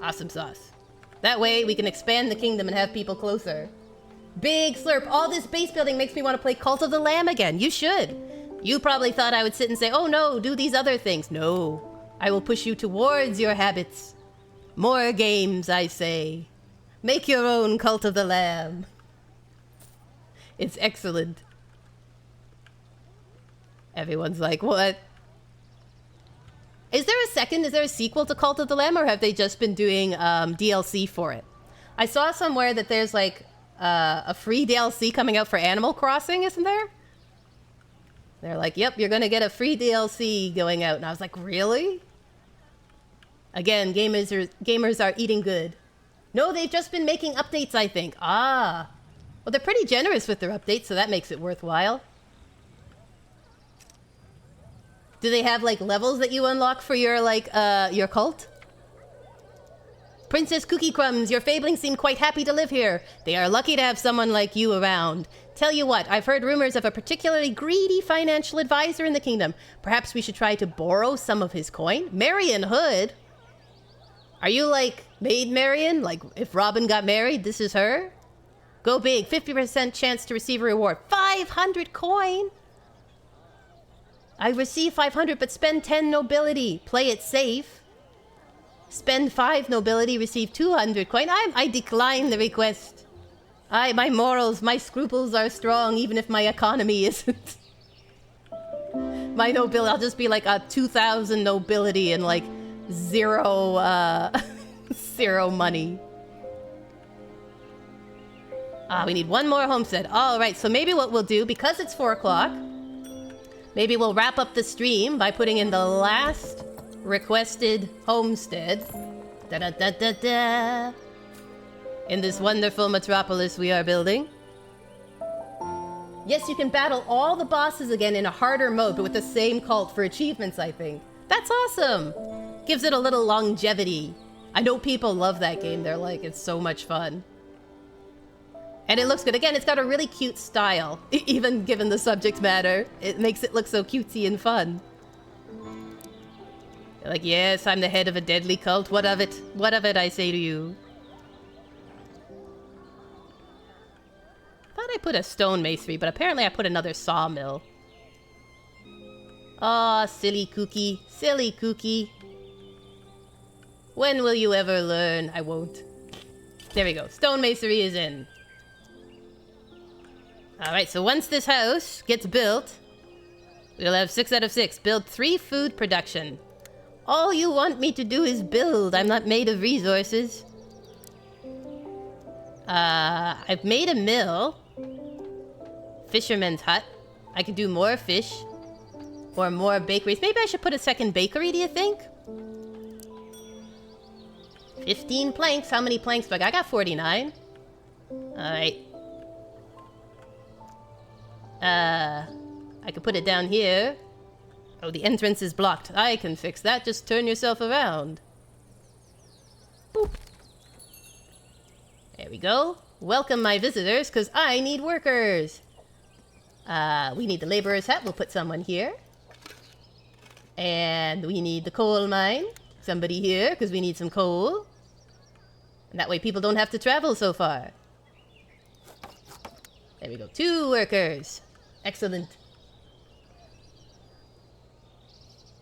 Awesome sauce. That way we can expand the kingdom and have people closer. Big slurp, all this base building makes me want to play Cult of the Lamb again. You should. You probably thought I would sit and say, oh no, do these other things. No, I will push you towards your habits. More games, I say. Make your own Cult of the Lamb. It's excellent. Everyone's like, what? Is there a sequel to Cult of the Lamb, or have they just been doing DLC for it? I saw somewhere that there's like a free DLC coming out for Animal Crossing, isn't there? They're like, yep, you're gonna get a free DLC going out. And I was like, really? Again, gamers are eating good. No, they've just been making updates, I think. Ah. Well, they're pretty generous with their updates, so that makes it worthwhile. Do they have, like, levels that you unlock for your, like, your cult? Princess Cookie Crumbs, your fablings seem quite happy to live here. They are lucky to have someone like you around. Tell you what, I've heard rumors of a particularly greedy financial advisor in the kingdom. Perhaps we should try to borrow some of his coin? Marion Hood? Are you, like, Maid Marion? Like, if Robin got married, this is her? Go big, 50% chance to receive a reward. 500 coin? I receive 500, but spend 10 nobility. Play it safe. Spend 5 nobility, receive 200 coin. I decline the request. My morals, my scruples are strong, even if my economy isn't. My nobility, I'll just be like a 2,000 nobility and like 0, 0 money. We need 1 more homestead. All right, so maybe what we'll do, because it's 4 o'clock, maybe we'll wrap up the stream by putting in the last requested homestead. Da-da-da-da-da. In this wonderful metropolis we are building. Yes, you can battle all the bosses again in a harder mode, but with the same cult for achievements, I think. That's awesome! Gives it a little longevity. I know people love that game. They're like, it's so much fun. And it looks good. Again, it's got a really cute style. Even given the subject matter, it makes it look so cutesy and fun. They're like, yes, I'm the head of a deadly cult. What of it? What of it, I say to you? I thought I put a stone masonry, but apparently I put another sawmill. Aw, silly Kooky. Silly Kooky. When will you ever learn? I won't. There we go. Stone masonry is in. Alright, so once this house gets built, we'll have 6 out of 6. Build 3 food production. All you want me to do is build. I'm not made of resources. I've made a mill. Fisherman's hut. I could do more fish. Or more bakeries. Maybe I should put a second bakery, do you think? 15 planks. How many planks do I got? I got 49. Alright. I could put it down here. Oh, the entrance is blocked. I can fix that. Just turn yourself around. Boop. There we go. Welcome my visitors, because I need workers. We need the laborer's hat. We'll put someone here. And we need the coal mine. Somebody here, because we need some coal. And that way people don't have to travel so far. There we go. 2 workers. Excellent.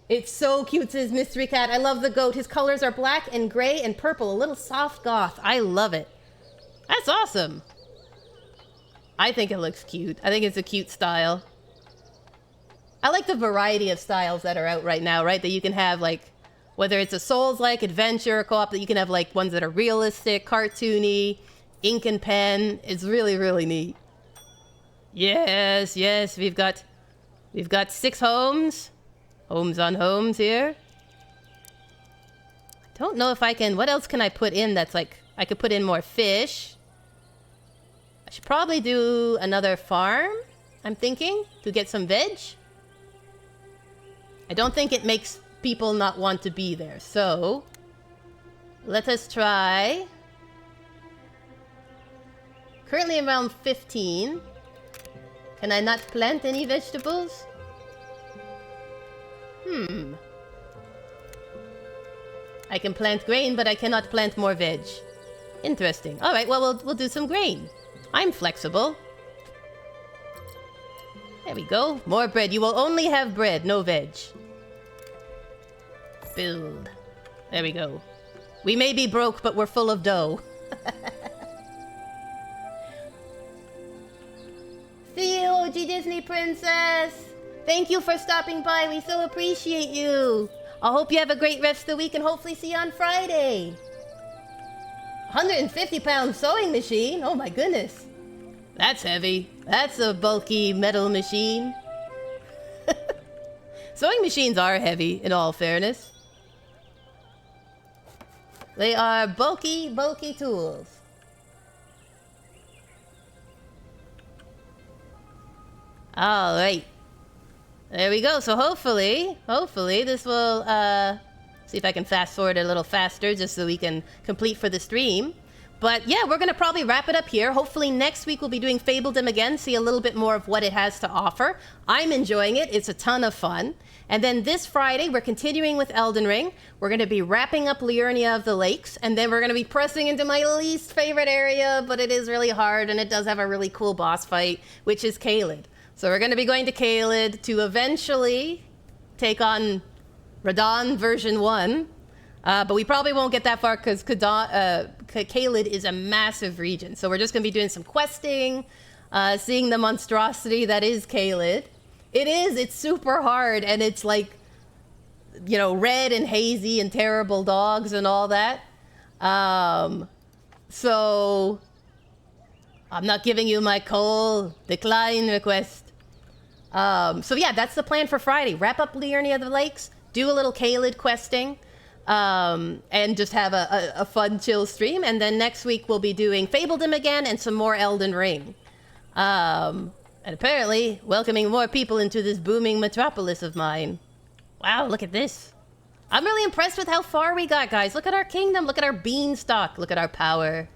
It's so cute, says Mystery Cat. I love the goat. His colors are black and gray and purple. A little soft goth. I love it. That's awesome. I think it looks cute. I think it's a cute style. I like the variety of styles that are out right now, right? That you can have, like, whether it's a Souls-like adventure co-op, that you can have, like, ones that are realistic, cartoony, ink and pen. It's really, really neat. Yes, yes, we've got 6 homes. Homes on homes here. I don't know if I can... What else can I put in that's like... I could put in more fish. I should probably do another farm, I'm thinking, to get some veg. I don't think it makes people not want to be there, so... Let us try... Currently around 15. Can I not plant any vegetables? I can plant grain, but I cannot plant more veg. Interesting. Alright, well, we'll do some grain. I'm flexible. There we go. More bread. You will only have bread, no veg. Build. There we go. We may be broke, but we're full of dough. See you, OG Disney Princess! Thank you for stopping by. We so appreciate you. I hope you have a great rest of the week and hopefully see you on Friday. 150-pound sewing machine? Oh my goodness. That's heavy. That's a bulky metal machine. Sewing machines are heavy, in all fairness. They are bulky, bulky tools. Alright. There we go. So hopefully this will, see if I can fast forward a little faster just so we can complete for the stream. But yeah, we're going to probably wrap it up here. Hopefully next week we'll be doing Fabledom again, see a little bit more of what it has to offer. I'm enjoying it. It's a ton of fun. And then this Friday, we're continuing with Elden Ring. We're going to be wrapping up Liurnia of the Lakes, and then we're going to be pressing into my least favorite area, but it is really hard, and it does have a really cool boss fight, which is Caelid. So we're going to be going to Caelid to eventually take on Radon version 1. But we probably won't get that far because Caelid is a massive region. So we're just going to be doing some questing, seeing the monstrosity that is Caelid. It's super hard, and it's like, you know, red and hazy and terrible dogs and all that. So I'm not giving you my coal. Decline request. So yeah, that's the plan for Friday. Wrap up Liurnia of the Lakes, do a little Caelid questing, and just have a fun, chill stream. And then next week we'll be doing Fabledom again and some more Elden Ring. And apparently welcoming more people into this booming metropolis of mine. Wow, look at this. I'm really impressed with how far we got, guys. Look at our kingdom. Look at our beanstalk. Look at our power.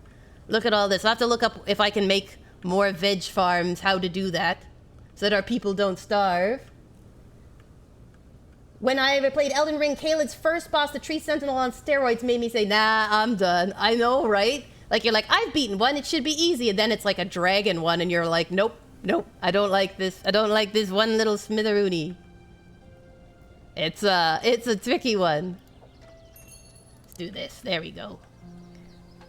Look at all this. I'll have to look up if I can make more veg farms, how to do that, so that our people don't starve. When I replayed Elden Ring, Caelid's first boss, the Tree Sentinel on steroids, made me say, nah, I'm done. I know, right? Like, you're like, I've beaten one, it should be easy. And then it's like a dragon one, and you're like, nope, nope, I don't like this. I don't like this one little smitheroony. It's a tricky one. Let's do this. There we go.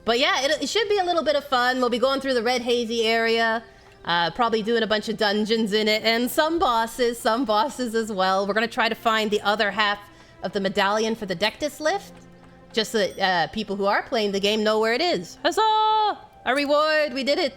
But yeah, it should be a little bit of fun. We'll be going through the red hazy area. Probably doing a bunch of dungeons in it, and some bosses as well. We're going to try to find the other half of the medallion for the Dectus lift, just so that people who are playing the game know where it is. Huzzah! A reward! We did it!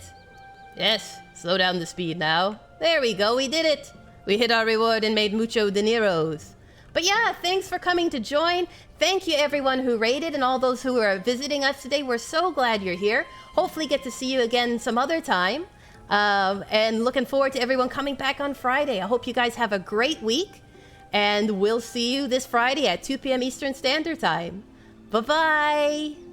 Yes, slow down the speed now. There we go, we did it! We hit our reward and made mucho dineros. But yeah, thanks for coming to join. Thank you everyone who rated and all those who are visiting us today. We're so glad you're here. Hopefully get to see you again some other time. And looking forward to everyone coming back on Friday. I hope you guys have a great week. And we'll see you this Friday at 2 p.m. Eastern Standard Time. Bye-bye.